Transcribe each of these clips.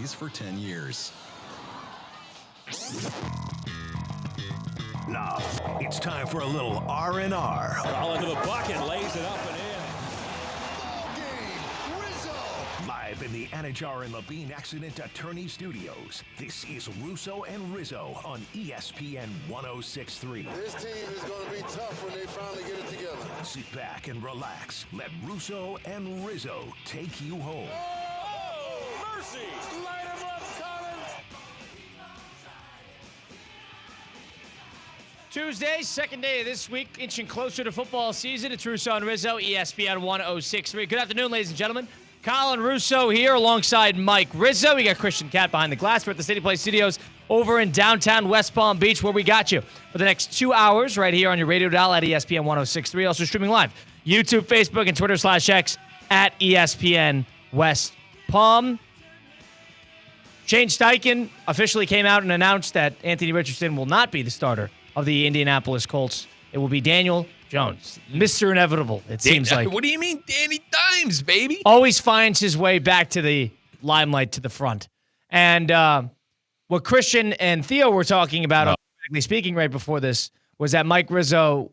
Series for 10 years. Now, it's time for a little R&R. All into the bucket, lays it up and in. Ball game, Rizzo! Live in the Anajar and Levine Accident Attorney Studios, this is Russo and Rizzo on ESPN 106.3. This team is going to be tough when they finally get it together. Sit back and relax. Let Russo and Rizzo take you home. Oh, mercy! Light him up, Colin! Tuesday, second day of this week, inching closer to football season. It's Russo and Rizzo, ESPN 106.3. Good afternoon, ladies and gentlemen. Colin Russo here alongside Mike Rizzo. We got Christian Cat behind the glass. We're at the City Place Studios over in downtown West Palm Beach, where we got you for the next 2 hours right here on your radio dial at ESPN 106.3. Also streaming live, YouTube, Facebook, and Twitter/X at ESPN West Palm. Shane Steichen officially came out and announced that Anthony Richardson will not be the starter of the Indianapolis Colts. It will be Daniel Jones, Mr. Inevitable, it seems like. What do you mean Danny Dimes, baby? Always finds his way back to the limelight, to the front. And what Christian and Theo were talking about, speaking right before this, was that Mike Rizzo,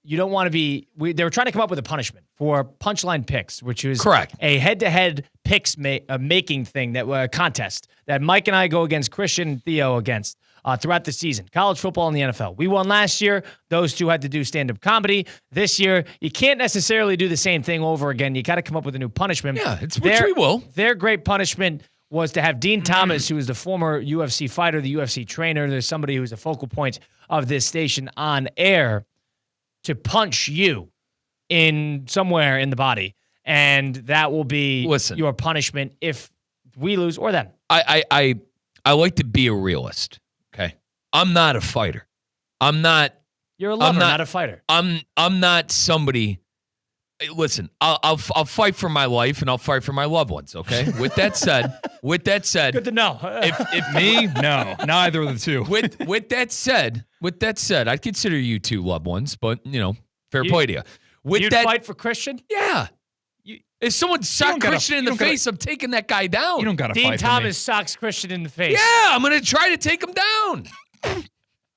you don't want to be, they were trying to come up with a punishment for punchline picks, which was correct, a head-to-head picks making thing, that contest that Mike and I go against Christian and Theo against throughout the season. College football and the NFL. We won last year. Those two had to do stand-up comedy. This year, you can't necessarily do the same thing over again. You got to come up with a new punishment. Yeah, which we will. Their great punishment was to have Dean Thomas, who is the former UFC fighter, the UFC trainer. There's somebody who's a focal point of this station on air, to punch you in somewhere in the body. And that will be your punishment if we lose or them. I like to be a realist. Okay. I'm not a fighter. You're a lover, not a fighter. I'm not somebody. Listen, I'll fight for my life and I'll fight for my loved ones. Okay. With that said, good to know. if me, no, neither of the two. With that said, I'd consider you two loved ones, but fair play to you. You'd fight for Christian? Yeah. If someone socked Christian in the face, I'm taking that guy down. You don't got to fight Dean Thomas socks Christian in the face. Yeah, I'm going to try to take him down.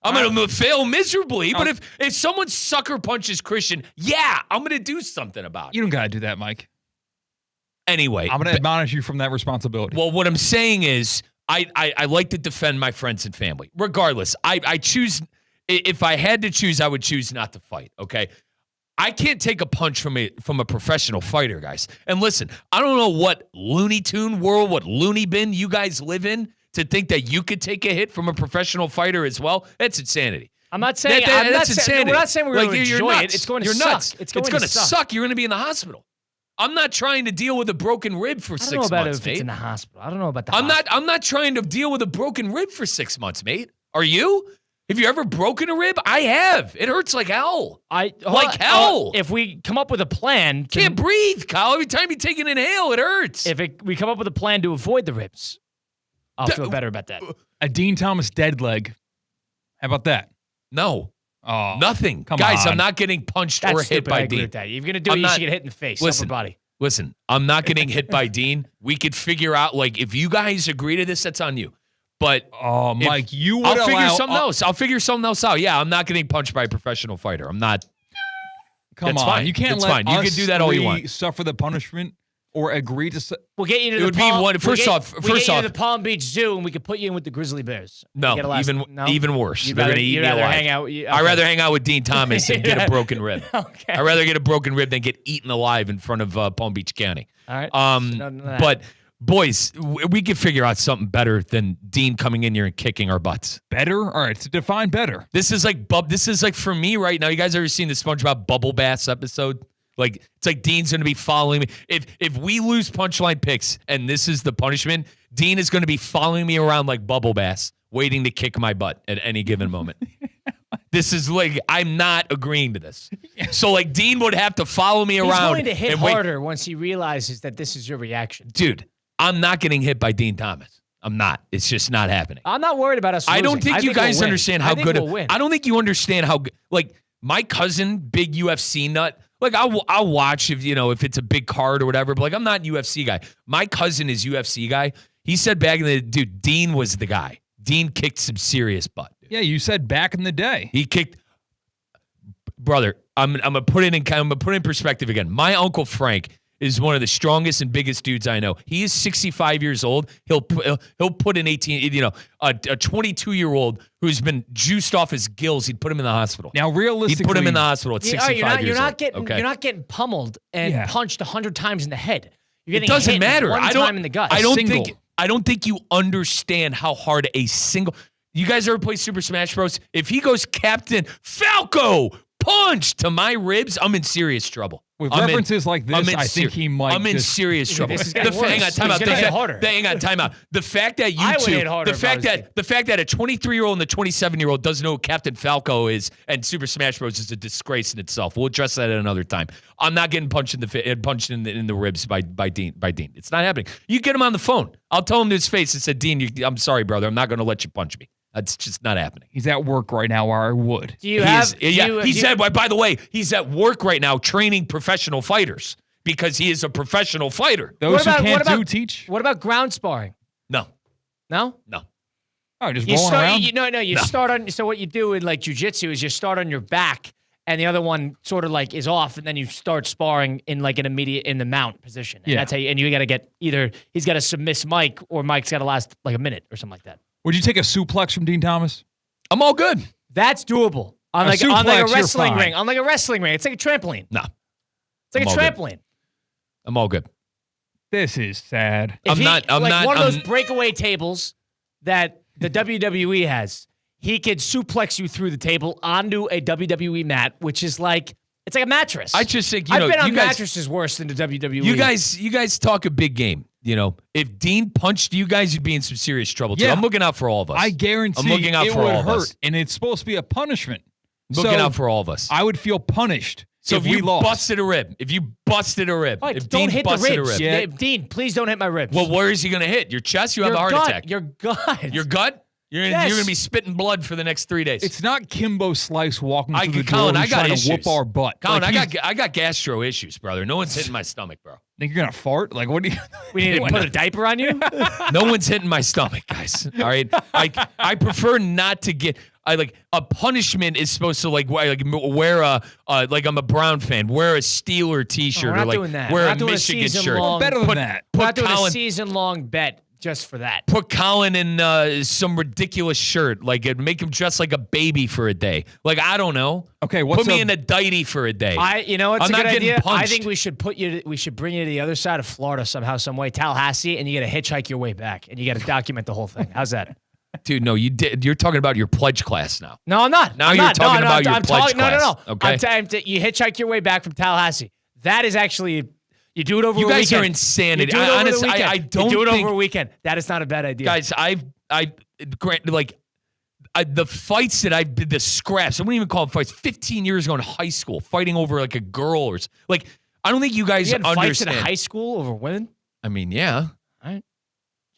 I'm going to fail miserably, but if someone sucker punches Christian, I'm going to do something about it. You don't got to do that, Mike. Anyway. I'm going to admonish you from that responsibility. Well, what I'm saying is I like to defend my friends and family. Regardless, I choose, if I had to choose, I would choose not to fight, okay? I can't take a punch from a professional fighter, guys. And listen, I don't know what Looney Tune world, what loony bin you guys live in to think that you could take a hit from a professional fighter as well. That's insanity. I'm not saying that's insanity. We're not saying we're going to enjoy nuts. it. It's going to you're suck. Nuts. It's going to suck. You're going to be in the hospital. I'm not trying to deal with a broken rib for 6 months, I don't know about if mate. it's in the hospital. I don't know about the hospital. I'm not trying to deal with a broken rib for 6 months, mate. Are you? Have you ever broken a rib? I have. It hurts like hell. Hell. If we come up with a plan, can't breathe, Kyle. Every time you take an inhale, it hurts. We come up with a plan to avoid the ribs, I'll feel better about that. A Dean Thomas dead leg. How about that? No. Oh, nothing. Come Guys, on. I'm not getting punched That's or hit stupid. by I agree Dean. with that. If you're going to do it, you should get hit in the face, upper body. Listen, I'm not getting hit by Dean. We could figure out, if you guys agree to this, that's on you. But Mike, you would I'll figure something else. I'll figure something else out. Yeah, I'm not getting punched by a professional fighter. I'm not. Come that's on. Fine. You can't that's let fine. You can do that all you want. Suffer the punishment or agree to. We'll get you to First off, you to the Palm Beach Zoo, and we could put you in with the grizzly bears. No, even worse. They're going to eat me alive. I'd rather hang out with Dean Thomas and get a broken rib. Okay. I'd rather get a broken rib than get eaten alive in front of Palm Beach County. All right. But boys, we could figure out something better than Dean coming in here and kicking our butts. Better? All right, to define better. This is like for me right now. You guys ever seen the SpongeBob Bubble Bass episode? It's like Dean's going to be following me. If we lose punchline picks and this is the punishment, Dean is going to be following me around like Bubble Bass, waiting to kick my butt at any given moment. This is I'm not agreeing to this. So Dean would have to follow me around. He's going to hit harder once he realizes that this is your reaction. Dude, I'm not getting hit by Dean Thomas. I'm not. It's just not happening. I'm not worried about us losing. I don't think you guys understand how good. I don't think you understand how good. My cousin, big UFC nut. I'll watch if it's a big card or whatever. But I'm not a UFC guy. My cousin is UFC guy. He said back in the dude, Dean was the guy. Dean kicked some serious butt. Dude. Yeah, you said back in the day. He kicked. Brother, I'm gonna put it in perspective again. My Uncle Frank is one of the strongest and biggest dudes I know. He is 65 years old. He'll put an 22-year-old who's been juiced off his gills. He'd put him in the hospital. Now, realistically, he'd put him in the hospital at 65 years old. You're not getting pummeled and punched 100 times in the head. You're getting it doesn't hit matter. One time in the gut. I don't think you understand how hard a single. You guys ever play Super Smash Bros? If he goes Captain Falco punch to my ribs, I'm in serious trouble. With references like this, I think he might. I'm in serious trouble. Hang on, time out. The fact that you two, the fact that a 23-year-old and a 27-year-old doesn't know who Captain Falco is and Super Smash Bros. Is a disgrace in itself. We'll address that at another time. I'm not getting punched in the ribs by Dean. It's not happening. You get him on the phone. I'll tell him to his face and said, Dean, I'm sorry, brother. I'm not going to let you punch me. That's just not happening. He's at work right now, or I would. By the way, he's at work right now training professional fighters because he is a professional fighter. Those who can't teach. What about ground sparring? No. No? No. Oh, just rolling around? Start on, so what you do in like jiu-jitsu is you start on your back and the other one sort of like is off and then you start sparring in like in the mount position. And that's how you got to get either he's got to submiss Mike or Mike's got to last like a minute or something like that. Would you take a suplex from Dean Thomas? I'm all good. That's doable. On like a wrestling ring. On like a wrestling ring. It's like a trampoline. No. It's like a trampoline. Good. I'm all good. This is sad. I'm not one of those breakaway tables that the WWE has. He could suplex you through the table onto a WWE mat, which is like it's like a mattress. I just think I've been on mattresses worse than the WWE. You guys talk a big game. If Dean punched you guys, you'd be in some serious trouble too. Yeah. I'm looking out for all of us. I guarantee I'm looking out it for would all of hurt, us. and it's supposed to be a punishment. Looking out for all of us. I would feel punished so if we lost. Busted a rib, if you busted a rib, right, if don't Dean hit busted the ribs. a rib, Dean, please don't hit my ribs. Well, where is he going to hit? Your chest? You have a heart attack. Your gut. Your gut? You're going to be spitting blood for the next 3 days. It's not Kimbo Slice walking through the Colin, door I got trying issues. to whoop our butt. Colin, I got gastro issues, brother. No one's hitting my stomach, bro. Think you're going to fart? Like, what do you... We need to put a diaper on you? No one's hitting my stomach, guys. All right? I prefer not to get... a punishment is supposed to wear a like I'm a Brown fan, wear a Steeler T-shirt we're or not doing that. wear We're a not doing Michigan a shirt. long, better than that. We're not doing a season-long bet just for that. Put Colin in some ridiculous shirt, make him dress like a baby for a day. I don't know. Okay, put me in a dighty for a day. It's a good idea. Punched. I think we should bring you to the other side of Florida somehow, some way, Tallahassee, and you got to hitchhike your way back, and you got to document the whole thing. How's that? Dude, no, you did. You're talking about your pledge class now. No, I'm not. Now you're talking about your pledge class. No. Okay. You hitchhike your way back from Tallahassee. That is actually. You do it over a weekend. You guys are insanity. Honestly, I don't do it think, over a weekend. That is not a bad idea. Guys, the fights that the scraps, I wouldn't even call them fights, 15 years ago in high school, fighting over a girl or I don't think you guys understand. Fights in high school over women? I mean, yeah. All right.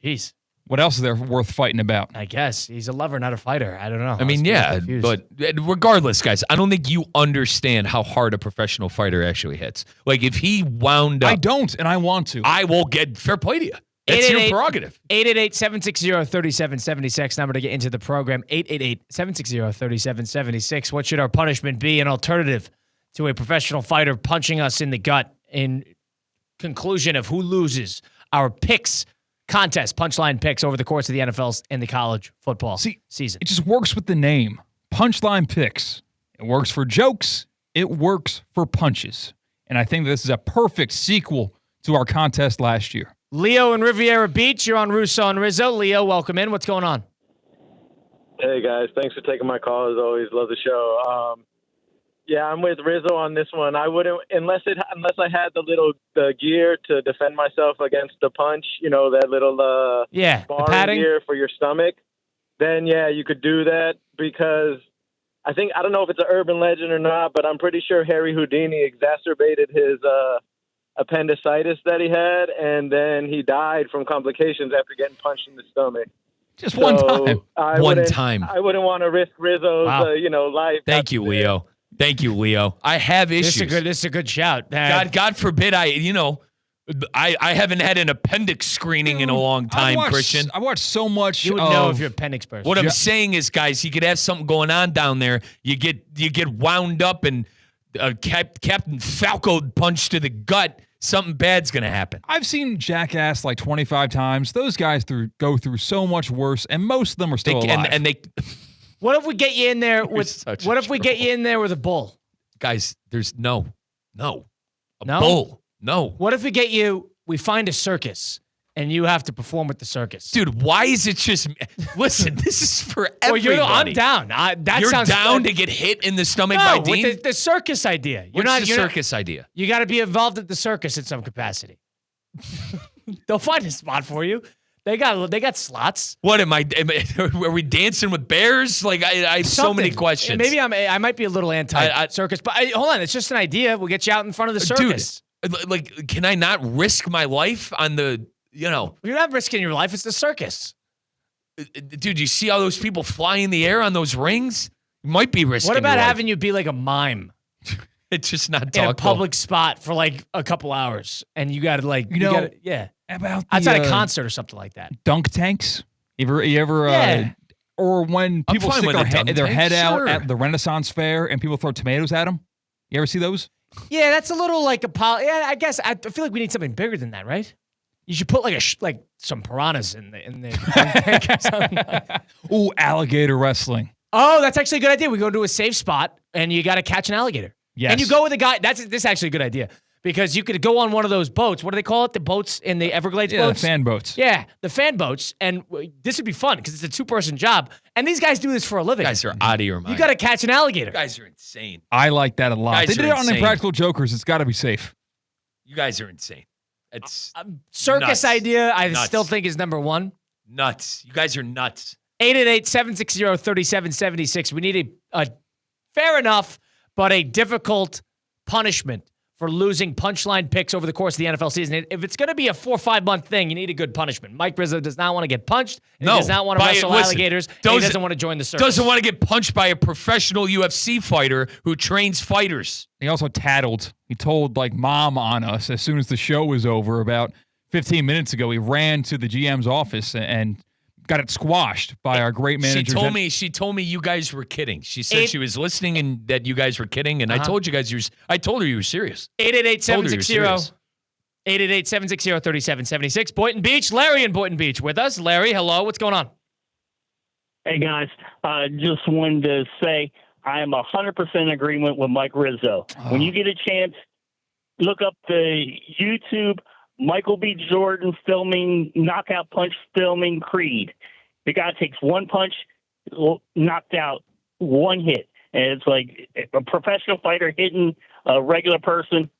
Jeez. What else is there worth fighting about? I guess. He's a lover, not a fighter. I don't know. I mean, yeah, but regardless, guys, I don't think you understand how hard a professional fighter actually hits. If he wound up. I don't, and I want to. I will get fair play to you. It's your prerogative. 888-760-3776, number to get into the program. 888-760-3776. What should our punishment be? An alternative to a professional fighter punching us in the gut in conclusion of who loses. Our picks. Contest, punchline picks over the course of the NFL and the college football season. It just works with the name. Punchline picks. It works for jokes. It works for punches. And I think this is a perfect sequel to our contest last year. Leo in Riviera Beach, you're on Russo and Rizzo. Leo, welcome in. What's going on? Hey, guys. Thanks for taking my call. As always, love the show. Yeah, I'm with Rizzo on this one. I wouldn't unless I had the gear to defend myself against the punch. That little sparring gear for your stomach. Then you could do that because I don't know if it's an urban legend or not, but I'm pretty sure Harry Houdini exacerbated his appendicitis that he had, and then he died from complications after getting punched in the stomach. Just one time. I wouldn't want to risk Rizzo's life. Thank you, Leo. Thank you, Leo. I have issues. This is a good shout. God forbid I haven't had an appendix screening in a long time, Christian. I watched so much. You would know if you're appendix person. What I'm saying is, guys, you could have something going on down there. You get wound up and Captain Falco punched to the gut. Something bad's going to happen. I've seen Jackass like 25 times. Those guys go through so much worse, and most of them are still alive. And they. What if we get you in there with? What if we get you in there with a bull? Guys, there's no No? bull. No. What if we find a circus and you have to perform with the circus? Dude, why is it just listen, this is for everybody. I'm down. That You're sounds down fun. to get hit in the stomach by No, Dean? with the circus idea. What's the circus idea? You got to be involved at the circus in some capacity. They'll find a spot for you. They got slots. What are we dancing with bears? Like I have so many questions. Maybe I might be a little anti-circus, but hold on, it's just an idea. We'll get you out in front of the circus. Dude, like, can I not risk my life on the, You're not risking your life. It's the circus. Dude, you see all those people fly in the air on those rings? You might be risking What about your life. having you be like a mime It's just not in a talkable. public spot for like a couple hours, and you got to yeah. About Outside a concert or something like that. Dunk tanks. You ever or when people fine stick with their a head dunk tank, out sure. at the Renaissance Fair and people throw tomatoes at them? You ever see those? Yeah, that's a little like I guess I feel like we need something bigger than that, right? You should put like some piranhas in the Ooh, alligator wrestling. Oh, that's actually a good idea. We go to a safe spot and you got to catch an alligator. Yes. And you go with a guy. This is actually a good idea because you could go on one of those boats. What do they call it? The boats in the Everglades boats? The fan boats. Yeah, the fan boats. And this would be fun because it's a two-person job. And these guys do this for a living. You guys are out of your mind. You got to catch an alligator. You guys are insane. I like that a lot. Guys They did are it on insane. Impractical Jokers. It's got to be safe. You guys are insane. It's Circus nuts. idea, I Nuts. still think is number one. nuts. You guys are nuts. 888-760-3776. We need a fair enough, but a difficult punishment for losing punchline picks over the course of the NFL season. If it's going to be a 4 or 5 month thing, you need a good punishment. Mike Rizzo does not want to get punched. And he does not want to wrestle alligators. He doesn't want to join the circus. Doesn't want to get punched by a professional UFC fighter who trains fighters. He also tattled. He told mom on us as soon as the show was over about 15 minutes ago. He ran to the GM's office and got it squashed by our great manager. She told me you guys were kidding. She said she was listening and that you guys were kidding. And I told you guys I told her you were serious. 888-760-3776. Boynton Beach. Larry in Boynton Beach with us. Larry, hello. What's going on? Hey, guys. Just wanted to say I am 100% in agreement with Mike Rizzo. When you get a chance, look up the YouTube Michael B. Jordan filming, knockout punch filming Creed. The guy takes one punch, knocked out, one hit. And it's like a professional fighter hitting a regular person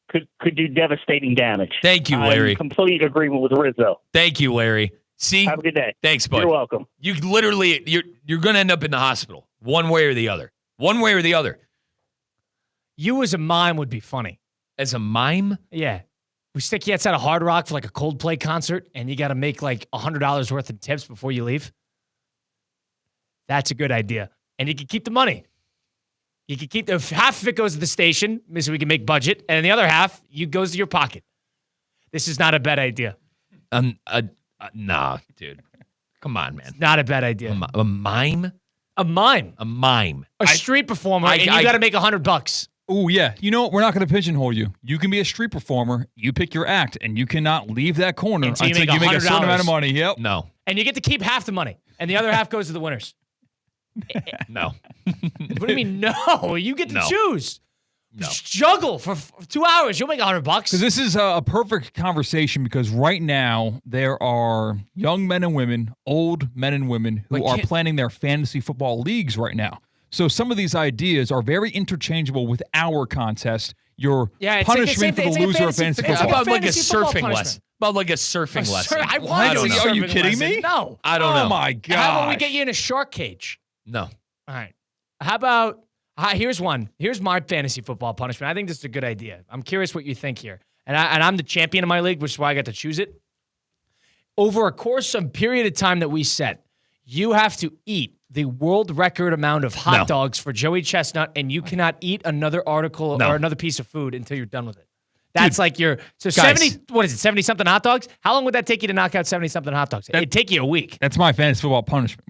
could do devastating damage. Thank you, Larry. I'm in complete agreement with Rizzo. Thank you, Larry. See? Have a good day. Thanks, bud. You're welcome. You literally, you're going to end up in the hospital one way or the other. One way or the other. You as a mime would be funny. As a mime? Yeah. We stick you outside a Hard Rock for a Coldplay concert, and you got to make $100 worth of tips before you leave. That's a good idea. And you can keep the money. You can keep half of it goes to the station, so we can make budget, and the other half goes to your pocket. This is not a bad idea. Nah, dude. Come on, man. It's not a bad idea. A mime? A mime. A mime. A street performer, and you got to make $100. Oh, yeah. You know what? We're not going to pigeonhole you. You can be a street performer. You pick your act, and you cannot leave that corner until you make a certain amount of money. Yep. No. And you get to keep half the money, and the other half goes to the winners. No. What do you mean, no? You get to choose. No. Juggle for 2 hours. You'll make $100. Because this is a perfect conversation because right now there are young men and women, old men and women who are planning their fantasy football leagues right now. So some of these ideas are very interchangeable with our contest. Your punishment for the loser of fantasy football. How about a surfing lesson? About a surfing lesson. I don't know. Are you kidding me? No. I don't know. Oh, my God. How about we get you in a shark cage? No. All right. How about, here's one. Here's my fantasy football punishment. I think this is a good idea. I'm curious what you think here. And I'm the champion of my league, which is why I got to choose it. Over a course of period of time that we set, you have to eat the world record amount of hot dogs for Joey Chestnut, and you cannot eat another article or another piece of food until you're done with it. That's like your so guys. 70. What is it? 70-something hot dogs. How long would that take you to knock out 70-something hot dogs? It'd take you a week. That's my fantasy football punishment.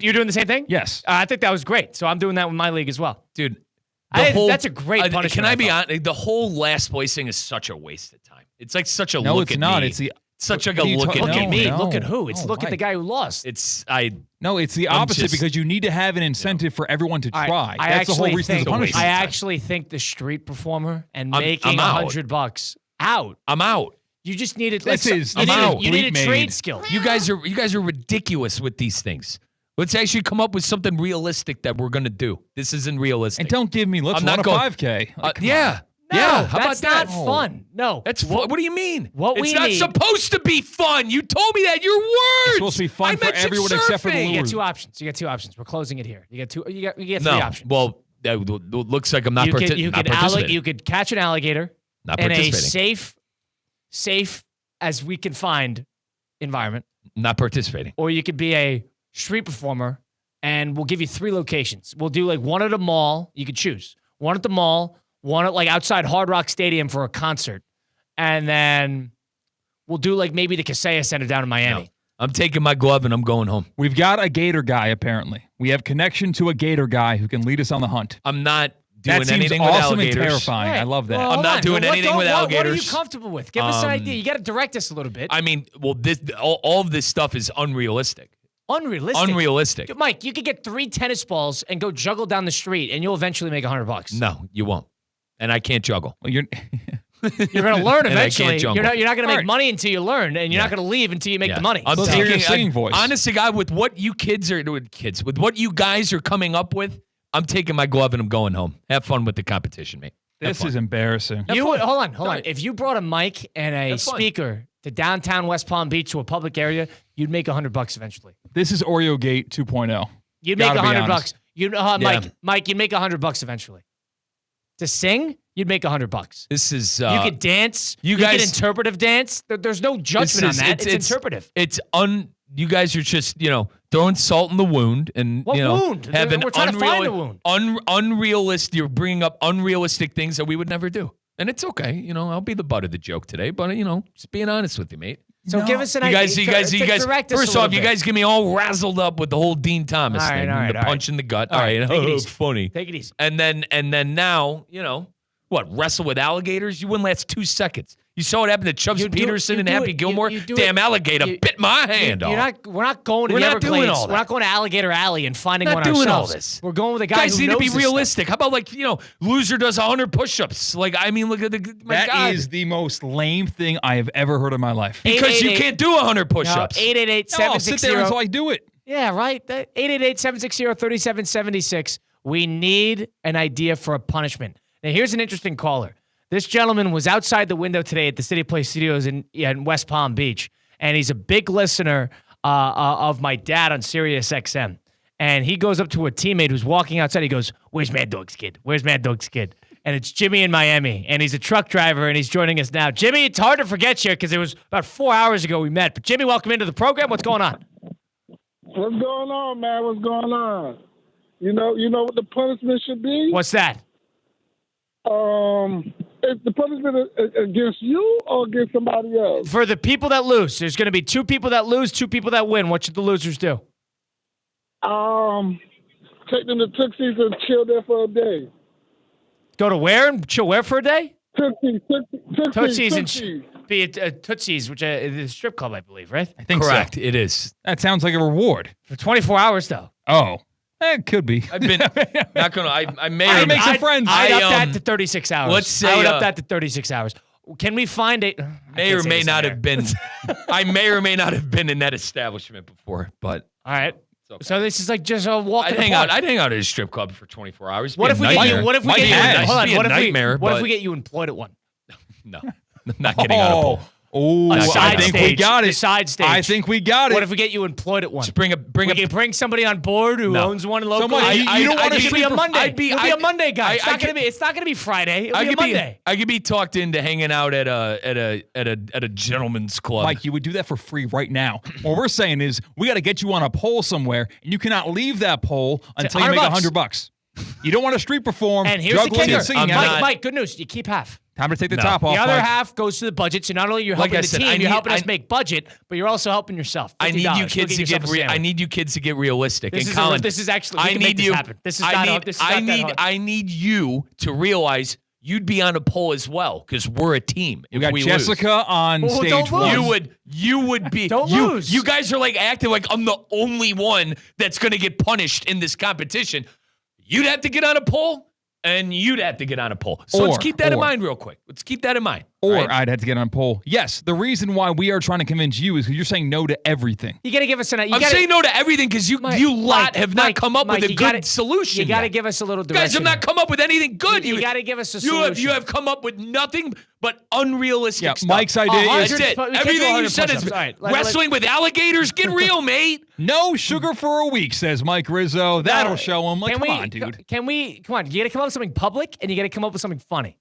You're doing the same thing? Yes. I think that was great. So I'm doing that with my league as well, Dude. That's a great punishment. Can I be honest? The whole last place thing is such a waste of time. It's like such a No, look it's at not. me. It's the such like a what are you look at talking- Look at me. me. no, Look at who? It's no, look at the Mike. guy who lost. No, it's the I'm opposite just- because you need to have an incentive for everyone to All right, try. I That's the whole actually reason think, of the punishment. I actually think the street performer and I'm making out. $100 out. I'm out. You just needed. This is you out. needed Bleep trade made. skill. You guys are ridiculous with these things. Let's actually come up with something realistic that we're gonna do. This isn't realistic. And don't give me, let's I'm run not a going- 5K. Like, come yeah. No, Yeah. How that's about not that? fun. No, That's what do you mean? What it's we not need- supposed to be fun. You told me that. Your words. It's supposed to be fun I for mentioned everyone except for the surfing. You get losers. two options. You get two options. We're closing it here. You get two. You get three No. options. Well, that looks like I'm not, you could not participating. you could catch an alligator Not in a participating. safe as we can find environment, Not participating. or you could be a street performer, and we'll give you three locations. We'll do like one at a mall. You could choose one at the mall, one at like outside Hard Rock Stadium for a concert, and then we'll do like maybe the Kaseya Center down in Miami. No. I'm taking my glove and I'm going home. We've got a gator guy, apparently. We have connection to a gator guy who can lead us on the hunt. I'm not doing That seems anything with awesome and alligators. terrifying. I love that. Well, I'm hold not on. doing Well, anything with What are alligators. you comfortable with? Give us an idea. You got to direct us a little bit. I mean, well, this all of this stuff is unrealistic. Unrealistic. Unrealistic. Mike, you could get 3 tennis balls and go juggle down the street, and you'll eventually make $100. No, you won't. And I can't juggle. Well, you're You're going to learn And I can't eventually. juggle. You're not going to make Right. money until you learn, and you're not going to leave until you make the money. I'm Let's hear your taking singing voice. Honest to God, with what you with what you guys are coming up with, I'm taking my glove and I'm going home. Have fun with the competition, mate. Have this fun. is embarrassing. You would, hold on. Fine. If you brought a mic and a Have fun. speaker to downtown West Palm Beach to a public area, you'd make $100 eventually. This is Oreo Gate 2.0. You'd make Gotta be $100. honest. Mike, you'd make $100 eventually. To sing, you'd make $100. This is You could dance. you You guys- could interpretive dance. There's no judgment on that. It's interpretive. You guys are just, throwing salt in the wound and, What wound? having We're trying to find the wound. unrealistic. You're bringing up unrealistic things that we would never do. And it's okay. I'll be the butt of the joke today, but, just being honest with you, mate. So give us an You idea. guys, Direct us first a off, little you bit. guys get me all razzled up with the whole Dean Thomas All right, thing all and right, the all right. punch in the gut. All right, take it easy. Funny. Take it easy. And then now, what, wrestle with alligators? You wouldn't last 2 seconds. You saw what happened to Chubbs You do- Peterson you and do Happy it- Gilmore? you do Damn it- alligator you- bit my hand off. We're not going to We're the not doing Everglades. all We're not that. going to Alligator Alley and finding Not one doing all ourselves. this. We're going with a guy Guys who need to knows be this stuff. realistic. How about loser does 100 push-ups? Look at my That God. is the most lame thing I have ever heard in my life. Because you 888 can't do 100 push-ups. 888 No, I'll sit there until I do it. Yeah, right. 888-760-3776. We need an idea for a punishment. Now, here's an interesting caller. This gentleman was outside the window today at the City Play Studios in West Palm Beach, and he's a big listener of my dad on Sirius XM. And he goes up to a teammate who's walking outside. He goes, "Where's Mad Dog's kid? Where's Mad Dog's kid?" And it's Jimmy in Miami, and he's a truck driver, and he's joining us now. Jimmy, it's hard to forget you because it was about 4 hours ago we met. But Jimmy, welcome into the program. What's going on? What's going on, man? What's going on? You know what the punishment should be? What's that? Is the punishment against you or against somebody else? For the people that lose, there's going to be 2 people that lose, 2 people that win. What should the losers do? Take them to Tootsie's and chill there for a day. Go to where and chill where for a day? Tootsie's. Be it Tootsie's, which is a strip club, I believe, right? I think Correct. so. It is. That sounds like a reward. For 24 hours, though. Oh, it could be. I've been not gonna. I may I'd or make some friends. I'd up I, that to 36 hours. let's say, I would up that to 36 hours. Can we find a may or may not have been. I may or may not have been in that establishment before, but All right. okay. So this is like just a walk. I'd in the hang park. out. I'd hang out at a strip club for 24 hours. What if we get you? What if we Might get be you? a nice- Hold on. be a What if nightmare, we? What if but we get you employed at one? No, I'm not getting out of pool. Oh, A I side think stage. we got The it. side stage. I think we got it. What if we get you employed at one? Just bring we can bring somebody on board who owns one locally. Someone- you don't want to You'd be a Monday. You'll be a Monday guy. It's I not gonna be. It's not gonna be Friday. It'll I be a could Monday. I could be talked into hanging out at a gentleman's club. Mike, you would do that for free right now. What we're saying is we got to get you on a pole somewhere, and you cannot leave that pole until you make $100. $100. You don't want to street perform, And here's the juggling kicker. and singing. I'm not- Mike, good news. You keep half. Time to take the top off. The other Mike. half goes to the budget. So not only you're Like helping I the said, team, you're helping us make budget, but you're also helping yourself. I need you $50. kids to get. I need you kids to get realistic. This and is Colin, this is actually. We I can need make this you. happen. This is not. This is not that hard. I need you to realize you'd be on a poll as well because we're a team. We got Jessica on Well, stage don't one. lose. You would be. Don't lose. You guys are like acting like I'm the only one that's going to get punished in this competition. You'd have to get on a poll. And you'd have to get on a poll. So let's keep that in mind real quick. Let's keep that in mind. Or right? I'd have to get on a poll. Yes, the reason why we are trying to convince you is because you're saying no to everything. You got to give us an. I'm saying no to everything because you have not come up with a good solution. You got to give us a little direction. You guys have not come up with anything good. You got to give us a solution. You have come up with nothing but unrealistic stuff. Mike's idea is that's it. Everything you said is wrestling with alligators. Get real, mate. No sugar for a week, says Mike Rizzo. That'll show him. Like, come on, dude. Come on. You got to come up with something public, and you got to come up with something funny.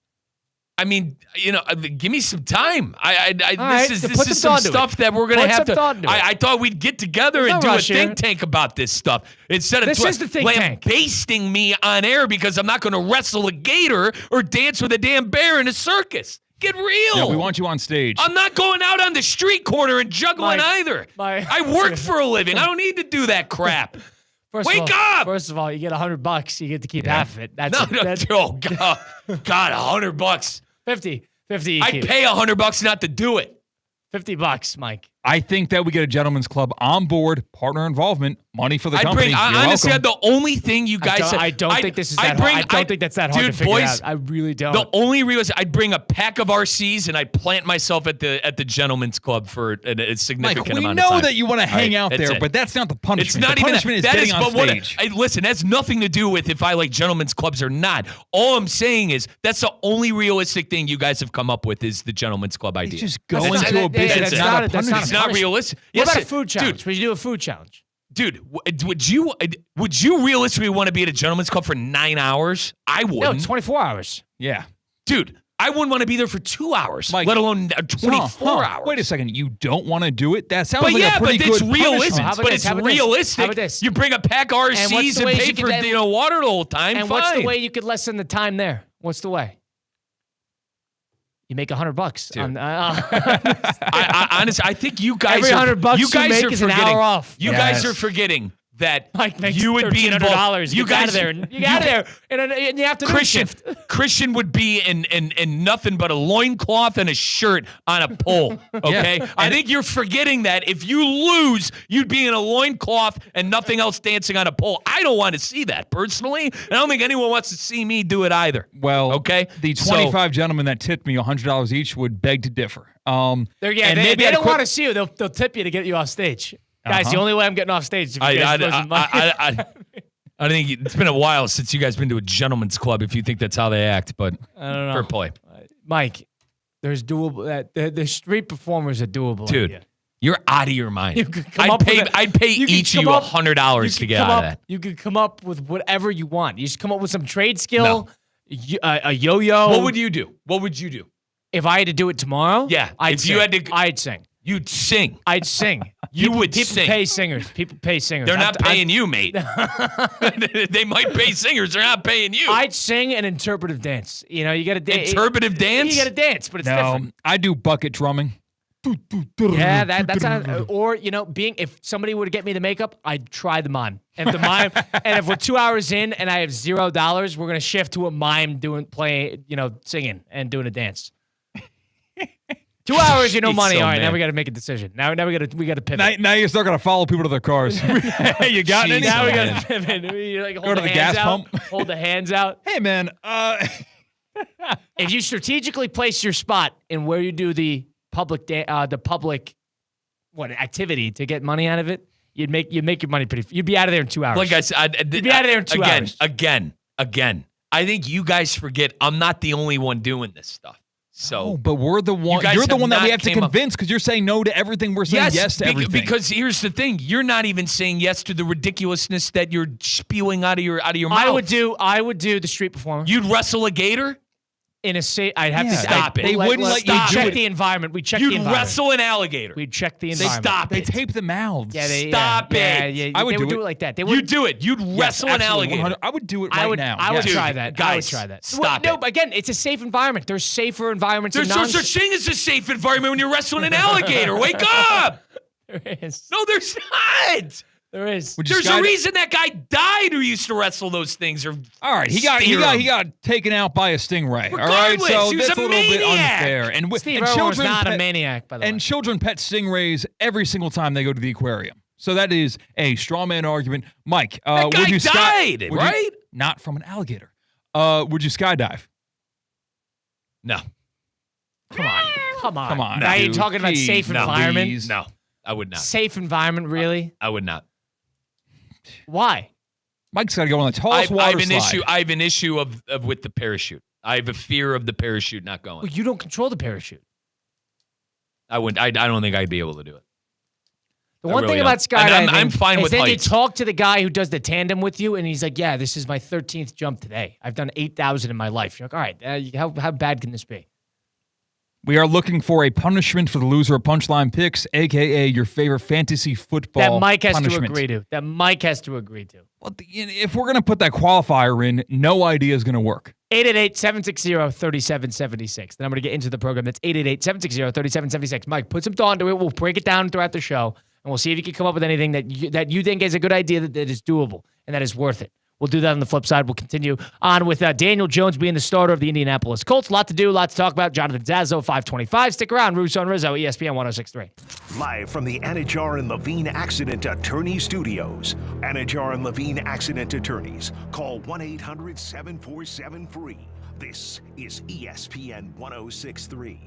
I mean, give me some time. This is put some stuff that we're gonna have to. I thought we'd get together and do a think tank about this stuff instead of this is the think tank. Basting me on air because I'm not going to wrestle a gator or dance with a damn bear in a circus. Get real. Yeah, we want you on stage. I'm not going out on the street corner and juggling either. I work for a living. I don't need to do that crap. Wake up! First of all, you get $100. You get to keep half of it. That's oh God, $100. 50. I'd pay $100 not to do it. $50, Mike. I think that we get a gentleman's club on board, partner involvement, money for the company. Honestly, the only thing you guys I don't think this is that hard. I don't think that's that hard to figure out. I really don't. The only I'd bring a pack of RCs and I'd plant myself at the gentleman's club for a significant Mike, amount of time. we know that you want to hang out there, but that's not the punishment. It's not the punishment even is getting on stage. Listen, that's nothing to do with if I like gentlemen's clubs or not. All I'm saying is that's the only realistic thing you guys have come up with is the gentleman's club idea. It's just going to a business. It's not a punishment. It's not realistic. What about a food challenge? Would you do a food challenge? Dude, would you realistically want to be at a gentleman's club for 9 hours? I wouldn't. No, 24 hours. Yeah. Dude, I wouldn't want to be there for 2 hours, let alone 24 hours. Wait a second. You don't want to do it? That sounds like a pretty good realistic. punishment. But it's realistic. How about this? You bring a pack of RCs and pay for water the whole time. And what's the way you could lessen the time there? What's the way? You make $100. Honestly, I think you guys every $100 you guys make are is forgetting. An hour off. You guys are forgetting that Mike makes you would be involved. You guys out of there. You got out of there in the afternoon shift. Christian would be in nothing but a loincloth and a shirt on a pole. Okay, I think you're forgetting that if you lose, you'd be in a loincloth and nothing else dancing on a pole. I don't want to see that personally, and I don't think anyone wants to see me do it either. Well, okay, the 25 gentlemen that tipped me $100 each would beg to differ. They don't want to see you. They'll tip you to get you off stage. Guys, the only way I'm getting off stage is if you guys I think it's been a while since you guys been to a gentleman's club if you think that's how they act, but I don't know. Fair play. Mike, there's doable. The street performers are doable. Dude, you're out of your mind. I'd pay each of you $100 to get out of that. You could come up with whatever you want. You just come up with some trade skill, a yo-yo. What would you do? What would you do? If I had to do it tomorrow? Yeah. I'd sing. You'd sing. I'd sing. People pay singers. People pay singers. They're not paying you, mate. They might pay singers. They're not paying you. I'd sing an interpretive dance. You know, you got to dance. Interpretive dance? You got to dance, but it's different. I do bucket drumming. Yeah, that's not. Or if somebody were to get me the makeup, I'd try the mime. And if we're 2 hours in and I have $0, we're gonna shift to a mime singing and doing a dance. 2 hours, money. So all right, mad. now we got to make a decision. Now we got to pivot. Now you start gonna follow people to their cars. Hey, you got it? Now we got to pivot. Go to the gas pump. Hold the hands out. Hey, man. If you strategically place your spot in where you do the public activity to get money out of it, you'd make your money pretty. You'd be out of there in 2 hours. Like I said, you'd be out of there in 2 hours. Again. I think you guys forget I'm not the only one doing this stuff. So, but we're the one. You're the one that we have to convince because you're saying no to everything. We're saying yes to everything. Because here's the thing: you're not even saying yes to the ridiculousness that you're spewing out of your mouth. I would do the street performer. You'd wrestle a gator. I'd have to stop it. They wouldn't let you check do it. the environment. We check You'd the environment. wrestle an alligator. We'd check the They environment. stop They it. tape the mouths. Yeah, Stop it. Yeah, I would they do would it. do it like that. They You'd would do it. You'd wrestle an absolutely, alligator. 100. I would do it right now. I would Yes. try that. Guys, I would try that. stop No, it. but again, it's a safe environment. There's safer environments. There's no such thing as a safe environment when you're wrestling an alligator. Wake up! There is. No, there's not. There is. There's a reason that guy died who used to wrestle those things. Or All right, he got taken out by a stingray. All right, Regardless, so he was that's a a little bit maniac. unfair. And Steve Irwin was not a maniac, by the way. And children pet stingrays every single time they go to the aquarium. So that is a straw man argument. Mike, that guy would you died, right? Not from an alligator. Would you skydive? No. Come on. No, Now you're dude. talking about Jeez, safe no, environment. please. No, I would not. Safe environment, really? I would not. Why? Mike's got to go on the tallest water slide. I have an issue of with the parachute. I have a fear of the parachute not going. Well, you don't control the parachute. I wouldn't. I don't think I'd be able to do it. The one really thing about don't. And skydiving I'm fine is with then heights. you talk to the guy who does the tandem with you, and he's like, yeah, this is my 13th jump today. I've done 8,000 in my life. You're like, all right, how bad can this be? We are looking for a punishment for the loser of Punchline Picks, a.k.a. your favorite fantasy football That Mike has punishment. to agree to. Well, if we're going to put that qualifier in, no idea is going to work. 888-760-3776. The number to get into the program, that's 888-760-3776. Mike, put some thought into it. We'll break it down throughout the show, and we'll see if you can come up with anything that you think is a good idea that is doable and that is worth it. We'll do that on the flip side. We'll continue on with Daniel Jones being the starter of the Indianapolis Colts. A lot to do, a lot to talk about. Jonathan Zazzo, 525. Stick around. Russo and Rizzo, ESPN 106.3. Live from the Anajar and Levine Accident Attorney Studios. Anajar and Levine Accident Attorneys. Call 1-800-747-FREE. This is ESPN 106.3.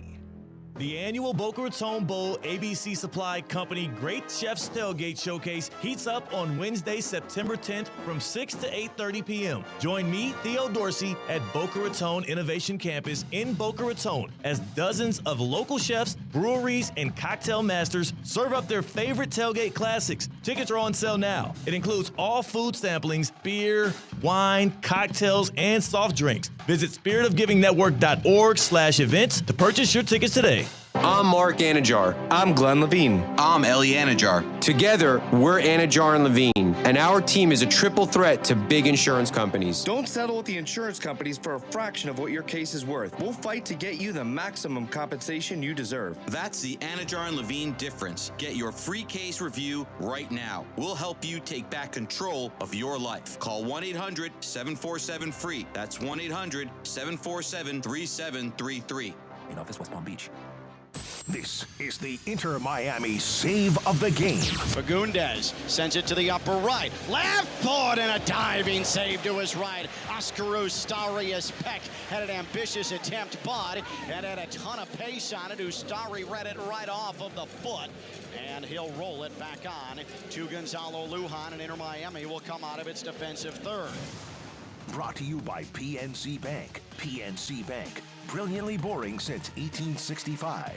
The annual Boca Raton Bowl ABC Supply Company Great Chefs Tailgate Showcase heats up on Wednesday, September 10th from 6 to 8:30 p.m. Join me, Theo Dorsey, at Boca Raton Innovation Campus in Boca Raton as dozens of local chefs, breweries, and cocktail masters serve up their favorite tailgate classics. Tickets are on sale now. It includes all food samplings, beer, wine, cocktails, and soft drinks. Visit spiritofgivingnetwork.org/events to purchase your tickets today. I'm Mark Anajar. I'm Glenn Levine. I'm Ellie Anajar. Together, we're Anajar and Levine, and our team is a triple threat to big insurance companies. Don't settle with the insurance companies for a fraction of what your case is worth. We'll fight to get you the maximum compensation you deserve. That's the Anajar and Levine difference. Get your free case review right now. We'll help you take back control of your life. Call 1-800-747-FREE. That's 1-800-747-3733. In office, West Palm Beach. This is the Inter Miami Save of the Game. Fagundes sends it to the upper right. Left foot and a diving save to his right. Oscar Ustarius Peck had an ambitious attempt, but it had a ton of pace on it. Ustari read it right off of the foot, and he'll roll it back on to Gonzalo Lujan, and Inter Miami will come out of its defensive third. Brought to you by PNC Bank. PNC Bank. Brilliantly boring since 1865.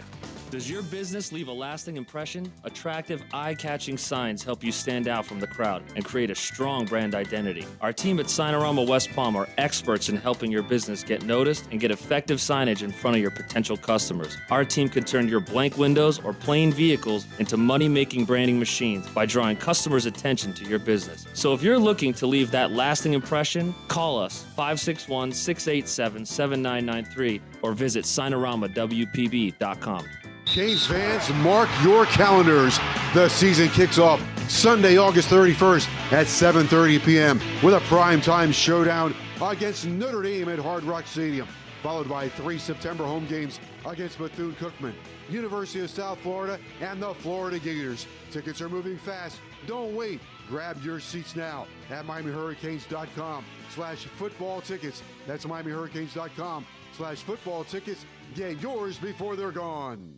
Does your business leave a lasting impression? Attractive, eye-catching signs help you stand out from the crowd and create a strong brand identity. Our team at Signorama West Palm are experts in helping your business get noticed and get effective signage in front of your potential customers. Our team can turn your blank windows or plain vehicles into money-making branding machines by drawing customers' attention to your business. So if you're looking to leave that lasting impression, call us 561-687-7993 or visit SignoramawPB.com. Canes fans, mark your calendars. The season kicks off Sunday, August 31st at 7:30 p.m. with a primetime showdown against Notre Dame at Hard Rock Stadium, followed by 3 September home games against Bethune-Cookman, University of South Florida, and the Florida Gators. Tickets are moving fast. Don't wait. Grab your seats now at MiamiHurricanes.com/football tickets. That's MiamiHurricanes.com/football tickets. Get yours before they're gone.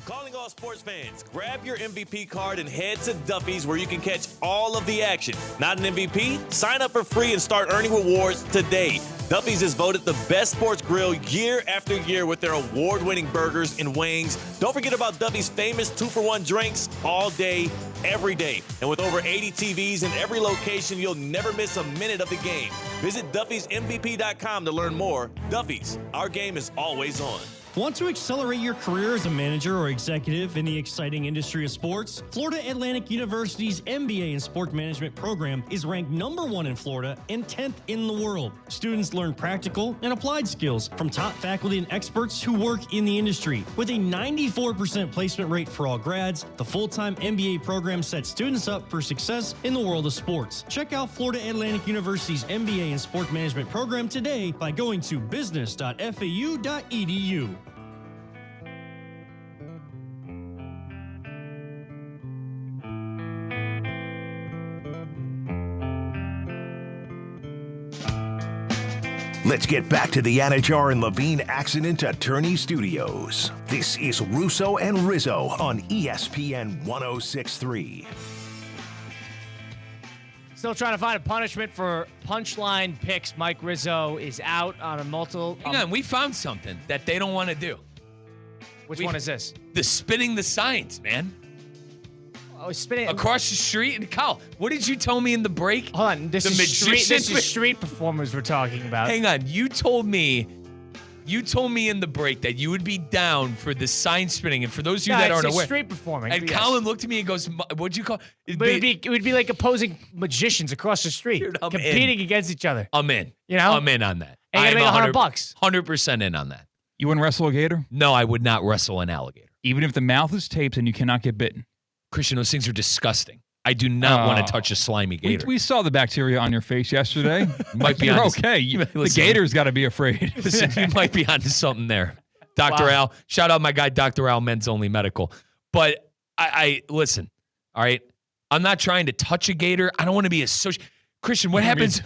Calling all sports fans, grab your MVP card and head to Duffy's where you can catch all of the action. Not an MVP? Sign up for free and start earning rewards today. Duffy's is voted the best sports grill year after year with their award-winning burgers and wings. Don't forget about Duffy's famous 2-for-1 drinks all day, every day. And with over 80 TVs in every location, you'll never miss a minute of the game. Visit Duffy'sMVP.com to learn more. Duffy's, our game is always on. Want to accelerate your career as a manager or executive in the exciting industry of sports? Florida Atlantic University's MBA in Sport Management program is ranked #1 in Florida and 10th in the world. Students learn practical and applied skills from top faculty and experts who work in the industry. With a 94% placement rate for all grads, the full-time MBA program sets students up for success in the world of sports. Check out Florida Atlantic University's MBA in Sport Management program today by going to business.fau.edu. Let's get back to the Anajar and Levine Accident Attorney Studios. This is Russo and Rizzo on ESPN 106.3. Still trying to find a punishment for punchline picks. Mike Rizzo is out on a multiple. Hang on, we found something that they don't want to do. Which one is this? The spinning the signs, man. Oh, spinning across the street. And Kyle, what did you tell me in the break? Hold on, this is street performers we're talking about. Hang on, you told me in the break that you would be down for the sign spinning, and for those of you that aren't aware, street performing. And Colin looked at me and goes, "What'd you call it?" It would be like opposing magicians across the street, Dude, competing against each other. I'm in. You know, I'm in on that. And you gotta make $100. 100% in on that. You wouldn't wrestle a gator? No, I would not wrestle an alligator. Even if the mouth is taped and you cannot get bitten? Christian, those things are disgusting. I do not want to touch a slimy gator. We saw the bacteria on your face yesterday. Might be You're on okay. The gator's got to be afraid. Listen, you might be onto something there. Dr. Al, shout out my guy, Dr. Al, Men's Only Medical. But I listen, all right? I'm not trying to touch a gator. I don't want to be associated. Christian, what happens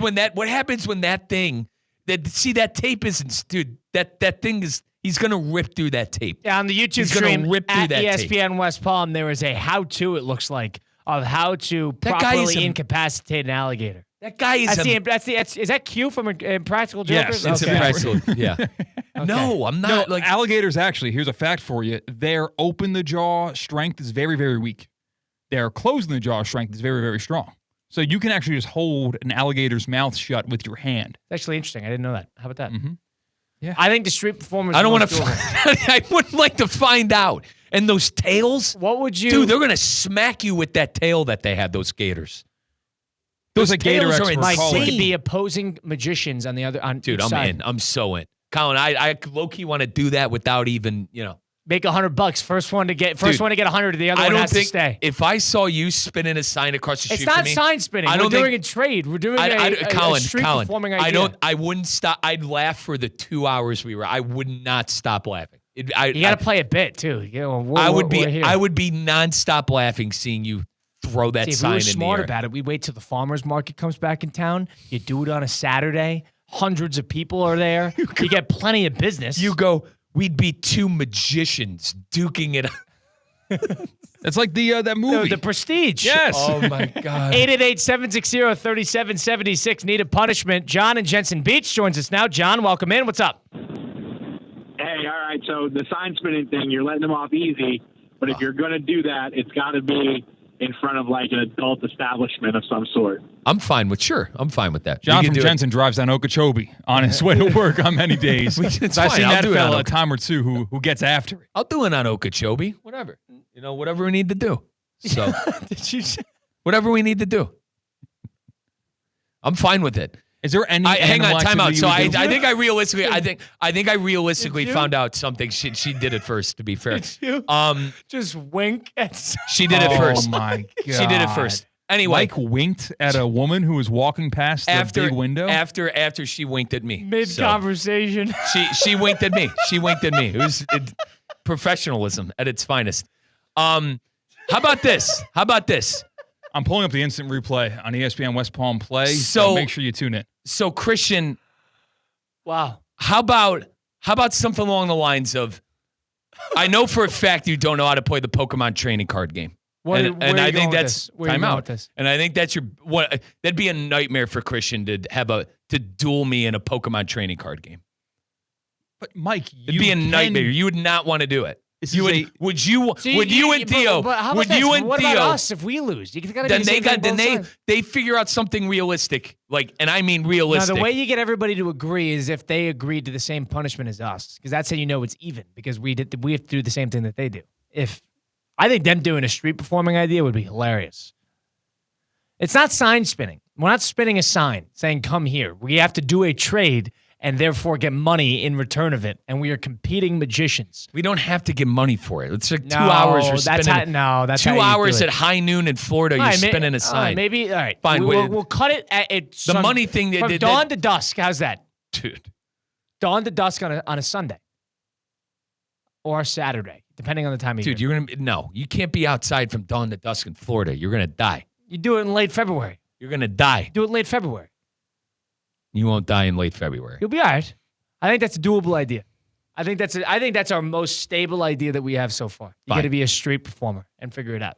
when that thing, that tape isn't, dude, that thing is, he's going to rip through that tape. Yeah, on the YouTube stream at ESPN West Palm, there is a how-to, it looks like, of how to properly incapacitate an alligator. That guy is is that Q from Impractical Jokers? Yes, it's Impractical. Yeah. Okay. No, I'm not. No, alligators actually, here's a fact for you. Their open the jaw strength is very, very weak. Their closing the jaw strength is very, very strong. So you can actually just hold an alligator's mouth shut with your hand. That's actually interesting. I didn't know that. How about that? Mm-hmm. Yeah. I think the street performers. I don't want to. I wouldn't like to find out. And those tails. What would you? Dude, they're gonna smack you with that tail that they have. Those gators. Those gator tails experts. Mike, they could be opposing magicians on the other. Dude, I'm side. in. I'm so in. Colin, I low key want to do that without even make $100. First one to get 100. The other one has to stay. If I saw you spinning a sign across the street, it's not from me, sign spinning. We're doing a trade. We're doing a street performing idea. I wouldn't stop. I'd laugh for the 2 hours we were. I would not stop laughing. You got to play a bit too. I would be nonstop laughing seeing you throw that sign in the air. If we were smart about it, we wait till the farmers market comes back in town. You do it on a Saturday. Hundreds of people are there. You get plenty of business. You go. We'd be two magicians duking it out. It's like that movie. The Prestige. Yes. Oh, my God. 888-760-3776. Need a punishment. John in Jensen Beach joins us now. John, welcome in. What's up? Hey, all right. So the sign spinning thing, you're letting them off easy. But if you're going to do that, it's got to be in front of like an adult establishment of some sort. I'm fine with that. John from Jensen drives down Okeechobee on his way to work on many days. I've seen that fella a time or two who gets after it. I'll do it on Okeechobee. Whatever. Whatever we need to do. So whatever we need to do. I'm fine with it. Is there any hang on, time out. So I think I realistically found out something. She did it first, to be fair. Did you? Just wink at she did it first. Oh my God. She did it first. Anyway, Mike winked at a woman who was walking past the big window. After she winked at me. Mid-conversation. She winked at me. She winked at me. It was professionalism at its finest. How about this? I'm pulling up the instant replay on ESPN West Palm Play, so make sure you tune in. So, Christian, wow. How about something along the lines of, I know for a fact you don't know how to play the Pokemon trading card game. And I think that's time out. And I think that's that'd be a nightmare for Christian to to duel me in a Pokemon training card game. But Mike, it'd be a nightmare. You would not want to do it. Would you and Theo? Would you and what Theo? About us if we lose? You gotta Then they figure out something realistic, and I mean realistic. Now, the way you get everybody to agree is if they agreed to the same punishment as us, because that's how you know it's even. Because we have to do the same thing that they do. I think them doing a street performing idea would be hilarious. It's not sign spinning. We're not spinning a sign saying "come here." We have to do a trade and therefore get money in return of it. And we are competing magicians. We don't have to get money for it. It's like 2 hours for spinning. That's 2 hours at high noon in Florida. You're spinning a sign. All right. Fine. We'll cut it at the money thing. From dawn to dusk. How's that? Dude. Dawn to dusk on a Sunday. Or Saturday, depending on the time of year. Dude, you can't be outside from dawn to dusk in Florida. You're going to die. You do it in late February. You're going to die. Do it in late February. You won't die in late February. You'll be all right. I think that's a doable idea. I think that's our most stable idea that we have so far. You got to be a street performer and figure it out.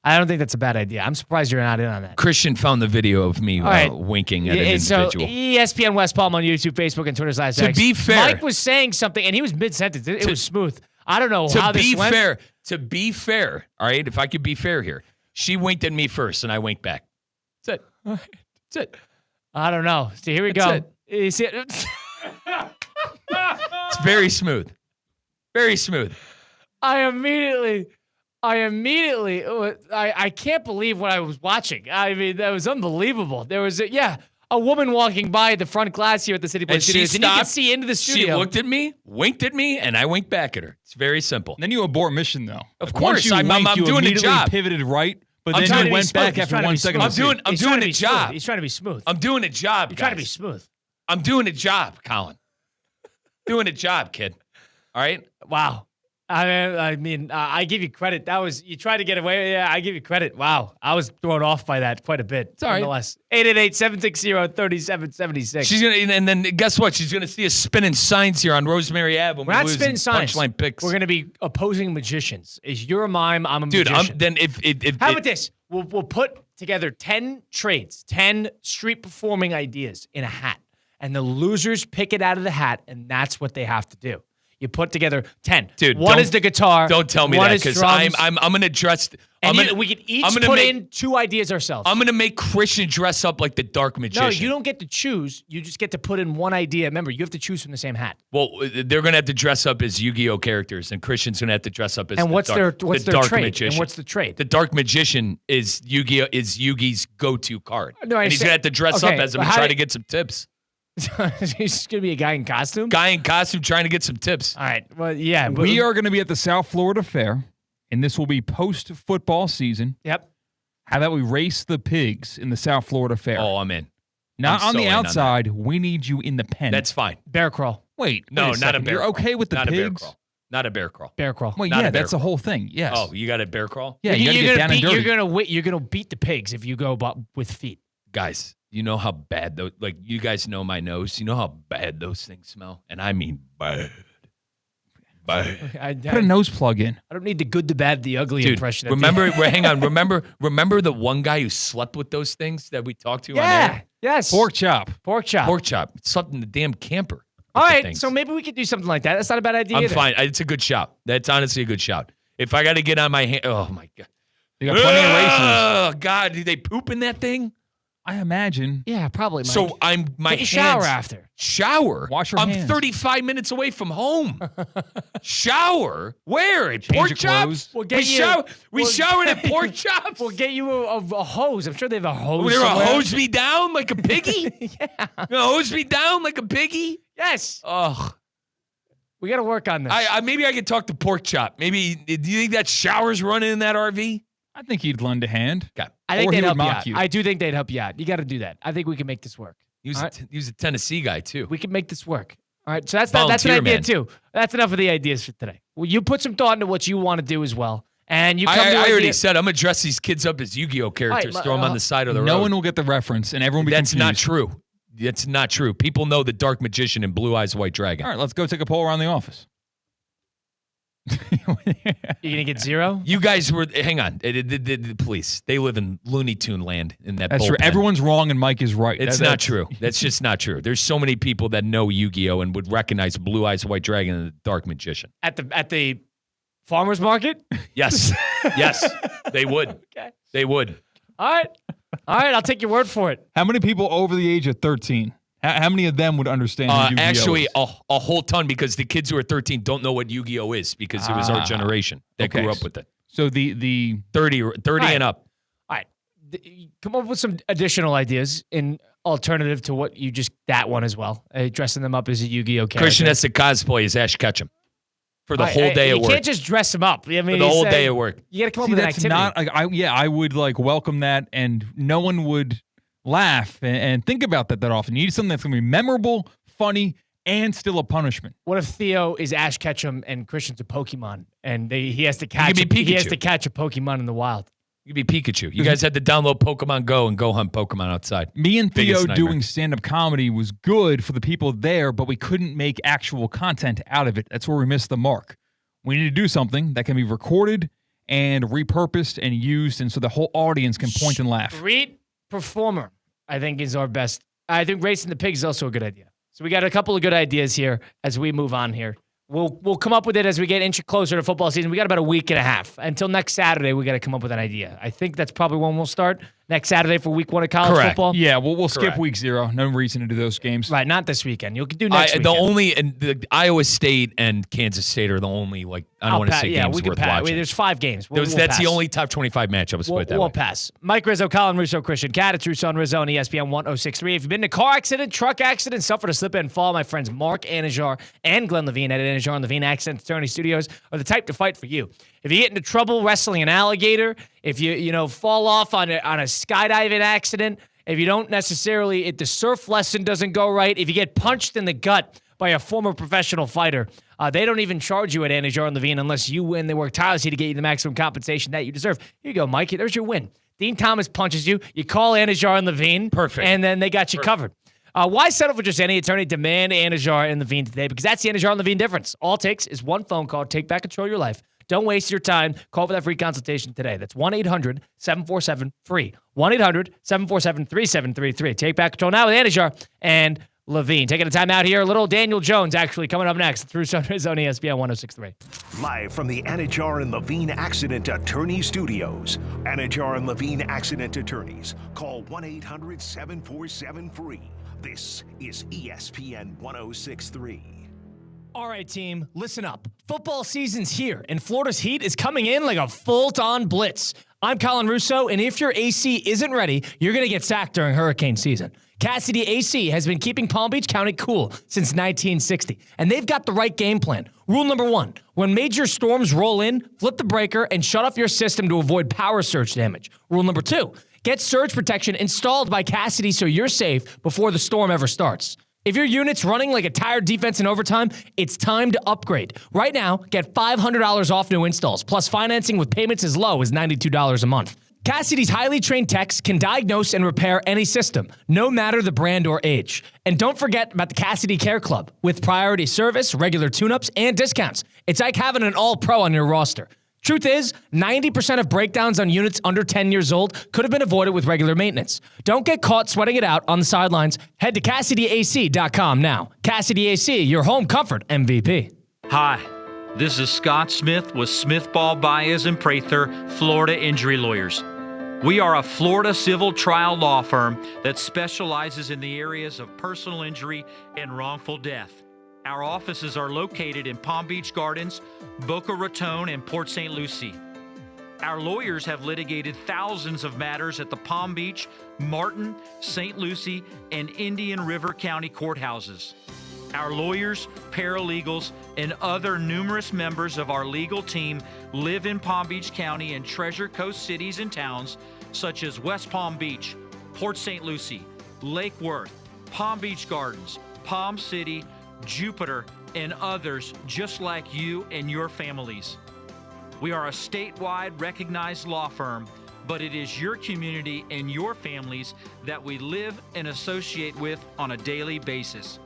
I don't think that's a bad idea. I'm surprised you're not in on that. Christian found the video of me winking at an individual. So ESPN West Palm on YouTube, Facebook, and Twitter /X. To be fair, Mike was saying something, and he was mid-sentence. It was smooth. I don't know how this went. To be fair, all right, if I could be fair here, she winked at me first, and I winked back. That's it. That's it. I don't know. See, here we go. It's very smooth. Very smooth. I can't believe what I was watching. I mean, that was unbelievable. There was a woman walking by the front glass here at the City Place Studios, and you could see into the studio. She looked at me, winked at me, and I winked back at her. It's very simple. Then you abort mission, though. Of course, I'm doing a job. Pivoted right. But then you went back after 1 second. I'm doing a job. He's trying to be smooth. I'm doing a job. You're trying to be smooth. I'm doing a job, Colin. Doing a job, kid. All right? Wow. I mean, I give you credit. You tried to get away. Yeah, I give you credit. Wow. I was thrown off by that quite a bit. It's all right. Nonetheless. 888-760-3776. She's gonna, and then guess what? She's gonna see us spinning signs here on Rosemary Ave when we're not spinning signs. Punchline picks. We're gonna be opposing magicians. You're a mime. I'm a magician. Then if how about this? We'll put together 10 trades, 10 street performing ideas in a hat, and the losers pick it out of the hat, and that's what they have to do. You put together 10. Dude, one is the guitar. Don't tell me that because I'm gonna dress. We can each put in 2 ideas ourselves. I'm gonna make Christian dress up like the Dark Magician. No, you don't get to choose. You just get to put in one idea. Remember, you have to choose from the same hat. Well, they're gonna have to dress up as Yu-Gi-Oh characters, and Christian's gonna have to dress up as what's their Dark trade? Magician. And what's the trade? The Dark Magician is Yu-Gi-Oh is Yugi's go-to card, no, and he's gonna have to dress up as him and try to get some tips. He's going to be a guy in costume? Guy in costume trying to get some tips. All right. Well, yeah. We are going to be at the South Florida Fair, and this will be post-football season. Yep. How about we race the pigs in the South Florida Fair? Oh, I'm in. Not on the outside. We need you in the pen. That's fine. Bear crawl. Wait no, not a bear You're crawl. Okay with the not pigs? A bear crawl. Not a bear crawl. Bear crawl. Well, yeah, that's the whole thing. Yes. Oh, you got a bear crawl? Yeah, you got to get down and dirty. You're gonna beat the pigs if you go with feet. Guys, you know how bad those, you guys know my nose. You know how bad those things smell? And I mean bad. Bad. Put a nose plug in. I don't need the good, the bad, the ugly impression. Hang on. Remember the one guy who slept with those things that we talked to on air? Yes. Pork chop. Slept in the damn camper. All right, so maybe we could do something like that. That's not a bad idea. I'm fine. It's a good shout. That's honestly a good shout. If I got to get on my hand, oh my God. You got plenty of races. Oh God, do they poop in that thing? I imagine. Yeah, probably. Mike. So Take a shower after. Shower. Wash your hands. I'm 35 minutes away from home. Shower? Where? At Change Pork your Chops? clothes. We showered at Pork Chops. We'll get you a hose. I'm sure they have a hose. They're somewhere. gonna hose me down like a piggy? Yeah. Gonna hose me down like a piggy? Yes. Ugh. We got to work on this. Maybe I could talk to Pork Chop. Maybe. Do you think that shower's running in that RV? I think he'd lend a hand. Okay. I think they'd help you out. I do think they'd help you out. You got to do that. I think we can make this work. He was a Tennessee guy, too. We can make this work. All right. So that's an idea, too. That's enough of the ideas for today. Well, you put some thought into what you want to do as well. And you come I already said I'm going to dress these kids up as Yu-Gi-Oh characters, throw them on the side of the road. No one will get the reference, and everyone will be confused. Not true. That's not true. People know the Dark Magician and Blue Eyes White Dragon. All right, let's go take a poll around the office. You're going to get 0? You guys were, hang on, the police, they live in Looney Tune land in that That's bullpen. true. Everyone's wrong and Mike is right. It's not true. That's just not true. There's so many people that know Yu-Gi-Oh! And would recognize Blue Eyes White Dragon and the Dark Magician. At the farmer's market? Yes. Yes, they would. Okay. They would. All right, I'll take your word for it. How many people over the age of 13? How many of them would understand who Yu-Gi-Oh! Actually, is? a whole ton, because the kids who are 13 don't know what Yu-Gi-Oh! Is, because it was our generation that grew up with it. So the 30 and up. All right. Come up with some additional ideas in alternative to what you just, that one as well. Dressing them up as a Yu-Gi-Oh! character. Christian has to cosplay as Ash Ketchum for the whole day at work. You can't just dress him up. I mean, for the whole day at work. You got to come up with an activity. Not, like, I would like welcome that, and no one would laugh and think about that often. You need something that's going to be memorable, funny, and still a punishment. What if Theo is Ash Ketchum and Christian's a Pokemon, and he has to catch a Pokemon in the wild? You could be Pikachu. You guys had to download Pokemon Go and go hunt Pokemon outside. Me and Theo doing stand-up comedy was good for the people there, but we couldn't make actual content out of it. That's where we missed the mark. We need to do something that can be recorded and repurposed and used, and so the whole audience can point and laugh. Street performer, I think, is our best. I think Racing the Pig is also a good idea. So we got a couple of good ideas here as we move on here. We'll come up with it as we get inch closer to football season. We got about a week and a half. Until next Saturday, we got to come up with an idea. I think that's probably when we'll start. Next Saturday for week 1 of college football. Yeah, we'll skip week 0. No reason to do those games. Right, not this weekend. You'll do next weekend. The Iowa State and Kansas State are the only, I don't want to say games worth watching. There's 5 games. That's pass. the only top 25 matchups. We'll pass. Mike Rizzo, Colin Russo, Christian Cat. It's Russo and Rizzo on ESPN 1063. If you've been in a car accident, truck accident, suffered a slip and fall, my friends Mark Anajar and Glenn Levine at Anajar and Levine Accident Attorney Studios are the type to fight for you. If you get into trouble wrestling an alligator, if you fall off on a skydiving accident, if you don't necessarily, if the surf lesson doesn't go right, if you get punched in the gut by a former professional fighter, they don't even charge you at Anajar and Levine unless you win. They work tirelessly to get you the maximum compensation that you deserve. Here you go, Mike. There's your win. Dean Thomas punches you. You call Anajar and Levine. Perfect. And then they got you covered. Why settle for just any attorney? Demand Anajar and Levine today, because that's the Anajar and Levine difference. All it takes is one phone call. Take back control of your life. Don't waste your time. Call for that free consultation today. That's 1-800-747-FREE. 1-800-747-3733. Take back control now with Anajar and Levine. Taking a time out here. Little Daniel Jones actually coming up next through Sunrise on ESPN 1063. Live from the Anajar and Levine Accident Attorney Studios. Anajar and Levine Accident Attorneys. Call 1-800-747-FREE. This is ESPN 1063. All right, team, listen up. Football season's here, and Florida's heat is coming in like a full-on blitz. I'm Colin Russo, and if your AC isn't ready, you're going to get sacked during hurricane season. Cassidy AC has been keeping Palm Beach County cool since 1960, and they've got the right game plan. Rule number 1, when major storms roll in, flip the breaker and shut off your system to avoid power surge damage. Rule number 2, get surge protection installed by Cassidy so you're safe before the storm ever starts. If your unit's running like a tired defense in overtime, it's time to upgrade. Right now, get $500 off new installs, plus financing with payments as low as $92 a month. Cassidy's highly trained techs can diagnose and repair any system, no matter the brand or age. And don't forget about the Cassidy Care Club, with priority service, regular tune-ups, and discounts. It's like having an all-pro on your roster. Truth is, 90% of breakdowns on units under 10 years old could have been avoided with regular maintenance. Don't get caught sweating it out on the sidelines. Head to CassidyAC.com now. Cassidy AC, your home comfort MVP. Hi, this is Scott Smith with Smith Ball Baez and Prather, Florida Injury Lawyers. We are a Florida civil trial law firm that specializes in the areas of personal injury and wrongful death. Our offices are located in Palm Beach Gardens, Boca Raton, and Port St. Lucie. Our lawyers have litigated thousands of matters at the Palm Beach, Martin, St. Lucie, and Indian River County courthouses. Our lawyers, paralegals, and other numerous members of our legal team live in Palm Beach County and Treasure Coast cities and towns such as West Palm Beach, Port St. Lucie, Lake Worth, Palm Beach Gardens, Palm City, Jupiter, and others just like you and your families. We are a statewide recognized law firm, but it is your community and your families that we live and associate with on a daily basis.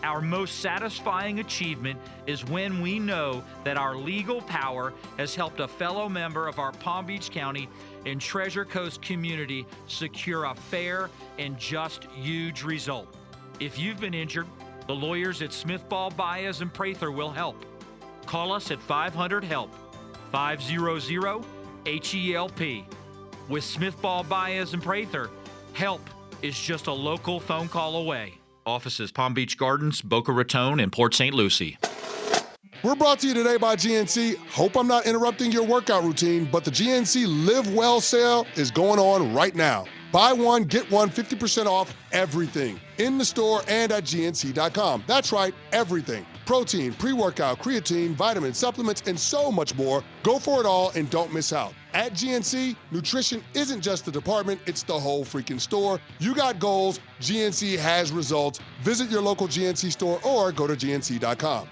Our most satisfying achievement is when we know that our legal power has helped a fellow member of our Palm Beach County and Treasure Coast community secure a fair and just huge result. If you've been injured, the lawyers at Smith, Ball, Baez, and Prather will help. Call us at 500-HELP, 500-HELP. With Smith, Ball, Baez, and Prather, help is just a local phone call away. Offices Palm Beach Gardens, Boca Raton, and Port St. Lucie. We're brought to you today by GNC. Hope I'm not interrupting your workout routine, but the GNC Live Well sale is going on right now. Buy one, get one, 50% off everything in the store and at GNC.com. That's right, everything. Protein, pre-workout, creatine, vitamins, supplements, and so much more. Go for it all and don't miss out. At GNC, nutrition isn't just the department, it's the whole freaking store. You got goals, GNC has results. Visit your local GNC store or go to GNC.com.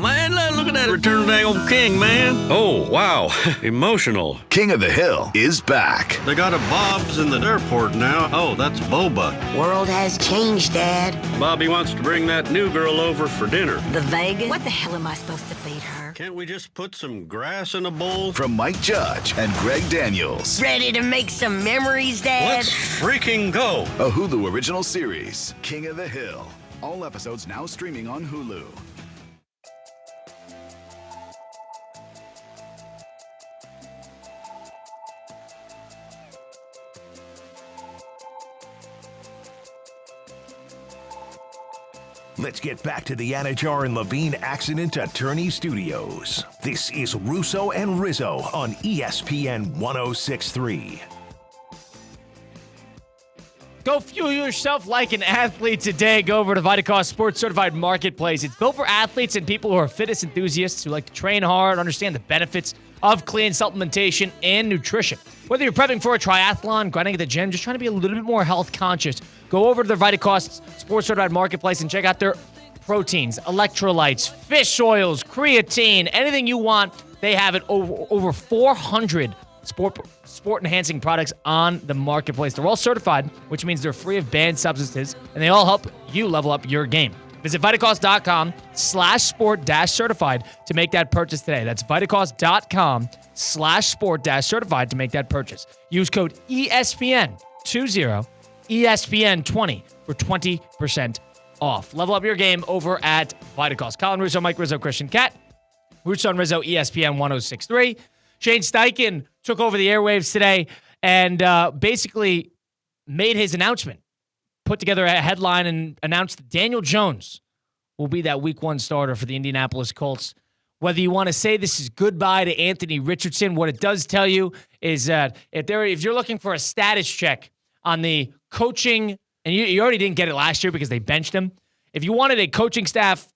Man, look at that return of the old king, man. Oh, wow. Emotional. King of the Hill is back. They got a Bob's in the airport now. Oh, that's Boba. World has changed, Dad. Bobby wants to bring that new girl over for dinner. The Vegas? What the hell am I supposed to feed her? Can't we just put some grass in a bowl? From Mike Judge and Greg Daniels. Ready to make some memories, Dad? Let's freaking go. A Hulu original series, King of the Hill. All episodes now streaming on Hulu. Let's get back to the Anajar and Levine Accident Attorney Studios. This is Russo and Rizzo on ESPN 106.3. Go fuel yourself like an athlete today. Go over to VitaCost Sports Certified Marketplace. It's built for athletes and people who are fitness enthusiasts who like to train hard, understand the benefits of clean supplementation and nutrition. Whether you're prepping for a triathlon, grinding at the gym, just trying to be a little bit more health conscious, go over to their VitaCost Sports Certified Marketplace and check out their proteins, electrolytes, fish oils, creatine, anything you want. They have it over 400 sport-enhancing products on the marketplace. They're all certified, which means they're free of banned substances, and they all help you level up your game. Visit VitaCost.com/sport-certified to make that purchase today. That's VitaCost.com/sport-certified to make that purchase. Use code ESPN20, ESPN20 for 20% off. Level up your game over at VitaCost. Colin Russo, Mike Rizzo, Christian Cat. Russo and Rizzo, ESPN 106.3. Shane Steichen took over the airwaves today and basically made his announcement. Put together a headline and announced that Daniel Jones will be that week 1 starter for the Indianapolis Colts. Whether you want to say this is goodbye to Anthony Richardson, what it does tell you is that if you're looking for a status check on the coaching, and you already didn't get it last year because they benched him. If you wanted a coaching staff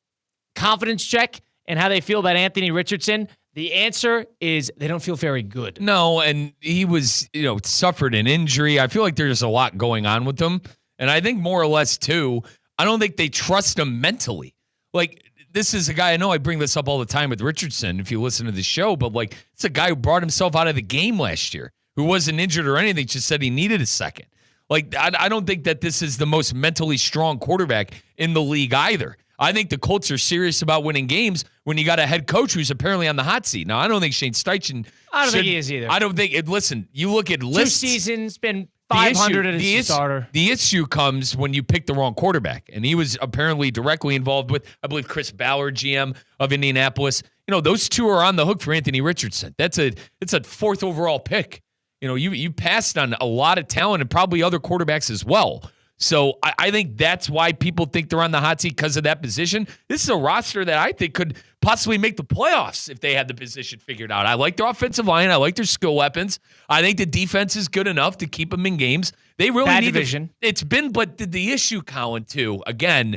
confidence check and how they feel about Anthony Richardson, the answer is they don't feel very good. No, and he was, suffered an injury. I feel like there's a lot going on with him. And I think more or less, too, I don't think they trust him mentally. Like, this is a guy, I know I bring this up all the time with Richardson if you listen to the show, but, it's a guy who brought himself out of the game last year, who wasn't injured or anything, just said he needed a second. I don't think that this is the most mentally strong quarterback in the league either. I think the Colts are serious about winning games when you got a head coach who's apparently on the hot seat. Now, I don't think Shane Steichen I don't think he is either. I don't think – listen, you look at lists. 2 seasons, been 500 as a starter. The issue comes when you pick the wrong quarterback, and he was apparently directly involved with, I believe, Chris Ballard, GM of Indianapolis. Those two are on the hook for Anthony Richardson. It's a 4th overall pick. You passed on a lot of talent and probably other quarterbacks as well. So I think that's why people think they're on the hot seat because of that position. This is a roster that I think could possibly make the playoffs if they had the position figured out. I like their offensive line. I like their skill weapons. I think the defense is good enough to keep them in games. They really Bad need division. It's been, but the issue, Colin, too, again,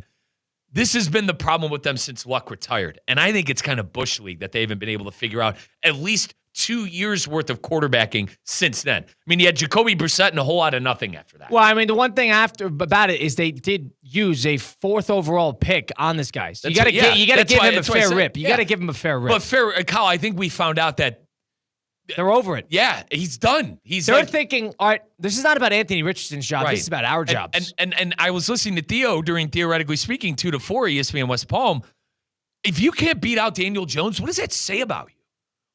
this has been the problem with them since Luck retired. And I think it's kind of Bush League that they haven't been able to figure out at least 2 years worth of quarterbacking since then. I mean, you had Jacoby Brissett and a whole lot of nothing after that. Well, I mean, the one thing about it is they did use a 4th overall pick on this guy. So you got to give him a fair rip. You got to give him a fair rip. But Kyle, I think we found out that They're over it. Yeah, he's done. They're thinking, all right, this is not about Anthony Richardson's job. Right. This is about our jobs. And I was listening to Theo during Theoretically Speaking 2 to 4 ESPN West Palm. If you can't beat out Daniel Jones, what does that say about you?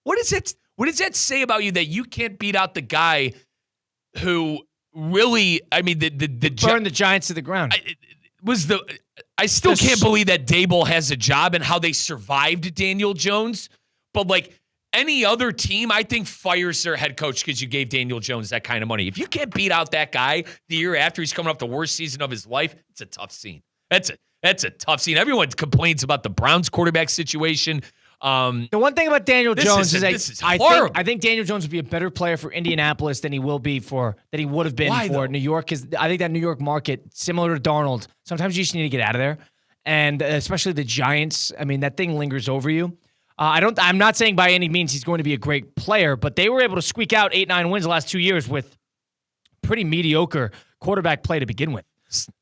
What does that say about you that you can't beat out the guy who really, I mean, burned the Giants to the ground? I still can't believe that Dable has a job and how they survived Daniel Jones. But like any other team, I think fires their head coach because you gave Daniel Jones that kind of money. If you can't beat out that guy the year after he's coming off the worst season of his life, it's a tough scene. That's a tough scene. Everyone complains about the Browns quarterback situation. The one thing about Daniel Jones is horrible. I think Daniel Jones would be a better player for Indianapolis than he would have been for New York. Because I think that New York market, similar to Darnold, sometimes you just need to get out of there, and especially the Giants. I mean, that thing lingers over you. I'm not saying by any means he's going to be a great player, but they were able to squeak out 8-9 wins the last 2 years with pretty mediocre quarterback play to begin with.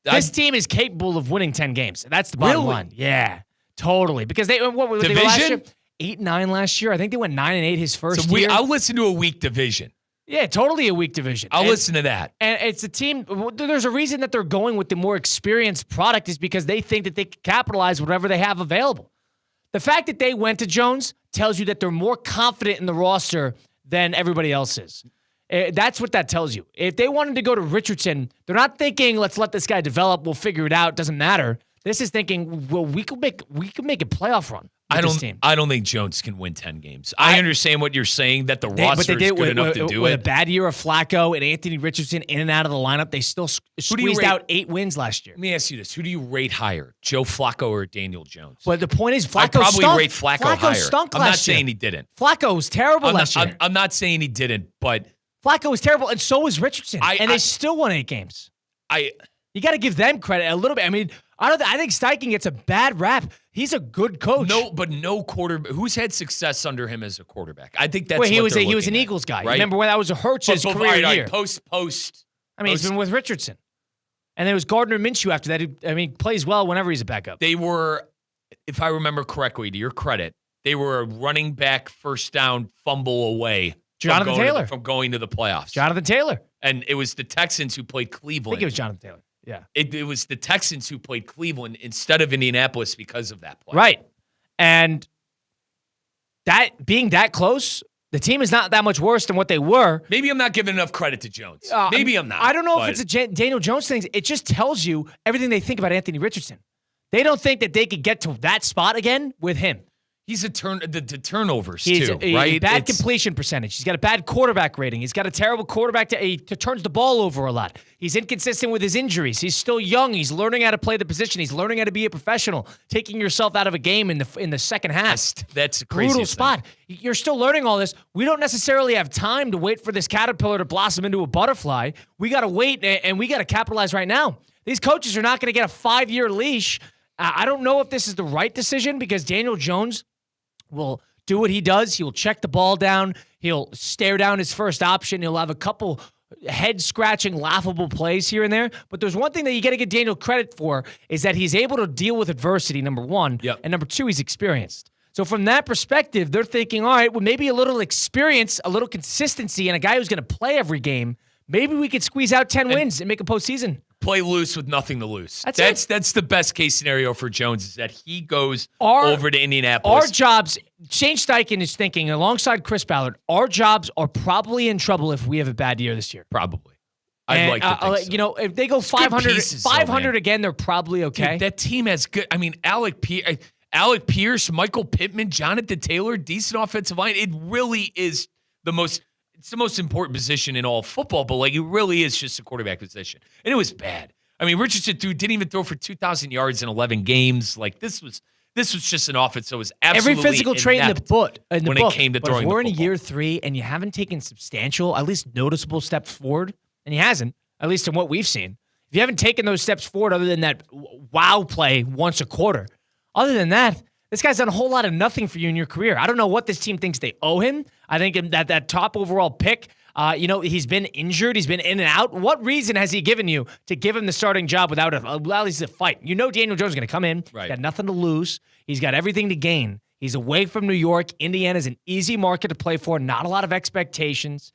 This team is capable of winning 10 games. That's the bottom line. Yeah, totally. Because they went last year? 8-9 last year. I think they went 9-8 his first year. I'll listen to a weak division. Yeah, totally a weak division. I'll listen to that. And it's a team. There's a reason that they're going with the more experienced product is because they think that they can capitalize whatever they have available. The fact that they went to Jones tells you that they're more confident in the roster than everybody else is. That's what that tells you. If they wanted to go to Richardson, they're not thinking, let's let this guy develop, we'll figure it out, doesn't matter. This is thinking, well, we could make a playoff run with this team. I don't think Jones can win 10 games. I understand what you're saying, that the roster is good enough to do with it. With a bad year of Flacco and Anthony Richardson in and out of the lineup, they still squeezed out 8 wins last year. Let me ask you this. Who do you rate higher, Joe Flacco or Daniel Jones? But the point is, I'd probably rate Flacco higher. Stunk I'm not saying he didn't. Flacco was terrible last year. I'm not saying he didn't, but Flacco was terrible, and so was Richardson. They still won 8 games. You got to give them credit a little bit. I mean, I think Steichen gets a bad rap. He's a good coach. No quarterback. Who's had success under him as a quarterback? I think that's he what was an Eagles guy. Right? Remember when that was Hurts's career year? Post. He's been with Richardson, and there was Gardner Minshew after that. Plays well whenever he's a backup. They were, if I remember correctly, to your credit, they were a running back first down fumble away. Jonathan Taylor from going to the playoffs. Jonathan Taylor, and it was the Texans who played Cleveland. I think it was Jonathan Taylor. Yeah. It was the Texans who played Cleveland instead of Indianapolis because of that play. Right. And that being that close, the team is not that much worse than what they were. Maybe I'm not giving enough credit to Jones. Maybe I'm not. I don't know if it's a Daniel Jones thing. It just tells you everything they think about Anthony Richardson. They don't think that they could get to that spot again with him. He's the turnovers too, right? Bad completion percentage. He's got a bad quarterback rating. He's got a terrible quarterback. He turns the ball over a lot. He's inconsistent with his injuries. He's still young. He's learning how to play the position. He's learning how to be a professional. Taking yourself out of a game in the second half. That's a crazy brutal spot. You're still learning all this. We don't necessarily have time to wait for this caterpillar to blossom into a butterfly. We got to wait and we got to capitalize right now. These coaches are not going to get a 5-year leash. I don't know if this is the right decision because Daniel Jones will do what he does. He'll check the ball down. He'll stare down his first option. He'll have a couple head-scratching, laughable plays here and there. But there's one thing that you got to give Daniel credit for is that he's able to deal with adversity, number one. Yep. And number two, he's experienced. So from that perspective, they're thinking, all right, well, maybe a little experience, a little consistency, and a guy who's going to play every game, maybe we could squeeze out 10 wins and make a postseason. Play loose with nothing to lose. That's the best case scenario for Jones is that he goes over to Indianapolis. Our jobs, Shane Steichen is thinking alongside Chris Ballard, our jobs are probably in trouble if we have a bad year this year. Probably. I'd like to think so. You know, if they go 500 again, they're probably okay. Dude, that team has good. I mean, Alec Pierce, Michael Pittman, Jonathan Taylor, decent offensive line. It really is it's the most important position in all of football, but it really is just a quarterback position. And it was bad. I mean, Richardson didn't even throw for 2,000 yards in 11 games. This was just an offense that was absolutely every physical trait in the book. When it came to throwing the football. If we're in year 3 and you haven't taken substantial, at least noticeable steps forward, and he hasn't, at least in what we've seen. If you haven't taken those steps forward other than that wow play once a quarter, other than that, this guy's done a whole lot of nothing for you in your career. I don't know what this team thinks they owe him. I think that top overall pick, he's been injured. He's been in and out. What reason has he given you to give him the starting job without at least a fight? You know Daniel Jones is going to come in. Right. He's got nothing to lose. He's got everything to gain. He's away from New York. Indiana's an easy market to play for, not a lot of expectations.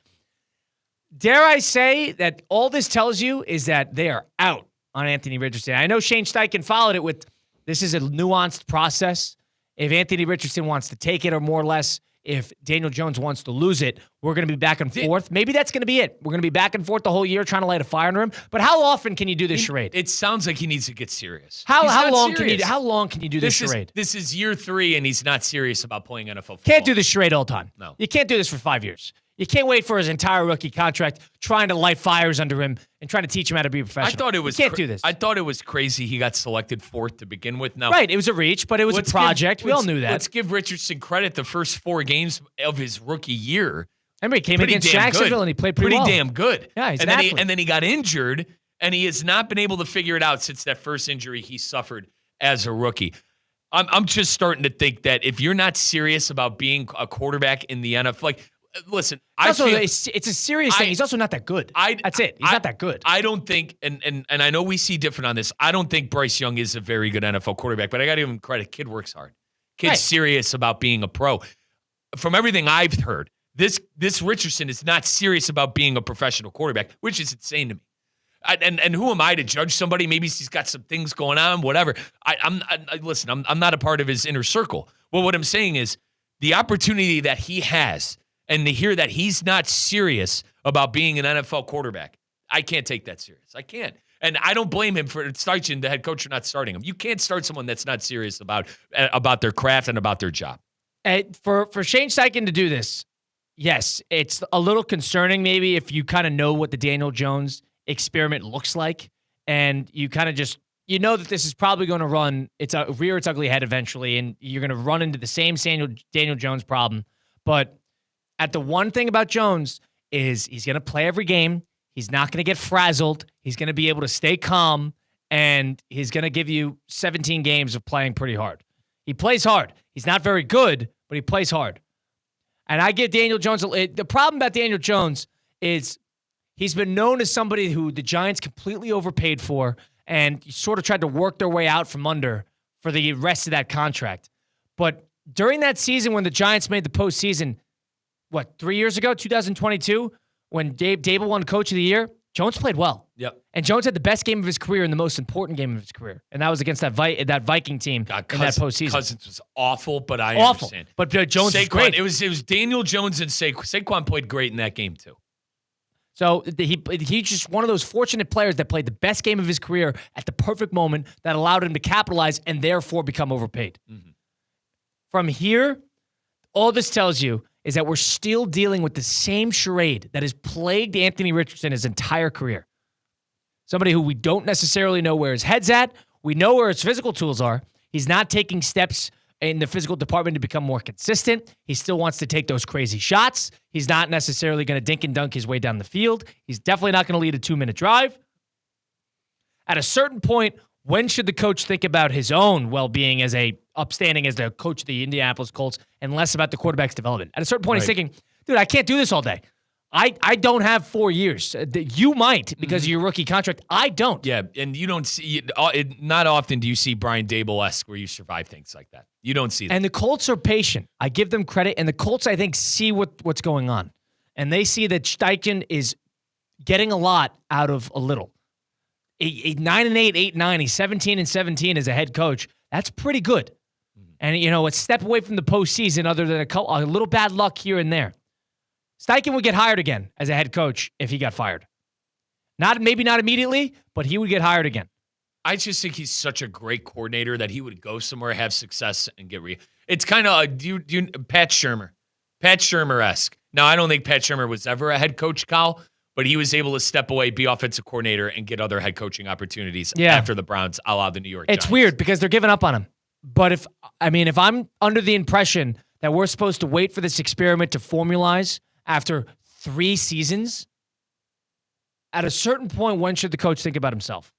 Dare I say that all this tells you is that they are out on Anthony Richardson. I know Shane Steichen followed it with, this is a nuanced process. If Anthony Richardson wants to take it, or more or less, if Daniel Jones wants to lose it, we're going to be back and forth. Maybe that's going to be it. We're going to be back and forth the whole year trying to light a fire under him. But how often can you do this charade? It sounds like he needs to get serious. How long can you do this charade? This is year 3, and he's not serious about playing NFL football. Can't do this charade all the time. No. You can't do this for 5 years. You can't wait for his entire rookie contract, trying to light fires under him and trying to teach him how to be a professional. I thought it was you can't do this. I thought it was crazy he got selected 4th to begin with. Now, right, it was a reach, but it was a project. We all knew that. Let's give Richardson credit. The first 4 games of his rookie year, remember he came against Jacksonville and he played pretty well. Damn good. Yeah, he's and then he got injured, and he has not been able to figure it out since that first injury he suffered as a rookie. I'm just starting to think that if you're not serious about being a quarterback in the NFL, like, listen, it's a serious thing. He's also not that good. That's it. He's not that good. I don't think, and I know we see different on this. I don't think Bryce Young is a very good NFL quarterback, but I got to give him credit. Kid works hard. Kid's serious about being a pro. From everything I've heard, this Richardson is not serious about being a professional quarterback, which is insane to me. And who am I to judge somebody? Maybe he's got some things going on, whatever. Listen, I'm not a part of his inner circle. Well, what I'm saying is the opportunity that he has, and to hear that he's not serious about being an NFL quarterback, I can't take that serious. I can't. And I don't blame him for Steichen, the head coach, for not starting him. You can't start someone that's not serious about their craft and about their job. For Shane Steichen to do this, yes, it's a little concerning maybe if you kind of know what the Daniel Jones experiment looks like, and you kind of just, you know that this is probably going to rear its ugly head eventually, and you're going to run into the same Daniel Jones problem. But the one thing about Jones is he's going to play every game. He's not going to get frazzled. He's going to be able to stay calm, and he's going to give you 17 games of playing pretty hard. He plays hard. He's not very good, but he plays hard. And I give Daniel Jones the problem about Daniel Jones is he's been known as somebody who the Giants completely overpaid for and sort of tried to work their way out from under for the rest of that contract. But during that season when the Giants made the postseason, 3 years ago, 2022, when Dave Dable won Coach of the Year, Jones played well. Yep. And Jones had the best game of his career and the most important game of his career. And that was against that Viking team in that postseason. Cousins was awful, but I understand. But Jones was great. It was Daniel Jones and Saquon played great in that game too. So he's just one of those fortunate players that played the best game of his career at the perfect moment that allowed him to capitalize and therefore become overpaid. Mm-hmm. From here, all this tells you is that we're still dealing with the same charade that has plagued Anthony Richardson his entire career. Somebody who we don't necessarily know where his head's at. We know where his physical tools are. He's not taking steps in the physical department to become more consistent. He still wants to take those crazy shots. He's not necessarily going to dink and dunk his way down the field. He's definitely not going to lead a 2-minute drive. At a certain point, when should the coach think about his own well-being as upstanding as the coach of the Indianapolis Colts and less about the quarterback's development? At a certain point, he's thinking, dude, I can't do this all day. I don't have 4 years. You might because of your rookie contract. I don't. Yeah, and you don't see not often do you see Brian Dable-esque where you survive things like that. You don't see that. And the Colts are patient. I give them credit. And the Colts, I think, see what's going on. And they see that Steichen is getting a lot out of a little. 9-8, 8-9. He's 17-17 as a head coach. That's pretty good. And, a step away from the postseason other than a little bad luck here and there. Steichen would get hired again as a head coach if he got fired. Maybe not immediately, but he would get hired again. I just think he's such a great coordinator that he would go somewhere, have success, and get It's kind of Pat Shurmur. Pat Shurmur-esque. Now, I don't think Pat Shurmur was ever a head coach, Kyle, but he was able to step away, be offensive coordinator, and get other head coaching opportunities after the Browns, a la the New York Giants. It's weird because they're giving up on him. But if I'm under the impression that we're supposed to wait for this experiment to formalize after 3 seasons, at a certain point, when should the coach think about himself?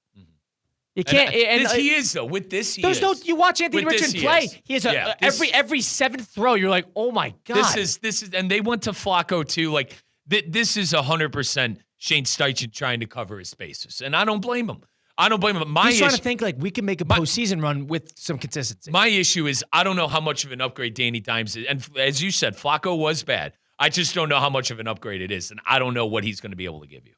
You can't. He is though. With this, he is. You watch Anthony Richardson play. He has every 7th throw. You're like, oh my god. This is, and they went to Flacco too. Like this is 100% Shane Steichen trying to cover his bases, and I don't blame him. I don't blame him. He's trying to think like we can make a postseason run with some consistency. My issue is I don't know how much of an upgrade Danny Dimes is. And as you said, Flacco was bad. I just don't know how much of an upgrade it is, and I don't know what he's going to be able to give you.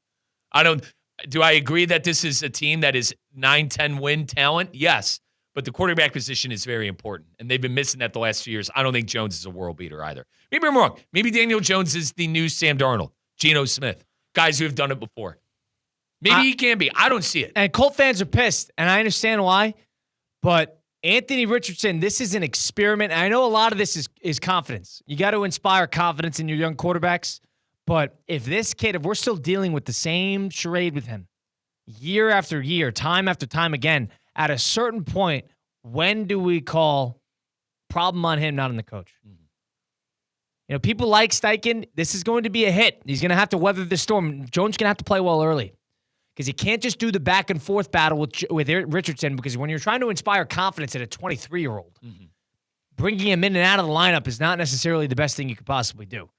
Do I agree that this is a team that is 9-10 win talent? Yes, but the quarterback position is very important, and they've been missing that the last few years. I don't think Jones is a world beater either. Maybe I'm wrong. Maybe Daniel Jones is the new Sam Darnold, Geno Smith, guys who have done it before. Maybe he can be. I don't see it. And Colt fans are pissed, and I understand why, but Anthony Richardson, this is an experiment. I know a lot of this is confidence. You got to inspire confidence in your young quarterbacks. But if we're still dealing with the same charade with him year after year, time after time again, at a certain point, when do we call problem on him, not on the coach? Mm-hmm. People like Steichen. This is going to be a hit. He's going to have to weather the storm. Jones going to have to play well early because you can't just do the back and forth battle with Richardson, because when you're trying to inspire confidence at a 23-year-old, bringing him in and out of the lineup is not necessarily the best thing you could possibly do.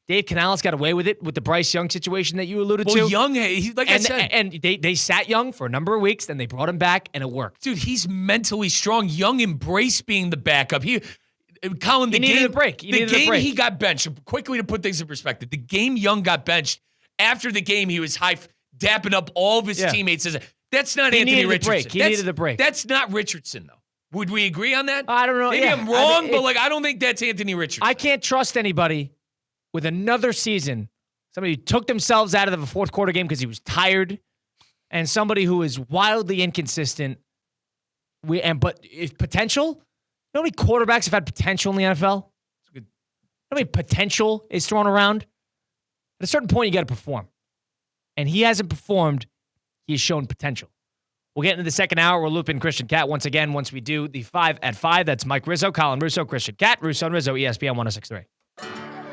Dave Canales got away with it with the Bryce Young situation that you alluded to. Young, I said. And they sat Young for a number of weeks, then they brought him back, and it worked. Dude, he's mentally strong. Young embraced being the backup. Colin, he needed a break. He got benched. Quickly to put things in perspective, the game Young got benched, after the game he was dapping up all of his teammates. That's not Anthony Richardson. He needed a break. That's not Richardson, though. Would we agree on that? I don't know. Maybe I'm wrong, but I don't think that's Anthony Richardson. I can't trust anybody with another season, somebody who took themselves out of the fourth quarter game because he was tired, and somebody who is wildly inconsistent. But if potential, you know how many quarterbacks have had potential in the NFL? You know how many potential is thrown around? At a certain point, you got to perform. And he hasn't performed. He has shown potential. We'll get into the second hour. We'll loop in Christian Cat once again once we do the 5 at 5. That's Mike Rizzo, Colin Russo, Christian Cat, Russo and Rizzo, ESPN 106.3.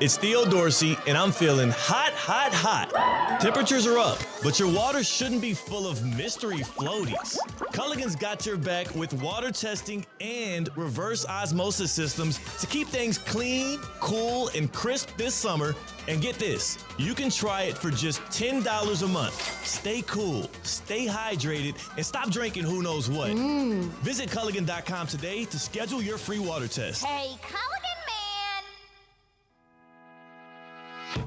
It's Theo Dorsey, and I'm feeling hot, hot, hot. Temperatures are up, but your water shouldn't be full of mystery floaties. Culligan's got your back with water testing and reverse osmosis systems to keep things clean, cool, and crisp this summer. And get this, you can try it for just $10 a month. Stay cool, stay hydrated, and stop drinking who knows what. Visit Culligan.com today to schedule your free water test. Hey, Culligan man!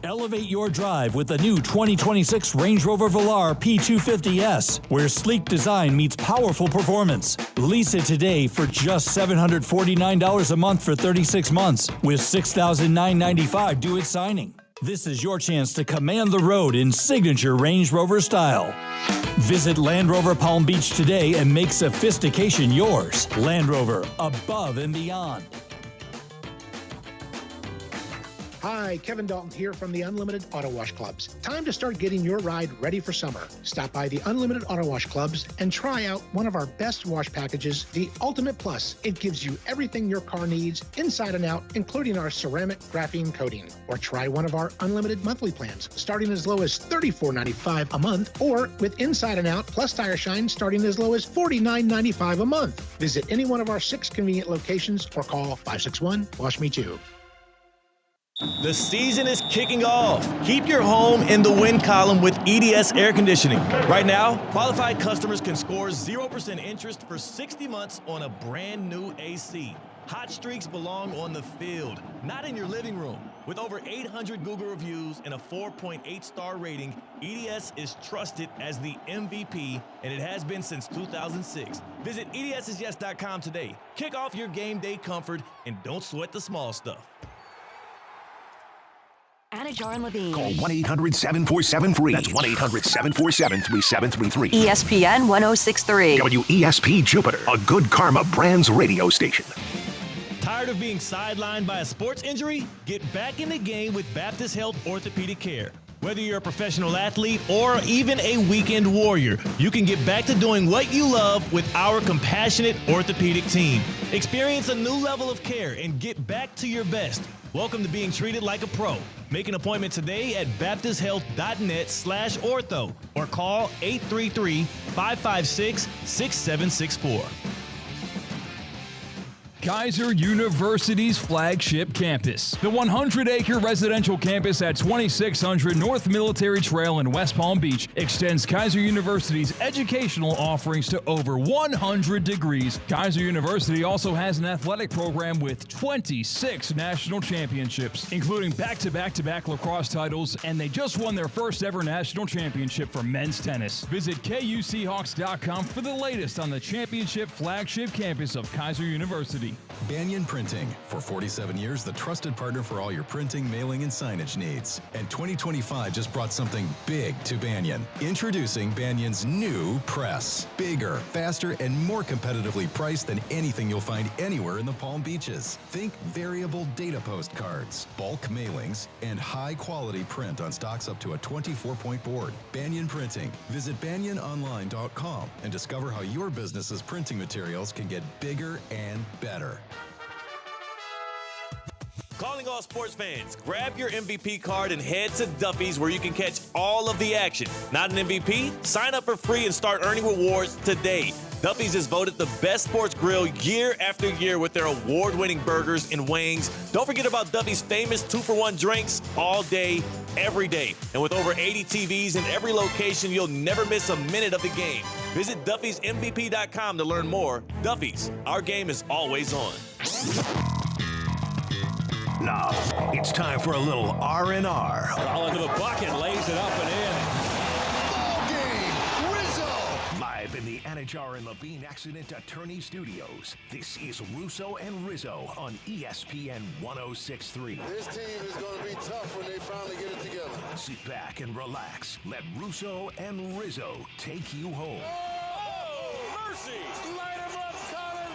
Elevate your drive with the new 2026 Range Rover Velar P250S, where sleek design meets powerful performance. Lease it today for just $749 a month for 36 months, with $6,995 due at signing. This is your chance to command the road in signature Range Rover style. Visit Land Rover Palm Beach today and make sophistication yours. Land Rover, above and beyond. Hi, Kevin Dalton here from the Unlimited Auto Wash Clubs. Time to start getting your ride ready for summer. Stop by the Unlimited Auto Wash Clubs and try out one of our best wash packages, the Ultimate Plus. It gives you everything your car needs, inside and out, including our ceramic graphene coating. Or try one of our unlimited monthly plans, starting as low as $34.95 a month, or with inside and out plus tire shine starting as low as $49.95 a month. Visit any one of our 6 convenient locations or call 561-WASH-ME-TOO. The season is kicking off. Keep your home in the win column with EDS Air Conditioning. Right now, qualified customers can score 0% interest for 60 months on a brand new AC. Hot streaks belong on the field, not in your living room. With over 800 Google reviews and a 4.8-star rating, EDS is trusted as the MVP, and it has been since 2006. Visit EDSIsYes.com today. Kick off your game day comfort and don't sweat the small stuff. Anajar and Levine. Call 1-800-747-FREE. That's 1-800-747-3733. ESPN 106.3. WESP Jupiter, a Good Karma Brands radio station. Tired of being sidelined by a sports injury? Get back in the game with Baptist Health Orthopedic Care. Whether you're a professional athlete or even a weekend warrior, you can get back to doing what you love with our compassionate orthopedic team. Experience a new level of care and get back to your best. Welcome to being treated like a pro. Make an appointment today at baptisthealth.net/ortho or call 833-556-6764. Kaiser University's flagship campus. The 100-acre residential campus at 2600 North Military Trail in West Palm Beach extends Kaiser University's educational offerings to over 100 degrees. Kaiser University also has an athletic program with 26 national championships, including back-to-back-to-back lacrosse titles, and they just won their first ever national championship for men's tennis. Visit KUSeahawks.com for the latest on the championship flagship campus of Kaiser University. Banyan Printing. For 47 years, the trusted partner for all your printing, mailing, and signage needs. And 2025 just brought something big to Banyan. Introducing Banyan's new press. Bigger, faster, and more competitively priced than anything you'll find anywhere in the Palm Beaches. Think variable data postcards, bulk mailings, and high-quality print on stocks up to a 24-point board. Banyan Printing. Visit banyanonline.com and discover how your business's printing materials can get bigger and better. Calling all sports fans, grab your MVP card and head to Duffy's where you can catch all of the action. Not an MVP? Sign up for free and start earning rewards today. Duffy's is voted the best sports grill year after year with their award-winning burgers and wings. Don't forget about Duffy's famous 2-for-1 drinks all day, every day. And with over 80 TVs in every location, you'll never miss a minute of the game. Visit Duffy'sMVP.com to learn more. Duffy's, our game is always on. Now, it's time for a little R&R. Ball into the bucket, lays it up and in. Ball game, Rizzo! Live in the Anajar and Levine Accident Attorney Studios, this is Russo and Rizzo on ESPN 106.3. This team is going to be tough when they finally get it together. Sit back and relax. Let Russo and Rizzo take you home. Oh, mercy! Light him up, Colin!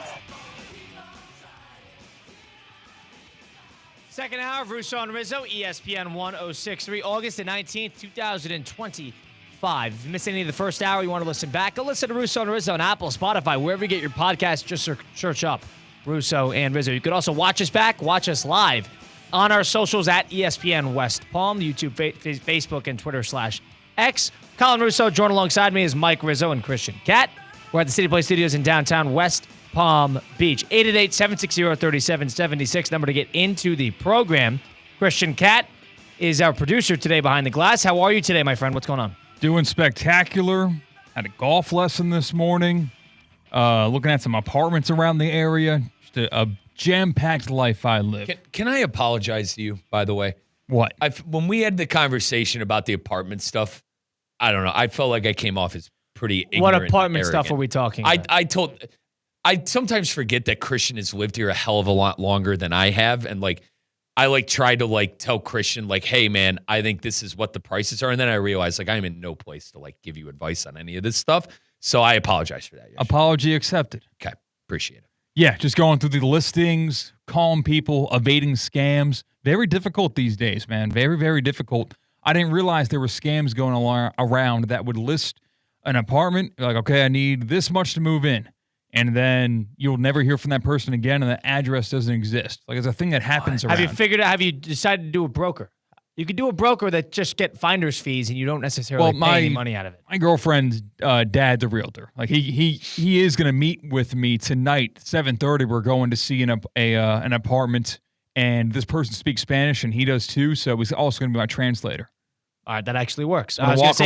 Second hour of Russo and Rizzo, ESPN 106.3, August the 19th, 2025. If you missed any of the first hour, you want to listen back, go listen to Russo and Rizzo on Apple, Spotify, wherever you get your podcast. Just search up Russo and Rizzo. You could also watch us back, watch us live on our socials at ESPN West Palm, YouTube, Facebook, and Twitter/X. Colin Russo, joined alongside me is Mike Rizzo and Christian Catt. We're at the City Play Studios in downtown West Palm Beach. 888-760-3776, number to get into the program. Christian Catt is our producer today behind the glass. How are you today, my friend? What's going on? Doing spectacular. Had a golf lesson this morning. Looking at some apartments around the area. Just a jam-packed life I live. Can I apologize to you, by the way? What? When we had the conversation about the apartment stuff, I don't know. I felt like I came off as pretty ignorant. What apartment and stuff are we talking about? I sometimes forget that Christian has lived here a hell of a lot longer than I have. And I try to tell Christian, hey man, I think this is what the prices are. And then I realize I'm in no place to give you advice on any of this stuff. So I apologize for that. Yoshi. Apology accepted. Okay. Appreciate it. Yeah. Just going through the listings, calling people, evading scams. Very difficult these days, man. Very, very difficult. I didn't realize there were scams going around that would list an apartment. Like, okay, I need this much to move in. And then you'll never hear from that person again, and the address doesn't exist. It's a thing that happens around. Have you figured out, have you decided to do a broker? You could do a broker that just get finder's fees, and you don't necessarily pay any money out of it. My girlfriend's dad's a realtor. He is going to meet with me tonight, 7:30. We're going to see an apartment, and this person speaks Spanish, and he does too, so he's also going to be my translator. All right, that actually works. I was going to say,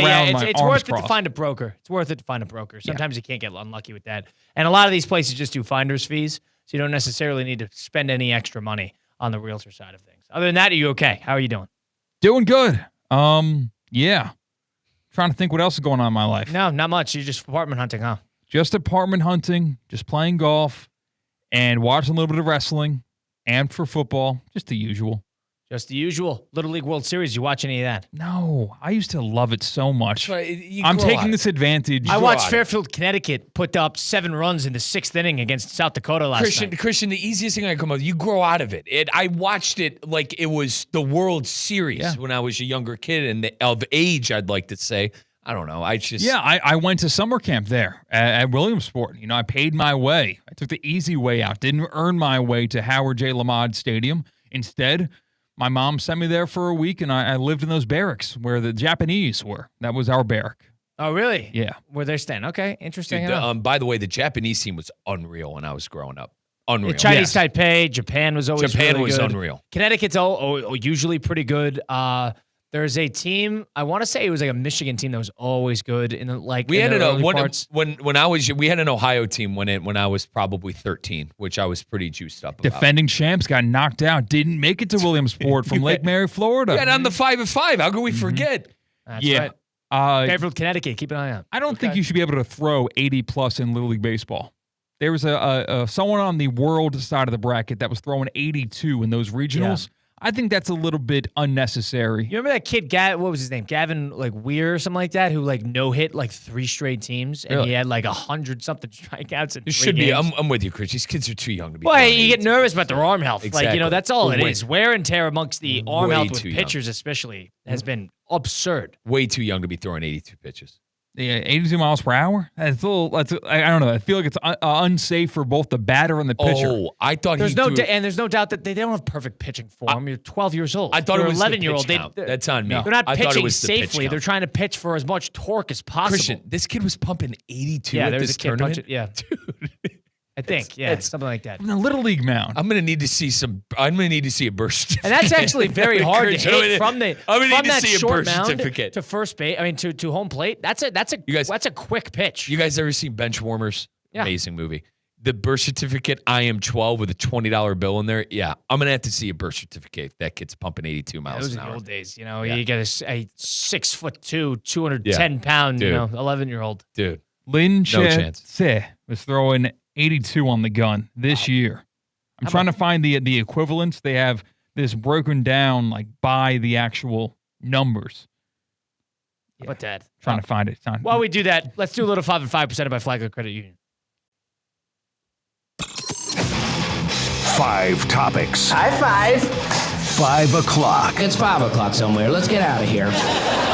it's worth it to find a broker. It's worth it to find a broker. Sometimes you can't get unlucky with that. And a lot of these places just do finder's fees, so you don't necessarily need to spend any extra money on the realtor side of things. Other than that, are you okay? How are you doing? Doing good. Yeah. Trying to think what else is going on in my life. No, not much. You're just apartment hunting, huh? Just apartment hunting, just playing golf, and watching a little bit of wrestling, and for football, just the usual. Just the usual. Little League World Series. You watch any of that? No. I used to love it so much. I'm taking this advantage. I watched Fairfield, Connecticut put up 7 runs in the 6th inning against South Dakota last night. Christian, the easiest thing I come up with, you grow out of it. I watched it like it was the World Series when I was a younger kid and of age, I'd like to say. I don't know. I went to summer camp there at Williamsport. I paid my way. I took the easy way out. Didn't earn my way to Howard J. Lamad Stadium. Instead, my mom sent me there for a week, and I lived in those barracks where the Japanese were. That was our barrack. Oh, really? Yeah. Where they're staying. Okay, interesting. Dude, by the way, the Japanese team was unreal when I was growing up. unreal. Chinese Taipei, Japan was always really good. Unreal. Connecticut's usually pretty good. There's a team, I want to say it was like a Michigan team that was always good in the We had when I was we had an Ohio team when I was probably 13, which I was pretty juiced up about. Defending champs got knocked out, didn't make it to Williamsport from Lake Mary, Florida. Yeah, and on the 5-5. How could we forget? That's yeah. right. Favorite Connecticut, keep an eye out. I don't think you should be able to throw 80 plus in Little League Baseball. There was someone on the world side of the bracket that was throwing 82 in those regionals. Yeah. I think that's a little bit unnecessary. You remember that kid, what was his name? Gavin Weir or something like that, who no-hit 3 straight teams, and he had 100-something strikeouts in 3 should games. be. I'm with you, Chris. These kids are too young to be. Well, you get nervous about their arm health. Exactly. That's all it is. Wear and tear amongst the arm health with pitchers young. especially has been absurd. Way too young to be throwing 82 pitches. Yeah, 82 miles per hour. That's a little. I don't know. I feel like it's unsafe for both the batter and the pitcher. Oh, I thought there's no doubt that they don't have perfect pitching form. You're 12 years old. I thought it was 11-year-old. That's on me. They're not pitching safely. safely. They're trying to pitch for as much torque as possible. Christian, this kid was pumping 82 yeah, at this tournament. Dude. I think, something like that. From the Little League mound. I'm gonna need to see a birth certificate. And that's actually very hard to hit from that short mound certificate to first base. I mean, to home plate. That's a quick pitch. You guys ever seen Bench Warmers? Yeah. Amazing movie. The birth certificate, I am 12 with a $20 bill in there. Yeah, I'm gonna have to see a birth certificate if that kid's pumping 82 miles those an are hour. the old days. You get a 6'2", 210 pound, 11-year-old dude. Lin no chance. Che was throwing 82 on the gun this year. I'm trying to find the equivalents. They have this broken down by the actual numbers. How about that? Trying to find it. While we do that, let's do a little 5 and 5 presented by Flagler Credit Union. 5 topics. High five. 5 o'clock. It's 5 o'clock somewhere. Let's get out of here.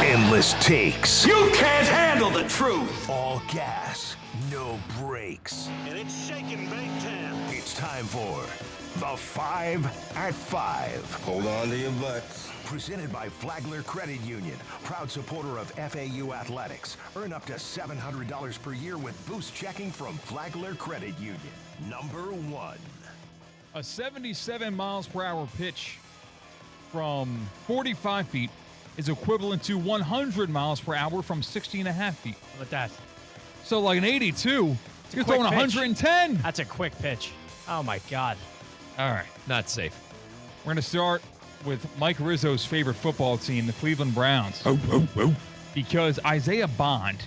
Endless takes. You can't handle the truth. All gas, no brakes. And it's shaking big time. It's time for the 5 at 5. Hold on to your butts. Presented by Flagler Credit Union, proud supporter of FAU Athletics. Earn up to $700 per year with boost checking from Flagler Credit Union. Number 1. A 77 miles per hour pitch from 45 feet is equivalent to 100 miles per hour from 60.5 feet. How about that? So an 82, you're throwing 110. That's a quick pitch. Oh, my God. All right. Not safe. We're going to start with Mike Rizzo's favorite football team, the Cleveland Browns. Because Isaiah Bond,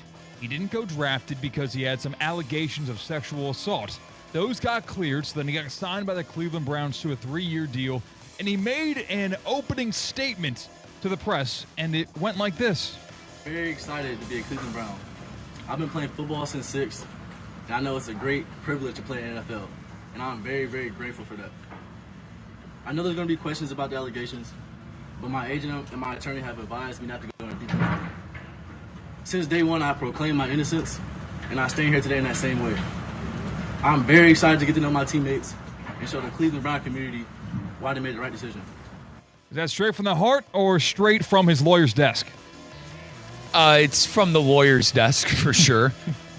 he didn't go drafted because he had some allegations of sexual assault. Those got cleared, so then he got signed by the Cleveland Browns to a 3-year deal, and he made an opening statement to the press, and it went like this. Very excited to be a Cleveland Brown. I've been playing football since 6th, and I know it's a great privilege to play in the NFL, and I'm very, very grateful for that. I know there's going to be questions about the allegations, but my agent and my attorney have advised me not to go into detail. Since day one, I proclaimed my innocence, and I stand here today in that same way. I'm very excited to get to know my teammates and show the Cleveland Brown community why they made the right decision. Is that straight from the heart or straight from his lawyer's desk? It's from the lawyer's desk for sure.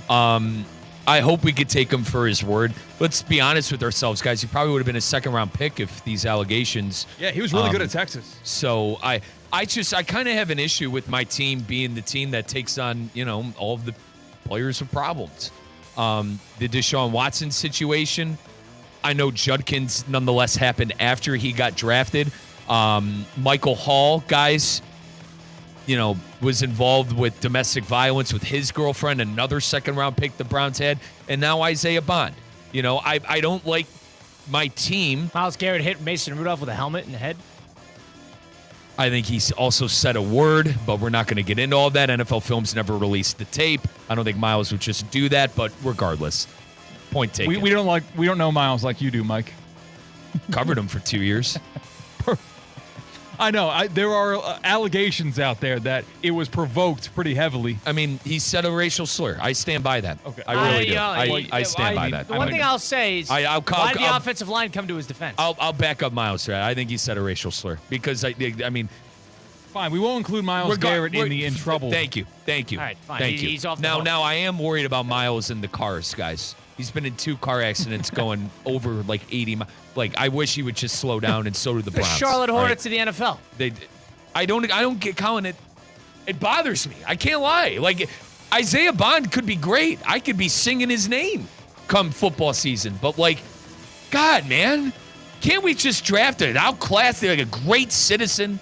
I hope we could take him for his word. Let's be honest with ourselves, guys. He probably would have been a second-round pick if these allegations. Yeah, he was really good at Texas. So I kind of have an issue with my team being the team that takes on, all of the players with problems. The Deshaun Watson situation, I know Judkins nonetheless happened after he got drafted. Michael Hall, guys, was involved with domestic violence with his girlfriend, another second-round pick the Browns had, and now Isaiah Bond. I don't like my team. Myles Garrett hit Mason Rudolph with a helmet in the head. I think he's also said a word, but we're not going to get into all that. NFL Films never released the tape. I don't think Myles would just do that, but regardless, point taken. We don't know Myles like you do, Mike. Covered him for 2 years. I know. There are allegations out there that it was provoked pretty heavily. I mean, he said a racial slur. I stand by that. Okay. I really do. I stand by that. The one thing I'll say is, why did the offensive line come to his defense? I'll back up Myles there. I think he said a racial slur because I mean. Fine, we won't include Myles Garrett in trouble. Thank you. All right, fine. Thank you. He's off the now, hook. now I am worried about Myles in the cars, guys. He's been in 2 car accidents going over like 80 miles. Like, I wish he would just slow down, and so do the The Browns. Charlotte Hornets of the NFL. I don't get Colin. It bothers me. I can't lie. Like, Isaiah Bond could be great. I could be singing his name come football season. But, like, God, man, can't we just draft an outclassed, like a great citizen?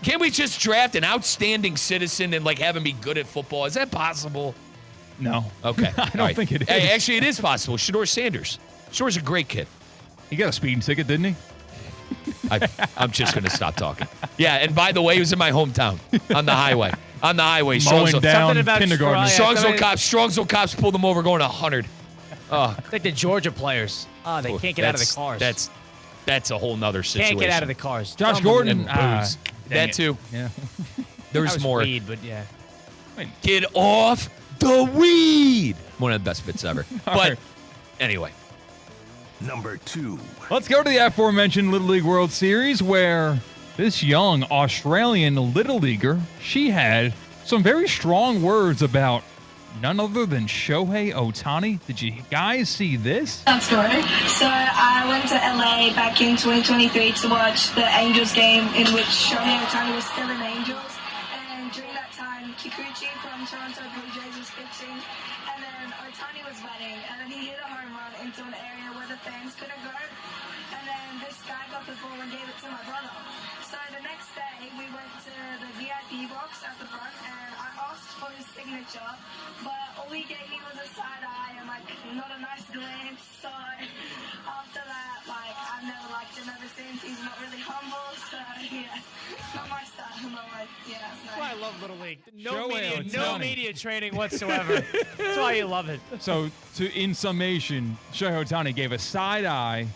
Can't we just draft an outstanding citizen and, like, have him be good at football? Is that possible? No. Okay. I don't think it is. Hey, actually, it is possible. Shador Sanders. Shador's a great kid. He got a speeding ticket, didn't he? I'm just going to stop talking. Yeah, and by the way, he was in my hometown on the highway. On the highway. Mowing down kindergarten. Strongsville cops pulled him over going 100. Like the Georgia players. Oh, they can't get out of the cars. That's a whole nother situation. Can't get out of the cars. Josh Gordon. And that too. Yeah. There's more. Weed, but yeah. Get off the weed. One of the best bits ever. But anyway. Number 2. Let's go to the aforementioned Little League World Series, where this young Australian Little Leaguer, she had some very strong words about none other than Shohei Ohtani. Did you guys see this? Story. So I went to LA back in 2023 to watch the Angels game in which Shohei Ohtani was still in Angels. And during that time, Kikuchi from Toronto Blue Jays was pitching. And then Ohtani was batting. And then he hit a home run into an area where the fans couldn't go. And then this guy got the ball and gave it to my brother. So the next day, we went to the VIP box at the front, and I asked for his signature, but all he gave me was a side eye and like not a nice glance. So after that, like I've never liked him ever since. He's not really humble, so yeah, not my style. I'm not like, yeah. That's why I love Little League. Shohei No media training whatsoever. That's why you love it. So, in summation, Shohei Ohtani gave a side eye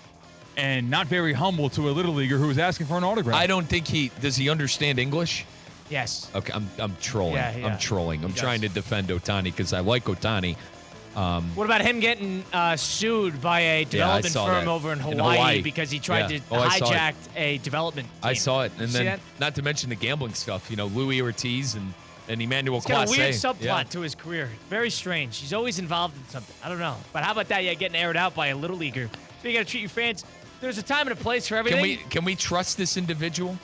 and not very humble to a Little Leaguer who was asking for an autograph. I don't think does he understand English? Yes. Okay, I'm trolling. Yeah. I'm trolling. I'm trying to defend Ohtani because I like Ohtani. What about him getting sued by a development firm over in Hawaii because he tried to hijack a development team? I saw it. And then, that? not to mention the gambling stuff, Louis Ortiz and Emmanuel Clase. He's got a weird subplot to his career. Very strange. He's always involved in something. I don't know. But how about that? Yeah, getting aired out by a Little Leaguer. So you got to treat your fans. There's a time and a place for everything. Can we trust this individual?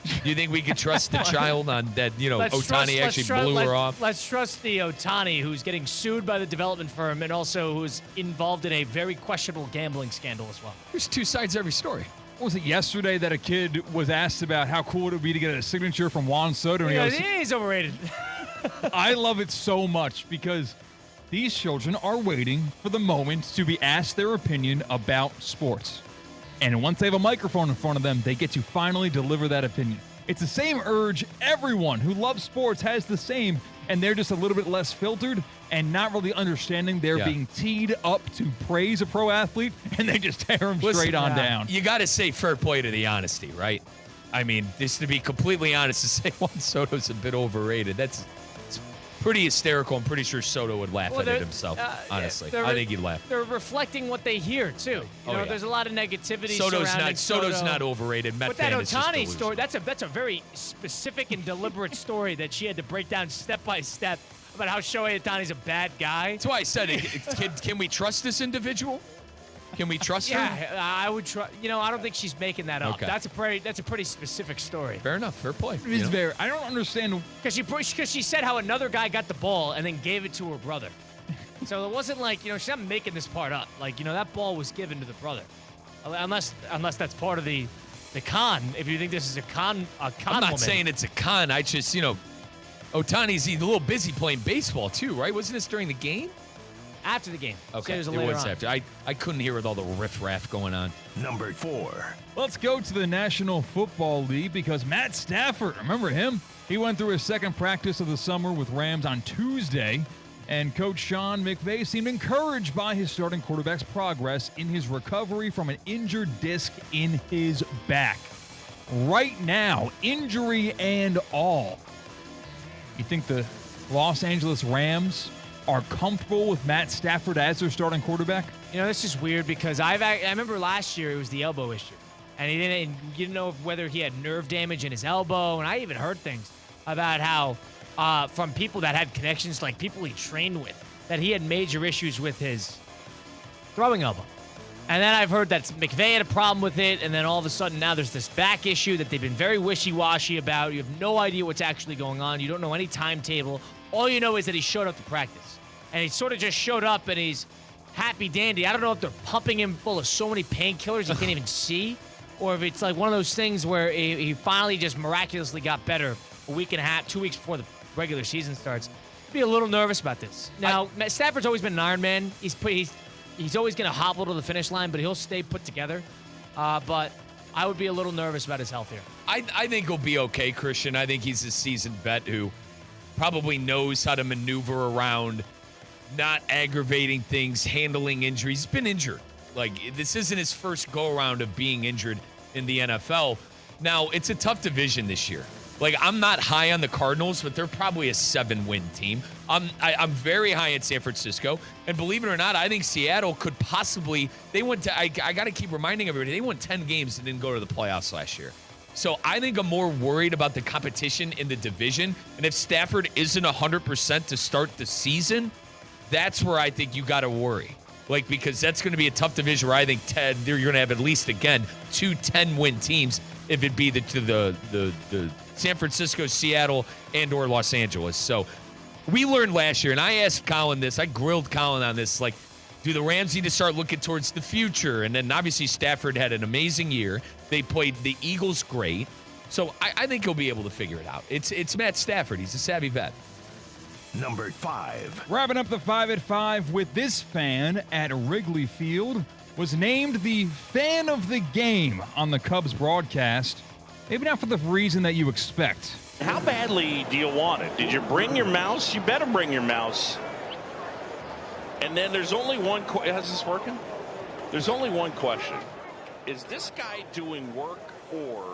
Do you think we could trust the child on that, Ohtani actually blew her off? Let's trust the Ohtani who's getting sued by the development firm and also who's involved in a very questionable gambling scandal as well. There's 2 sides to every story. Was it yesterday that a kid was asked about how cool it would be to get a signature from Juan Soto? And He's overrated. I love it so much because these children are waiting for the moment to be asked their opinion about sports. And once they have a microphone in front of them, they get to finally deliver that opinion. It's the same urge everyone who loves sports has the same, and they're just a little bit less filtered and not really understanding they're being teed up to praise a pro athlete, and they just tear them straight on down. You got to say fair play to the honesty, right? I mean, just to be completely honest, to say Juan Soto's a bit overrated, it's pretty hysterical. I'm pretty sure Soto would laugh at it himself, honestly. I think he'd laugh. They're reflecting what they hear, too. There's a lot of negativity surrounding Soto's not overrated. But that Ohtani story, that's a very specific and deliberate story that she had to break down step by step about how Shohei Ohtani's a bad guy. That's why I said, can we trust this individual? Can we trust her? Yeah, I would try. I don't think she's making that up. Okay. That's a pretty specific story. Fair enough. Fair play. It is very. I don't understand because she said how another guy got the ball and then gave it to her brother. So it wasn't like she's not making this part up. Like that ball was given to the brother, unless that's part of the con. If you think this is a con I'm not saying it's a con. I just Ohtani's a little busy playing baseball too, right? Wasn't this during the game? After the game. Okay, it was after. I couldn't hear with all the riff-raff going on. Number 4. Let's go to the National Football League because Matt Stafford, remember him? He went through his second practice of the summer with Rams on Tuesday, and Coach Sean McVay seemed encouraged by his starting quarterback's progress in his recovery from an injured disc in his back. Right now, injury and all. You think the Los Angeles Rams are comfortable with Matt Stafford as their starting quarterback? This is weird because I remember last year it was the elbow issue. And you didn't know whether he had nerve damage in his elbow. And I even heard things about how from people that had connections, like people he trained with, that he had major issues with his throwing elbow. And then I've heard that McVay had a problem with it, and then all of a sudden now there's this back issue that they've been very wishy-washy about. You have no idea what's actually going on. You don't know any timetable. All you know is that he showed up to practice. And he sort of just showed up, and he's happy dandy. I don't know if they're pumping him full of so many painkillers he can't even see, or if it's like one of those things where he finally just miraculously got better a week and a half, 2 weeks before the regular season starts. I'd be a little nervous about this. Now, Stafford's always been an Iron Man. He's always going to hobble to the finish line, but he'll stay put together. But I would be a little nervous about his health here. I think he'll be okay, Christian. I think he's a seasoned vet who probably knows how to maneuver around not aggravating things, handling injuries. He's been injured. Like, this isn't his first go-around of being injured in the NFL. Now, it's a tough division this year. Like, I'm not high on the Cardinals, but they're probably a 7-win team. I'm very high in San Francisco. And believe it or not, I think Seattle could possibly – they went to – I got to keep reminding everybody, they won 10 games and didn't go to the playoffs last year. So I think I'm more worried about the competition in the division. And if Stafford isn't 100% to start the season, that's where I think you got to worry. Like, because that's going to be a tough division where I think you're going to have at least, again, 2 10-win teams if it be the San Francisco, Seattle, and or Los Angeles. So we learned last year, and I asked Colin this. I grilled Colin on this. Like, do the Rams need to start looking towards the future? And then obviously Stafford had an amazing year. They played the Eagles great. So I think he'll be able to figure it out. It's Matt Stafford. He's a savvy vet. Number 5. Wrapping up the 5 at 5 with this fan at Wrigley Field was named the fan of the game on the Cubs broadcast. Maybe not for the reason that you expect. How badly do you want it? Did you bring your mouse? You better bring your mouse. And then there's only one question. Is this working? There's only one question. Is this guy doing work, or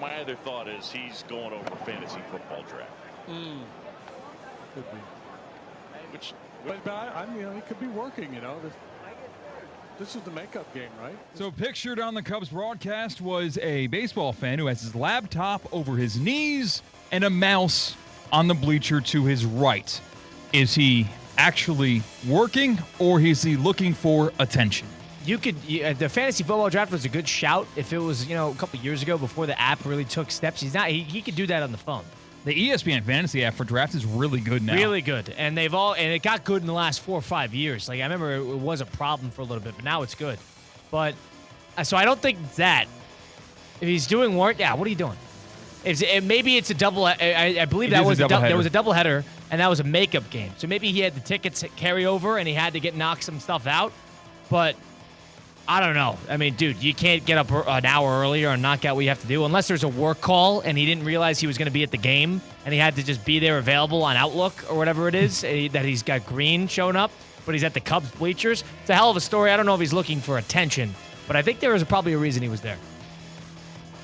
my other thought is he's going over fantasy football draft? Could be. But he could be working, This is the makeup game, right? So pictured on the Cubs broadcast was a baseball fan who has his laptop over his knees and a mouse on the bleacher to his right. Is he actually working, or is he looking for attention? The fantasy football draft was a good shout if it was, a couple years ago before the app really took steps. He could do that on the phone. The ESPN fantasy app for draft is really good now. Really good. And it got good in the last 4 or 5 years. Like, I remember it was a problem for a little bit, but now it's good. But so I don't think that if he's doing work, what are you doing? Maybe it's a double. I believe there was a doubleheader, and that was a makeup game. So maybe he had the tickets carry over, and he had to knock some stuff out. But I don't know. I mean, dude, you can't get up an hour earlier and knock out what you have to do unless there's a work call and he didn't realize he was going to be at the game and he had to just be there available on Outlook or whatever it is that he's got green showing up, but he's at the Cubs bleachers. It's a hell of a story. I don't know if he's looking for attention, but I think there was probably a reason he was there.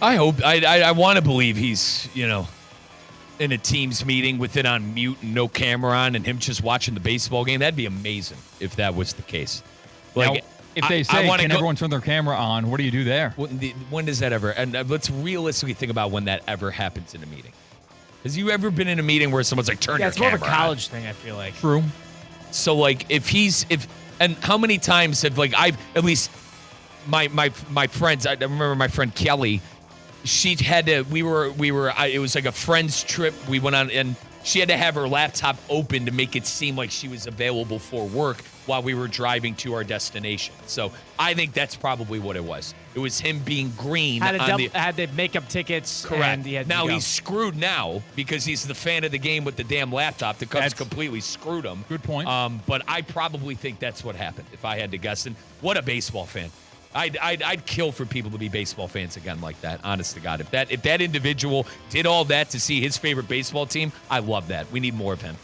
I hope. I want to believe he's, in a team's meeting with it on mute and no camera on and him just watching the baseball game. That'd be amazing if that was the case. Like, now, if they say, can everyone turn their camera on, what do you do there? When does that ever? And let's realistically think about when that ever happens in a meeting. Has you ever been in a meeting where someone's like, turn your camera on? It's more of a college thing, I feel like. True. So, like, and how many times have, like, I've, at least my friends, I remember my friend Kelly, she had to, it was like a friend's trip. We went on, and she had to have her laptop open to make it seem like she was available for work while we were driving to our destination. So I think that's probably what it was. It was him being green. Had the makeup tickets. Correct. Now he's screwed now because he's the fan of the game with the damn laptop. The Cubs completely screwed him. Good point. But I probably think that's what happened if I had to guess. And what a baseball fan. I'd kill for people to be baseball fans again like that, honest to God. If that individual did all that to see his favorite baseball team, I love that. We need more of him.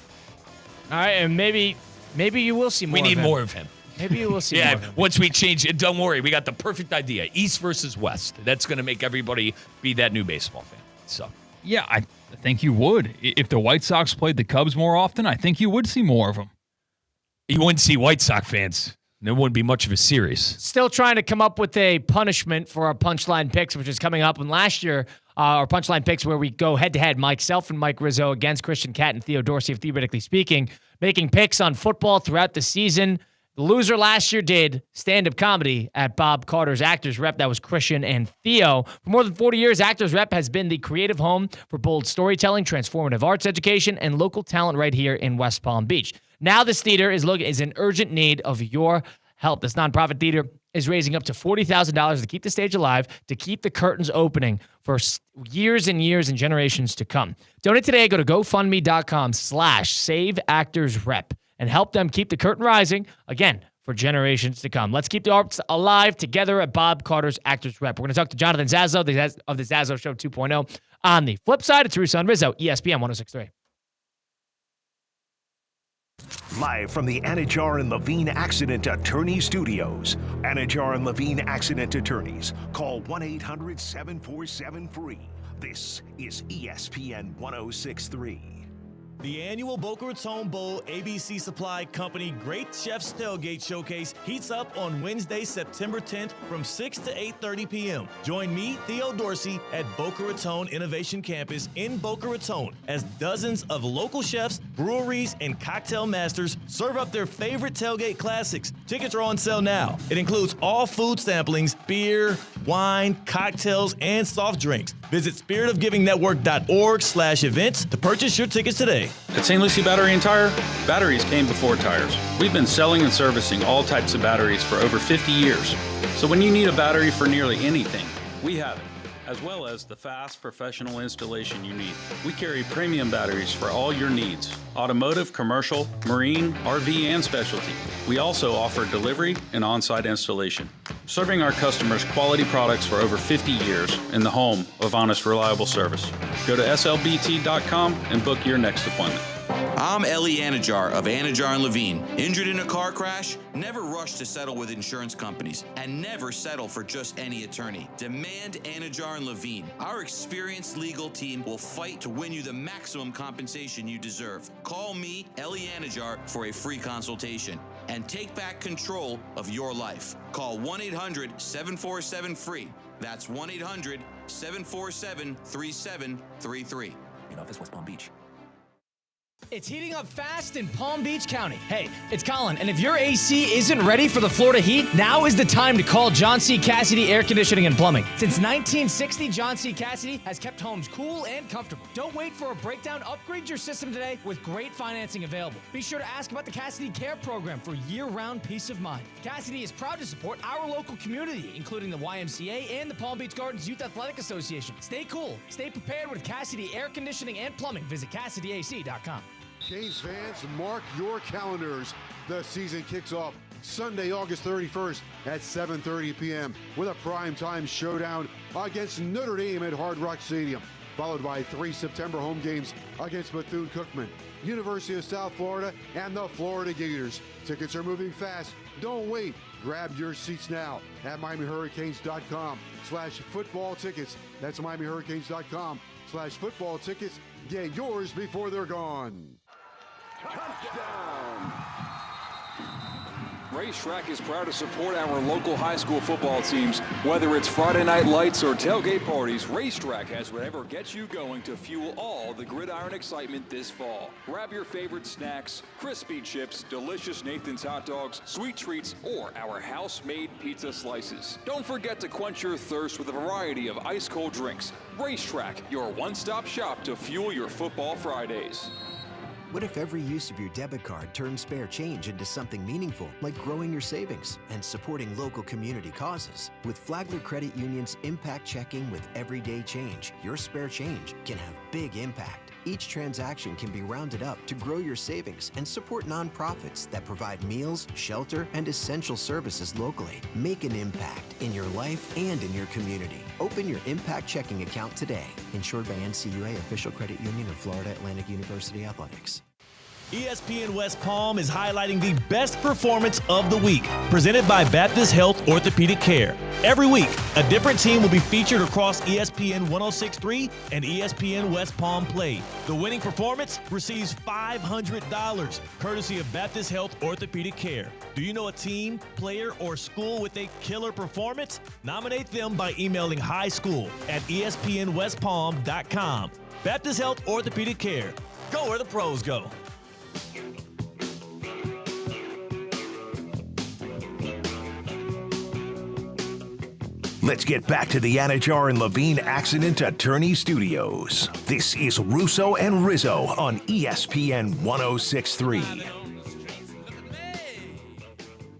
All right, and maybe you will see more of him. We need more of him. Maybe you will see more of him. Once we change it, don't worry. We got the perfect idea. East versus West. That's going to make everybody be that new baseball fan. So, yeah, I think you would. If the White Sox played the Cubs more often, I think you would see more of them. You wouldn't see White Sox fans. and it wouldn't be much of a series. Still trying to come up with a punishment for our Punchline Picks, which is coming up. And last year, our Punchline Picks, where we go head-to-head, myself and Mike Rizzo against Christian Cat and Theo Dorsey, theoretically speaking, making picks on football throughout the season. The loser last year did stand-up comedy at Bob Carter's Actors Rep. That was Christian and Theo. For more than 40 years, Actors Rep has been the creative home for bold storytelling, transformative arts education, and local talent right here in West Palm Beach. Now this theater is in urgent need of your help. This nonprofit theater is raising up to $40,000 to keep the stage alive, to keep the curtains opening for years and years and generations to come. Donate today. Go to GoFundMe.com/SaveActorsRep and help them keep the curtain rising, again, for generations to come. Let's keep the arts alive together at Bob Carter's Actors Rep. We're going to talk to Jonathan Zazzo of the Zazzo Show 2.0. On the flip side, it's Russo Rizzo, ESPN 106.3. Live from the Anajar and Levine Accident Attorney Studios. Anajar and Levine Accident Attorneys. Call 1-800-747-FREE. This is ESPN 106.3. The annual Boca Raton Bowl ABC Supply Company Great Chefs Tailgate Showcase heats up on Wednesday, September 10th from 6 to 8:30 p.m. Join me, Theo Dorsey, at Boca Raton Innovation Campus in Boca Raton as dozens of local chefs, breweries, and cocktail masters serve up their favorite tailgate classics. Tickets are on sale now. It includes all food samplings, beer, wine, cocktails, and soft drinks. Visit spiritofgivingnetwork.org/events to purchase your tickets today. At St. Lucie Battery and Tire, batteries came before tires. We've been selling and servicing all types of batteries for over 50 years. So when you need a battery for nearly anything, we have it, as well as the fast professional installation you need. We carry premium batteries for all your needs: automotive, commercial, marine, RV, and specialty. We also offer delivery and on-site installation, serving our customers quality products for over 50 years in the home of honest, reliable service. Go to slbt.com and book your next appointment. I'm Ellie Anajar of Anajar & Levine. Injured in a car crash? Never rush to settle with insurance companies, and never settle for just any attorney. Demand Anajar & Levine. Our experienced legal team will fight to win you the maximum compensation you deserve. Call me, Ellie Anajar, for a free consultation and take back control of your life. Call 1-800-747-FREE. That's 1-800-747-3733. In office, West Palm Beach. It's heating up fast in Palm Beach County. Hey, it's Colin, and if your AC isn't ready for the Florida heat, now is the time to call John C. Cassidy Air Conditioning and Plumbing. Since 1960, John C. Cassidy has kept homes cool and comfortable. Don't wait for a breakdown. Upgrade your system today with great financing available. Be sure to ask about the Cassidy Care Program for year-round peace of mind. Cassidy is proud to support our local community, including the YMCA and the Palm Beach Gardens Youth Athletic Association. Stay cool. Stay prepared with Cassidy Air Conditioning and Plumbing. Visit CassidyAC.com. Jays fans, mark your calendars. The season kicks off Sunday, August 31st at 7:30 p.m. with a primetime showdown against Notre Dame at Hard Rock Stadium, followed by 3 September home games against Bethune-Cookman, University of South Florida, and the Florida Gators. Tickets are moving fast. Don't wait. Grab your seats now at MiamiHurricanes.com/football tickets. That's MiamiHurricanes.com/football tickets. Get yours before they're gone. Touchdown! Racetrack is proud to support our local high school football teams. Whether it's Friday night lights or tailgate parties, Racetrack has whatever gets you going to fuel all the gridiron excitement this fall. Grab your favorite snacks, crispy chips, delicious Nathan's hot dogs, sweet treats, or our house-made pizza slices. Don't forget to quench your thirst with a variety of ice-cold drinks. Racetrack, your one-stop shop to fuel your football Fridays. What if every use of your debit card turns spare change into something meaningful, like growing your savings and supporting local community causes? With Flagler Credit Union's Impact Checking with Everyday Change, your spare change can have big impact. Each transaction can be rounded up to grow your savings and support nonprofits that provide meals, shelter, and essential services locally. Make an impact in your life and in your community. Open your Impact Checking account today. Insured by NCUA, official credit union of Florida Atlantic University Athletics. ESPN West Palm is highlighting the best performance of the week, presented by Baptist Health Orthopedic Care. Every week, a different team will be featured across ESPN 106.3 and ESPN West Palm Play. The winning performance receives $500, courtesy of Baptist Health Orthopedic Care. Do you know a team, player, or school with a killer performance? Nominate them by emailing highschool@espnwestpalm.com. Baptist Health Orthopedic Care. Go where the pros go. Let's get back to the Anajar and Levine Accident Attorney Studios. This is Russo and Rizzo on ESPN 106.3.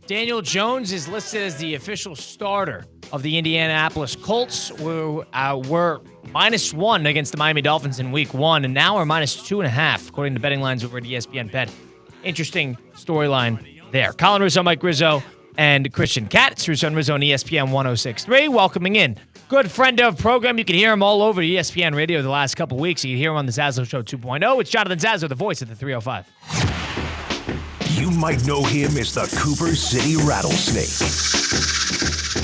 Daniel Jones is listed as the official starter of the Indianapolis Colts, who were -1 against the Miami Dolphins in Week 1, and now are -2.5, according to betting lines over at ESPN Bet. Interesting storyline there. Colin Russo, Mike Rizzo, and Christian Cat. It's Russo and Rizzo on ESPN 106.3. Welcoming in good friend of program. You can hear him all over ESPN Radio the last couple weeks. You can hear him on the Zaslow Show 2.0. It's Jonathan Zaslow, the voice of the 305. You might know him as the Cooper City Rattlesnake.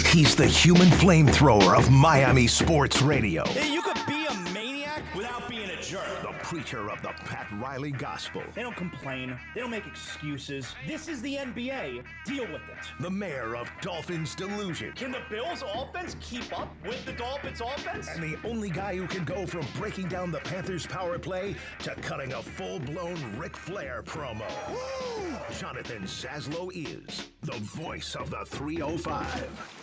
He's the human flamethrower of Miami sports radio. Hey, you could be a maniac without being a jerk. The preacher of the Pat Riley Gospel. They don't complain. They don't make excuses. This is the NBA. Deal with it. The mayor of Dolphins Delusion. Can the Bills' offense keep up with the Dolphins' offense? And the only guy who can go from breaking down the Panthers' power play to cutting a full-blown Ric Flair promo. Woo! Jonathan Zaslow is the voice of the 305.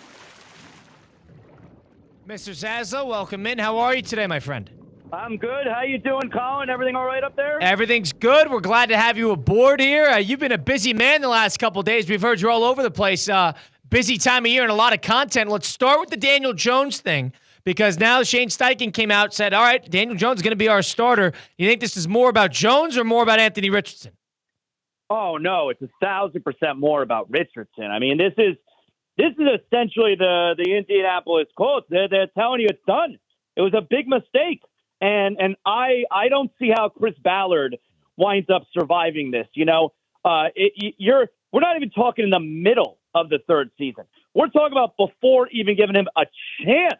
Mr. Zaslow, welcome in. How are you today, my friend? I'm good. How you doing, Colin? Everything all right up there? Everything's good. We're glad to have you aboard here. You've been a busy man the last couple of days. We've heard you're all over the place. Busy time of year and a lot of content. Let's start with the Daniel Jones thing, because now Shane Steichen came out and said, all right, Daniel Jones is going to be our starter. You think this is more about Jones or more about Anthony Richardson? Oh, no, it's 1,000% more about Richardson. I mean, this is essentially the Indianapolis Colts. They're telling you it's done. It was a big mistake. And I don't see how Chris Ballard winds up surviving this. You know, we're not even talking in the middle of the third season. We're talking about before even giving him a chance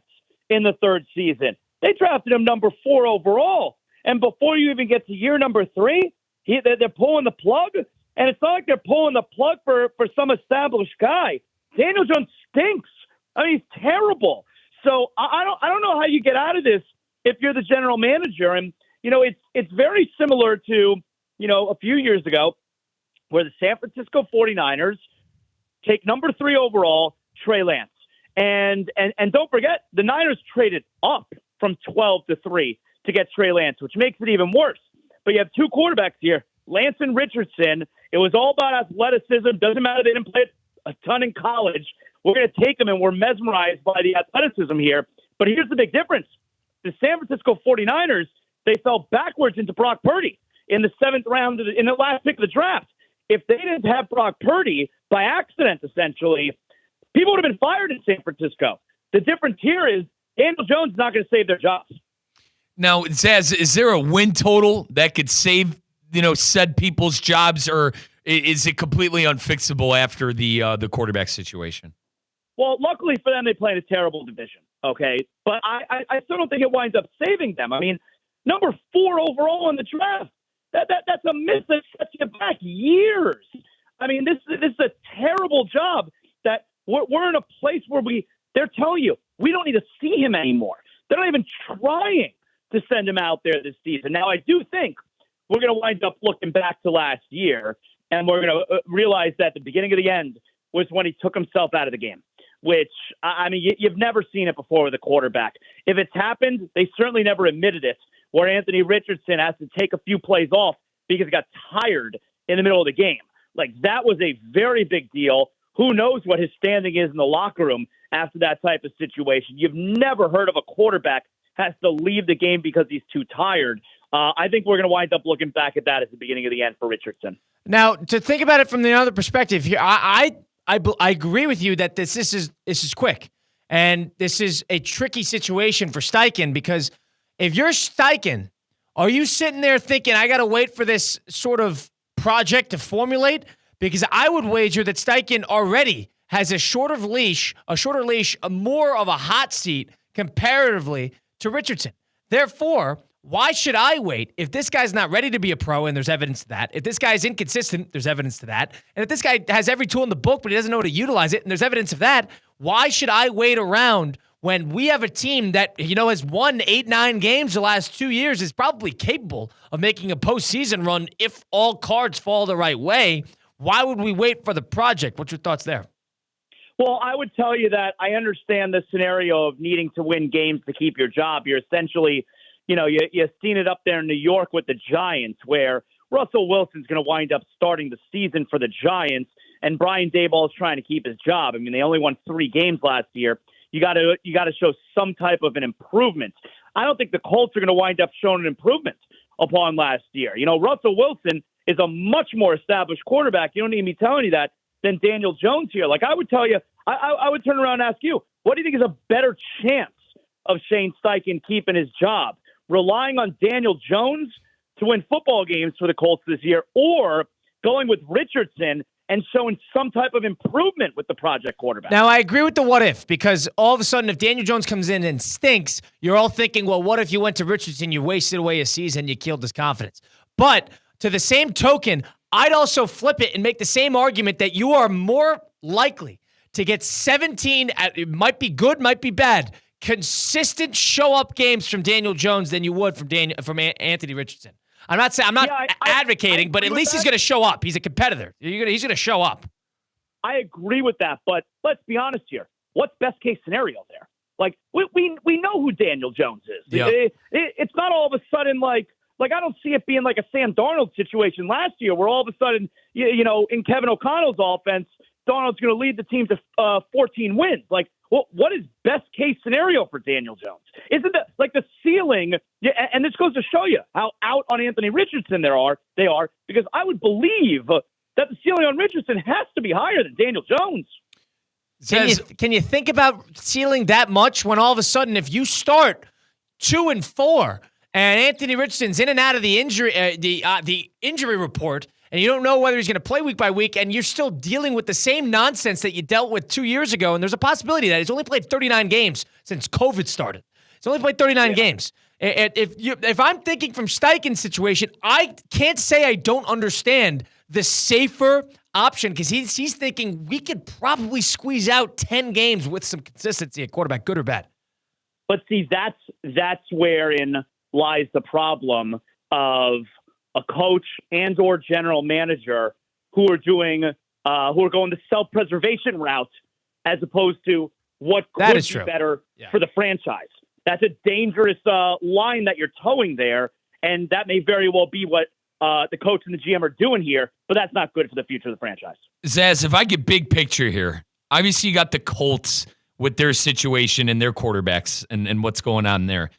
in the third season. They drafted him number 4 overall. And before you even get to year number 3, they're pulling the plug. And it's not like they're pulling the plug for some established guy. Daniel Jones stinks. I mean, he's terrible. So I don't know how you get out of this if you're the general manager. And, you know, it's very similar to, you know, a few years ago where the San Francisco 49ers take number 3 overall, Trey Lance. And don't forget, the Niners traded up from 12 to 3 to get Trey Lance, which makes it even worse. But you have 2 quarterbacks here, Lance and Richardson. It was all about athleticism. Doesn't matter, they didn't play a ton in college. We're going to take them, and we're mesmerized by the athleticism here. But here's the big difference. The San Francisco 49ers, they fell backwards into Brock Purdy in the 7th round, in the last pick of the draft. If they didn't have Brock Purdy, by accident, essentially, people would have been fired in San Francisco. The difference here is Daniel Jones is not going to save their jobs. Now, Zaz, is there a win total that could save, said people's jobs, or is it completely unfixable after the quarterback situation? Well, luckily for them, they play in a terrible division, okay? But I still don't think it winds up saving them. I mean, number 4 overall in the draft, that's a miss that sets you back years. I mean, this is a terrible job that we're in a place where they're telling you, we don't need to see him anymore. They're not even trying to send him out there this season. Now, I do think we're going to wind up looking back to last year, and we're going to realize that the beginning of the end was when he took himself out of the game, which, I mean, you've never seen it before with a quarterback. If it's happened, they certainly never admitted it, where Anthony Richardson has to take a few plays off because he got tired in the middle of the game. Like, that was a very big deal. Who knows what his standing is in the locker room after that type of situation. You've never heard of a quarterback has to leave the game because he's too tired. I think we're going to wind up looking back at that as the beginning of the end for Richardson. Now, to think about it from the other perspective here, I agree with you that this is quick, and this is a tricky situation for Steichen, because if you're Steichen, are you sitting there thinking, I got to wait for this sort of project to formulate? Because I would wager that Steichen already has a shorter leash, more of a hot seat comparatively to Richardson. Therefore, why should I wait if this guy's not ready to be a pro and there's evidence to that? If this guy's inconsistent, there's evidence to that. And if this guy has every tool in the book, but he doesn't know how to utilize it, and there's evidence of that, why should I wait around when we have a team that, has won 8-9 games the last 2 years, is probably capable of making a postseason run if all cards fall the right way? Why would we wait for the project? What's your thoughts there? Well, I would tell you that I understand the scenario of needing to win games to keep your job. You're essentially, you've seen it up there in New York with the Giants, where Russell Wilson's going to wind up starting the season for the Giants, and Brian Daboll is trying to keep his job. I mean, they only won 3 games last year. You got to show some type of an improvement. I don't think the Colts are going to wind up showing an improvement upon last year. Russell Wilson is a much more established quarterback. You don't need me telling you that, than Daniel Jones here. Like, I would tell you, I would turn around and ask you, what do you think is a better chance of Shane Steichen keeping his job? Relying on Daniel Jones to win football games for the Colts this year, or going with Richardson and showing some type of improvement with the project quarterback? Now, I agree with the what if, because all of a sudden, if Daniel Jones comes in and stinks, you're all thinking, well, what if you went to Richardson, you wasted away a season, you killed his confidence. But to the same token, I'd also flip it and make the same argument that you are more likely to get 17, it might be good, might be bad, consistent show-up games from Daniel Jones than you would from Anthony Richardson. I'm not advocating, but at least he's going to show up. He's a competitor. He's going to show up. I agree with that, but let's be honest here. What's best case scenario there? Like, we know who Daniel Jones is. Yeah. It's not all of a sudden like I don't see it being like a Sam Darnold situation last year, where all of a sudden, in Kevin O'Connell's offense, Darnold's going to lead the team to 14 wins. Like, what is best case scenario for Daniel Jones? Isn't that like the ceiling? And this goes to show you how out on Anthony Richardson they are, because I would believe that the ceiling on Richardson has to be higher than Daniel Jones. Can you think about ceiling that much when all of a sudden, if you start 2-4 and Anthony Richardson's in and out of the injury, the injury report, and you don't know whether he's going to play week by week, and you're still dealing with the same nonsense that you dealt with 2 years ago, and there's a possibility that he's only played 39 games since COVID started. He's only played 39 games. If I'm thinking from Steichen's situation, I can't say I don't understand the safer option, because he's thinking we could probably squeeze out 10 games with some consistency at quarterback, good or bad. But see, that's wherein lies the problem of a coach and or general manager who are going the self-preservation route as opposed to what could be better for the franchise. That's a dangerous line that you're towing there, and that may very well be what the coach and the GM are doing here, but that's not good for the future of the franchise. Zaz, if I get big picture here, obviously you got the Colts with their situation and their quarterbacks and what's going on there.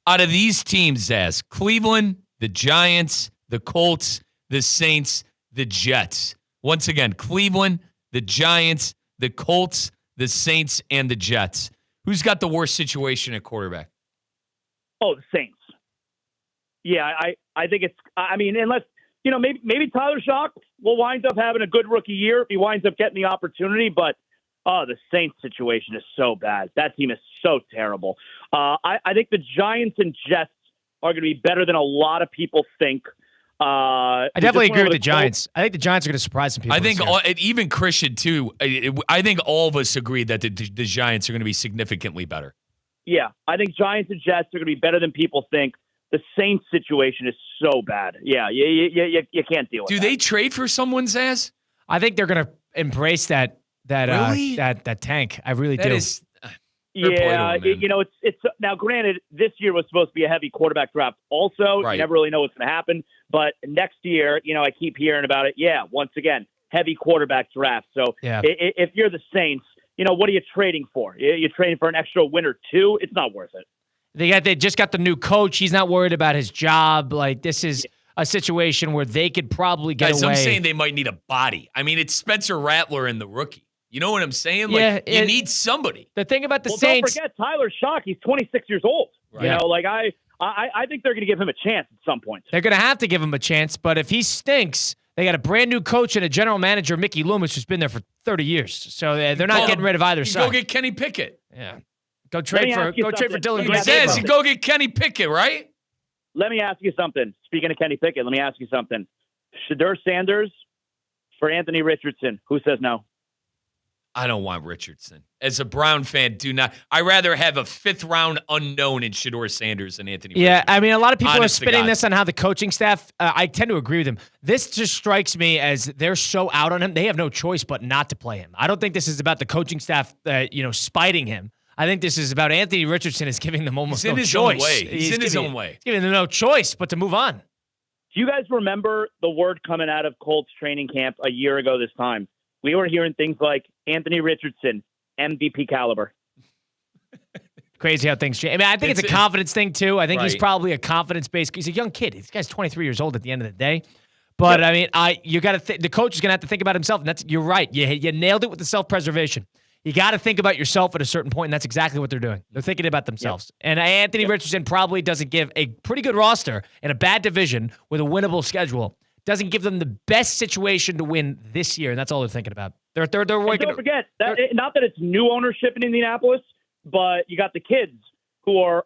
Out of these teams, Zaz, Cleveland, the Giants, the Colts, the Saints, the Jets. Once again, Cleveland, the Giants, the Colts, the Saints, and the Jets. Who's got the worst situation at quarterback? Oh, the Saints. Yeah, I think it's, unless, maybe Tyler Shock will wind up having a good rookie year if he winds up getting the opportunity, but the Saints situation is so bad. That team is so terrible. I think the Giants and Jets are going to be better than a lot of people think. I definitely agree with the Giants. I think the Giants are going to surprise some people. I think even Christian, too. I think all of us agree that the Giants are going to be significantly better. Yeah, I think Giants and Jets are going to be better than people think. The Saints situation is so bad. Yeah, you can't deal with it. Do they trade for someone, Zaz? I think they're going to embrace that really? that tank. I really do. Yeah, it's now granted, this year was supposed to be a heavy quarterback draft also. Right. You never really know what's going to happen. But next year, I keep hearing about it. Yeah, once again, heavy quarterback draft. So if you're the Saints, what are you trading for? You're trading for an extra win or two? It's not worth it. They just got the new coach. He's not worried about his job. Like, this is a situation where they could probably get away. I'm saying they might need a body. I mean, it's Spencer Rattler and the rookie. You know what I'm saying? Like, you need somebody. The thing about the Saints. Don't forget Tyler Shock. He's 26 years old. Right. I think they're going to give him a chance at some point. They're going to have to give him a chance, but if he stinks, They got a brand new coach and a general manager, Mickey Loomis, who's been there for 30 years. So they're not getting rid of either side. Go get Kenny Pickett. Yeah. Go trade for Dylan He says you go get Kenny Pickett, right? Let me ask you something. Speaking of Kenny Pickett, let me ask you something. Shedeur Sanders for Anthony Richardson. Who says no? I don't want Richardson. As a Brown fan, do not. I'd rather have a fifth-round unknown in Shedeur Sanders than Anthony Richardson. Yeah, I mean, a lot of people are spinning this on how the coaching staff, I tend to agree with them. This just strikes me as they're so out on him, they have no choice but not to play him. I don't think this is about the coaching staff, spiting him. I think this is about Anthony Richardson is giving them almost no choice. He's in his own way. He's giving them no choice but to move on. Do you guys remember the word coming out of Colts training camp a year ago this time? We were hearing things like Anthony Richardson, MVP caliber. Crazy how things change. I mean, I think it's a confidence thing, too. I think he's Right. probably a confidence-based. He's a young kid. This guy's 23 years old at the end of the day. But, Yep. I mean, you got to the coach is going to have to think about himself. And you're right. You nailed it with the self-preservation. You got to think about yourself at a certain point, and that's exactly what they're doing. They're thinking about themselves. Yep. And Anthony Richardson probably doesn't give a pretty good roster in a bad division with a winnable schedule. Doesn't give them the best situation to win this year, and that's all they're thinking about. They're working. Don't forget that not that it's new ownership in Indianapolis, but you got the kids who are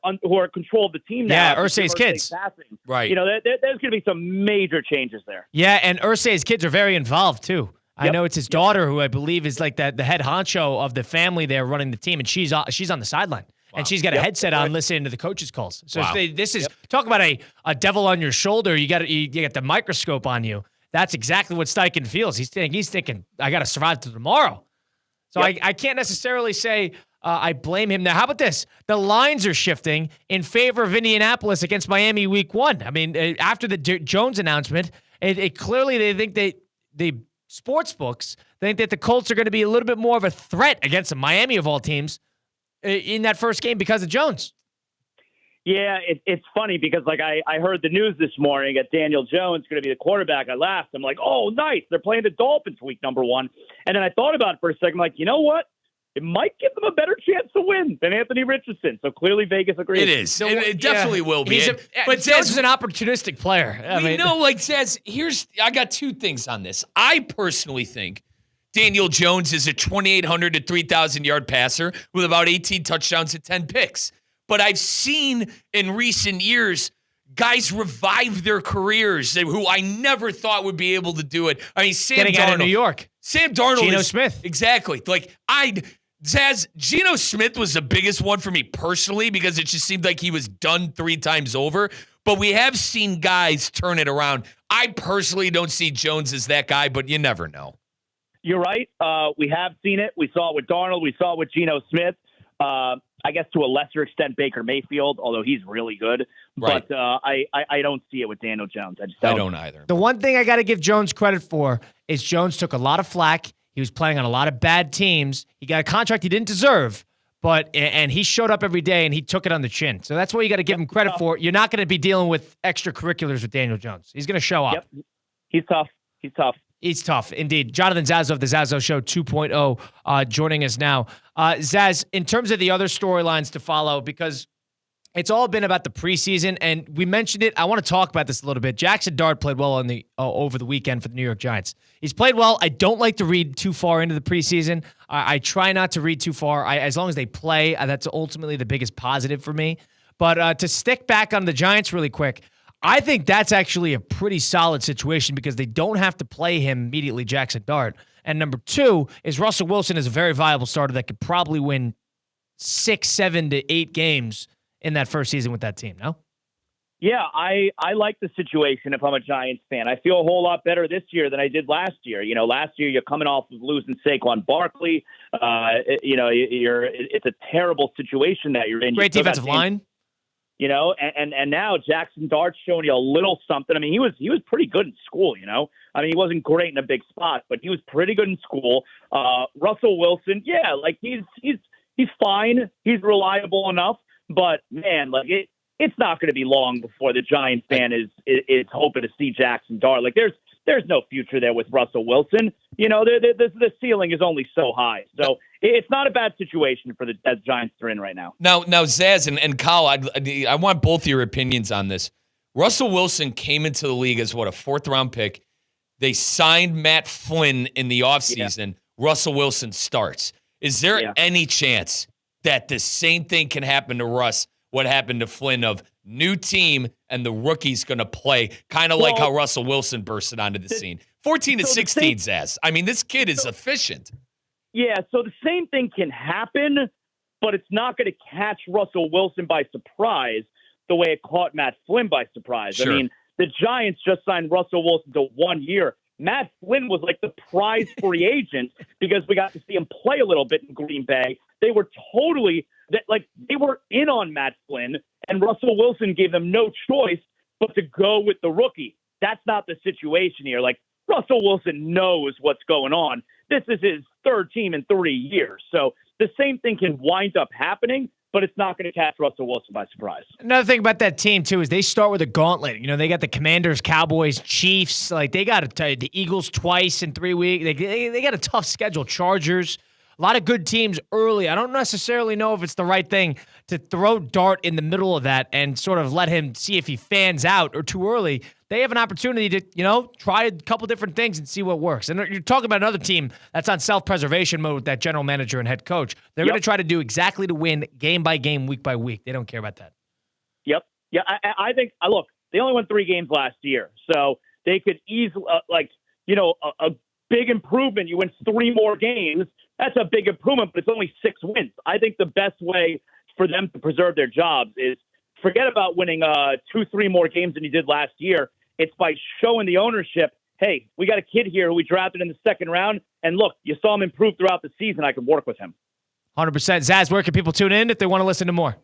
control of the team now. Yeah, Irsay's kids. Passing. Right. There's going to be some major changes there. Yeah, and Irsay's kids are very involved too. I know it's his daughter who I believe is like the head honcho of the family there running the team, and she's on the sideline. Wow. And she's got a headset on listening to the coaches' calls. So this is talk about a devil on your shoulder. You got the microscope on you. That's exactly what Steichen feels. He's thinking I got to survive to tomorrow. So I can't necessarily say I blame him. Now, how about this? The lines are shifting in favor of Indianapolis against Miami week 1. I mean, after the Jones announcement, it clearly they think the sports books think that the Colts are going to be a little bit more of a threat against Miami of all teams in that first game because of Jones. Yeah, it's funny because I heard the news this morning that Daniel Jones is going to be the quarterback. I laughed. I'm like, oh, nice. They're playing the Dolphins week number 1. And then I thought about it for a second. I'm like, you know what? It might give them a better chance to win than Anthony Richardson. So clearly Vegas agrees. It is. It definitely will be. But Jones is an opportunistic player. I got two things on this. I personally think Daniel Jones is a 2,800 to 3,000 yard passer with about 18 touchdowns and 10 picks. But I've seen in recent years guys revive their careers who I never thought would be able to do it. I mean, Sam Getting Darnold. out of New York. Sam Darnold. Geno Smith. Exactly. Geno Smith was the biggest one for me personally because it just seemed like he was done 3 times over. But we have seen guys turn it around. I personally don't see Jones as that guy, but you never know. You're right. We have seen it. We saw it with Darnold. We saw it with Geno Smith. I guess to a lesser extent Baker Mayfield, although he's really good. Right. But I don't see it with Daniel Jones. I don't either. The one thing I got to give Jones credit for is Jones took a lot of flack. He was playing on a lot of bad teams. He got a contract he didn't deserve, and he showed up every day and he took it on the chin. So that's what you got to give him credit for. You're not going to be dealing with extracurriculars with Daniel Jones. He's going to show up. Yep. He's tough. He's tough, indeed. Jonathan Zazzo of the Zazzo Show 2.0 joining us now. Zaz, in terms of the other storylines to follow, because it's all been about the preseason, and we mentioned it. I want to talk about this a little bit. Jackson Dart played well over the weekend for the New York Giants. He's played well. I don't like to read too far into the preseason. I try not to read too far. As long as they play, that's ultimately the biggest positive for me. But to stick back on the Giants really quick, I think that's actually a pretty solid situation because they don't have to play him immediately, Jackson Dart. And number 2 is Russell Wilson is a very viable starter that could probably win 6, 7 to 8 games in that first season with that team, no? Yeah, I like the situation if I'm a Giants fan. I feel a whole lot better this year than I did last year. Last year you're coming off of losing Saquon Barkley. It's a terrible situation that you're in. Great defensive line. And now Jackson Dart's showing you a little something. I mean, he was pretty good in school, I mean, he wasn't great in a big spot, but he was pretty good in school. Russell Wilson, he's fine. He's reliable enough, but man, it's not going to be long before the Giants fan is hoping to see Jackson Dart. There's no future there with Russell Wilson. The ceiling is only so high. So it's not a bad situation for the Giants are in right now. Now Zaz and Kyle, I want both your opinions on this. Russell Wilson came into the league as a 4th-round pick. They signed Matt Flynn in the offseason. Russell Wilson starts. Is there any chance that the same thing can happen to Russ, what happened to Flynn, of new team and the rookie's going to play, kind of like how Russell Wilson bursted onto the scene? 14 to 16, Zaz. I mean, this kid is efficient. Yeah, so the same thing can happen, but it's not going to catch Russell Wilson by surprise the way it caught Matt Flynn by surprise. Sure. I mean, the Giants just signed Russell Wilson to 1 year. Matt Flynn was like the prize free agent because we got to see him play a little bit in Green Bay. They were they were in on Matt Flynn, and Russell Wilson gave them no choice but to go with the rookie. That's not the situation here. Like, Russell Wilson knows what's going on. This is his third team in 3 years. So the same thing can wind up happening, but it's not going to catch Russell Wilson by surprise. Another thing about that team, too, is they start with a gauntlet. You know, they got the Commanders, Cowboys, Chiefs. Like, they got the Eagles twice in 3 weeks. They got a tough schedule. Chargers. A lot of good teams early. I don't necessarily know if it's the right thing to throw Dart in the middle of that and sort of let him see if he fans out, or too early. They have an opportunity to, try a couple different things and see what works. And you're talking about another team that's on self-preservation mode with that general manager and head coach. They're going to try to do exactly to win game by game, week by week. They don't care about that. Yep. Yeah, I think, look, they only won 3 games last year, so they could easily, a big improvement. You win 3 more games. That's a big improvement, but it's only 6 wins. I think the best way for them to preserve their jobs is forget about winning 2-3 more games than you did last year. It's by showing the ownership, hey, we got a kid here who we drafted in the 2nd round, and look, you saw him improve throughout the season. I can work with him. 100%. Zaz, where can people tune in if they want to listen to more?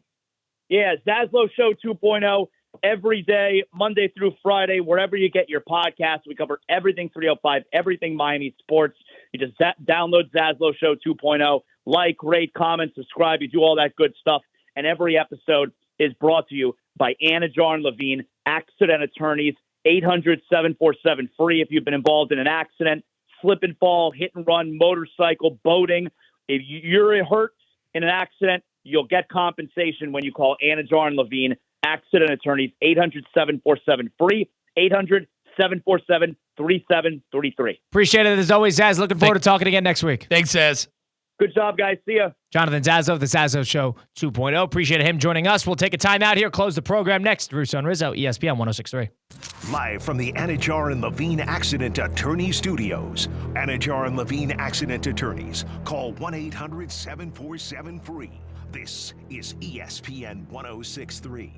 Yeah, Zaslow Show 2.0 every day, Monday through Friday, wherever you get your podcasts. We cover everything 305, everything Miami sports. You just download Zaslow Show 2.0, like, rate, comment, subscribe. You do all that good stuff. And every episode is brought to you by Anajar and Levine, accident attorneys, 800-747-FREE if you've been involved in an accident, slip and fall, hit and run, motorcycle, boating. If you're hurt in an accident, you'll get compensation when you call Anajar and Levine, accident attorneys, 800-747-FREE, 800-747-3733. Appreciate it as always, Zaz. Looking forward to talking again next week. Thanks, Zaz. Good job, guys. See ya. Jonathan Zazo, the Zazo Show 2.0. Appreciate him joining us. We'll take a time out here, close the program next. Russo and Rizzo, ESPN 106.3. Live from the Anajar and Levine Accident Attorney Studios. Anajar and Levine Accident Attorneys. Call 1-800-747-FREE. This is ESPN 106.3.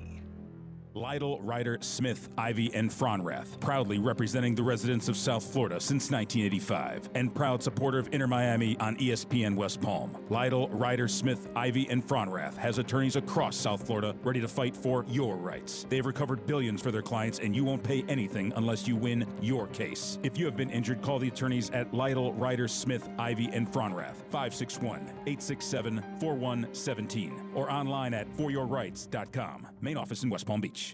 Lytle, Ryder, Smith, Ivy, and Fronrath, proudly representing the residents of South Florida since 1985, and proud supporter of Inter Miami on ESPN West Palm. Lytle, Ryder, Smith, Ivy, and Fronrath has attorneys across South Florida ready to fight for your rights. They've recovered billions for their clients, and you won't pay anything unless you win your case. If you have been injured, call the attorneys at Lytle, Ryder, Smith, Ivy, and Fronrath, 561-867-4117, or online at foryourrights.com. Main office in West Palm Beach.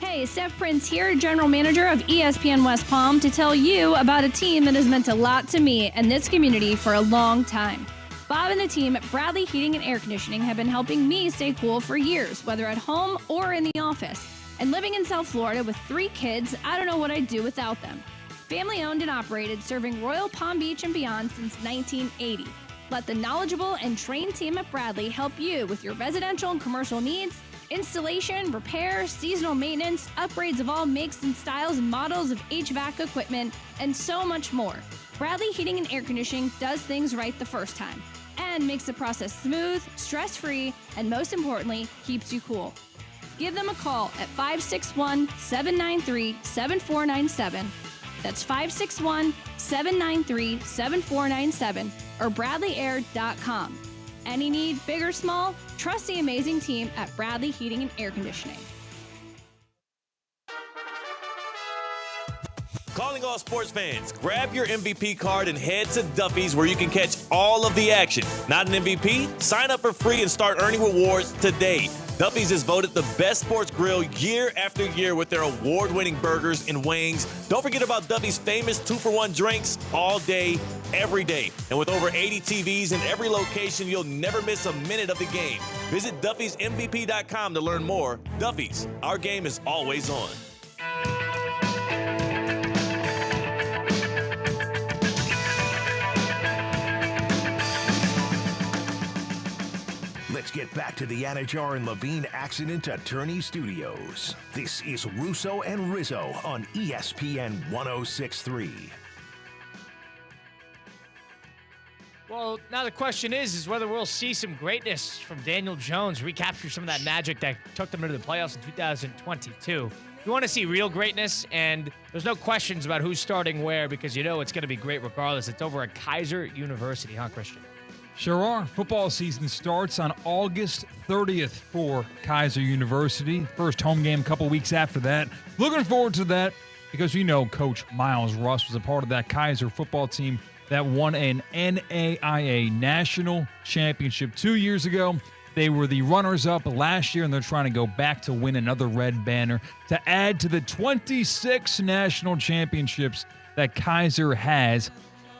Hey, Steph Prince here, General Manager of ESPN West Palm, to tell you about a team that has meant a lot to me and this community for a long time. Bob and the team at Bradley Heating and Air Conditioning have been helping me stay cool for years, whether at home or in the office. And living in South Florida with 3 kids, I don't know what I'd do without them. Family owned and operated, serving Royal Palm Beach and beyond since 1980. Let the knowledgeable and trained team at Bradley help you with your residential and commercial needs, installation, repair, seasonal maintenance, upgrades of all makes and styles and models of HVAC equipment, and so much more. Bradley Heating and Air Conditioning does things right the first time and makes the process smooth, stress-free, and most importantly, keeps you cool. Give them a call at 561-793-7497. That's 561-793-7497 or bradleyair.com. Any need, big or small, trust the amazing team at Bradley Heating and Air Conditioning. Calling all sports fans, grab your MVP card and head to Duffy's where you can catch all of the action. Not an MVP? Sign up for free and start earning rewards today. Duffy's is voted the best sports grill year after year with their award-winning burgers and wings. Don't forget about Duffy's famous 2-for-1 drinks all day, every day. And with over 80 TVs in every location, you'll never miss a minute of the game. Visit Duffy'sMVP.com to learn more. Duffy's, our game is always on. it back to the Anajar and Levine Accident Attorney Studios. This is Russo and Rizzo on ESPN 106.3. Well, now the question is whether we'll see some greatness from Daniel Jones, recapture some of that magic that took them into the playoffs in 2022. You want to see real greatness, and there's no questions about who's starting where because you know it's going to be great regardless. It's over at Kaiser University, huh, Christian? Sure are. Football season starts on August 30th for Kaiser University. First home game a couple weeks after that. Looking forward to that because you know Coach Miles Russ was a part of that Kaiser football team that won an NAIA National Championship 2 years ago. They were the runners-up last year, and they're trying to go back to win another red banner to add to the 26 national championships that Kaiser has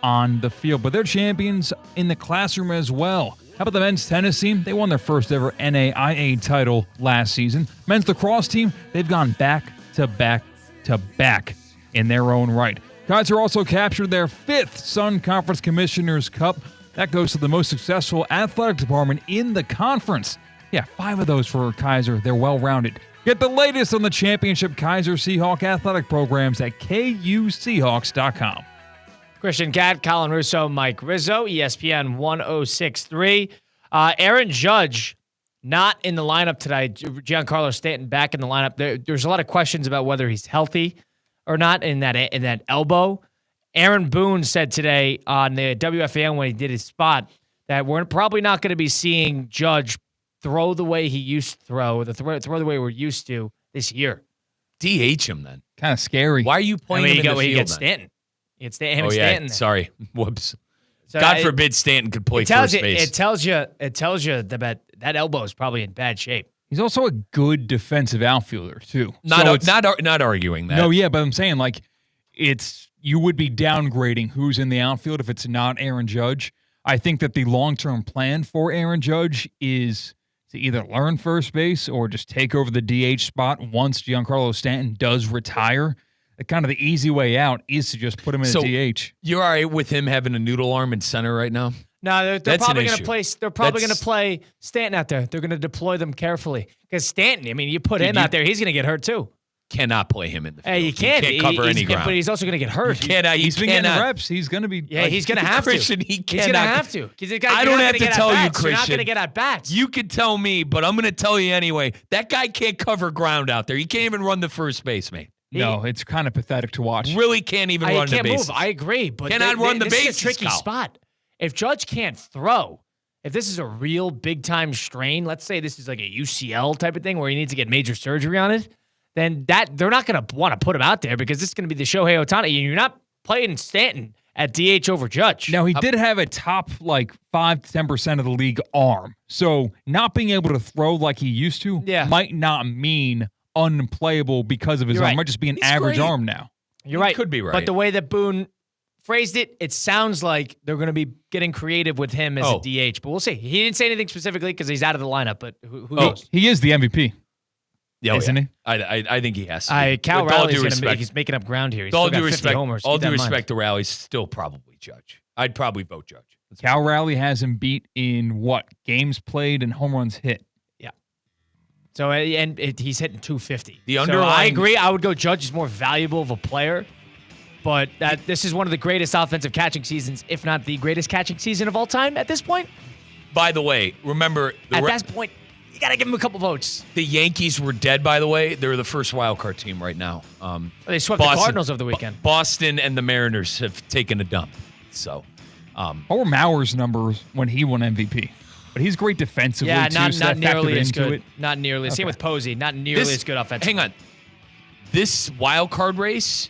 on the field. But they're champions in the classroom as well. How about the men's tennis team? They won their first ever NAIA title last season. Men's lacrosse team, they've gone back to back to back in their own right. Kaiser also captured their 5th Sun Conference Commissioner's Cup. That goes to the most successful athletic department in the conference. Yeah, 5 of those for Kaiser. They're well-rounded. Get the latest on the championship Kaiser Seahawk athletic programs at KUSeahawks.com. Christian Cat, Colin Russo, Mike Rizzo, ESPN 106.3. Aaron Judge not in the lineup today. Giancarlo Stanton back in the lineup. There's a lot of questions about whether he's healthy or not in that elbow. Aaron Boone said today on the WFAN when he did his spot that we're probably not going to be seeing Judge throw the way he used to throw, throw the way we're used to this year. DH him then. Kind of scary. Why are you playing him in the field? He gets Stanton. It's him and yeah. Stanton. Sorry. Whoops. So God forbid Stanton could play first base. It tells you that elbow is probably in bad shape. He's also a good defensive outfielder too. Not arguing that. No, yeah, but I'm saying you would be downgrading who's in the outfield if it's not Aaron Judge. I think that the long-term plan for Aaron Judge is to either learn first base or just take over the DH spot once Giancarlo Stanton does retire. Kind of the easy way out is to just put him in a DH. You're all right with him having a noodle arm in center right now? No, they're probably going to play. They're probably going to play Stanton out there. They're going to deploy them carefully because Stanton. I mean, you put him out there, he's going to get hurt too. Cannot play him in the field. Hey, you can't cover any ground. But he's also going to get hurt. He's been getting reps. He's going to be. Yeah, he's going to have Christian, to. He's going to have to. I don't have to tell you, Christian. You're not going to get at bats. You could tell me, but I'm going to tell you anyway. That guy can't cover ground out there. He can't even run the first base, mate. No, it's kind of pathetic to watch. Really can't even run the bases. Move. I agree, but cannot run the bases. This is a tricky spot. If Judge can't throw, if this is a real big-time strain, let's say this is like a UCL type of thing where he needs to get major surgery on it, then they're not going to want to put him out there because this is going to be the Shohei Ohtani. You're not playing Stanton at DH over Judge. Now, he did have a top 5 to 10% of the league arm. So not being able to throw like he used to might not mean unplayable because of his arm. It might just be an average arm now. You're right. Could be right. But the way that Boone phrased it, it sounds like they're going to be getting creative with him as a DH. But we'll see. He didn't say anything specifically because he's out of the lineup, but who knows? He is the MVP. Isn't he? I think he has to. Cal Rowley's he's making up ground here. He's all still due got 50 respect, homers. all due respect to Rowley, still probably Judge. I'd probably vote Judge. Cal Rowley has him beat in games played and home runs hit. So he's hitting 250. The underlying, I agree. I would go Judge is more valuable of a player, but this is one of the greatest offensive catching seasons, if not the greatest catching season of all time at this point. By the way, remember at that point, you got to give him a couple votes. The Yankees were dead. By the way, they're the first wild card team right now. They swept the Cardinals over the weekend. Boston and the Mariners have taken a dump. So, what were Mauer's numbers when he won MVP? But he's great defensively, too. Not nearly as good. It. Not nearly. Same with Posey. Not nearly as good offensively. Hang on. This wild card race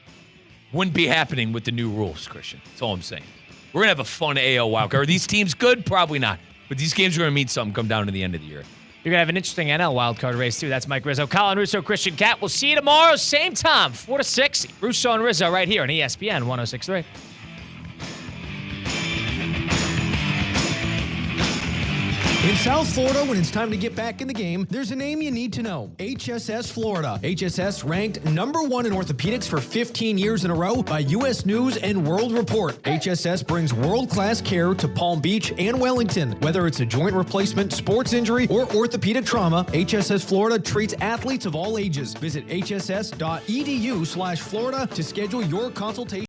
wouldn't be happening with the new rules, Christian. That's all I'm saying. We're going to have a fun AL wild card. Are these teams good? Probably not. But these games are going to mean something come down to the end of the year. You're going to have an interesting NL wild card race, too. That's Mike Rizzo. Colin Russo, Christian Cat. We'll see you tomorrow, same time, 4 to 6. Russo and Rizzo right here on ESPN 106.3. In South Florida, when it's time to get back in the game, there's a name you need to know. HSS Florida. HSS ranked #1 in orthopedics for 15 years in a row by U.S. News and World Report. HSS brings world-class care to Palm Beach and Wellington. Whether it's a joint replacement, sports injury, or orthopedic trauma, HSS Florida treats athletes of all ages. Visit hss.edu/Florida to schedule your consultation.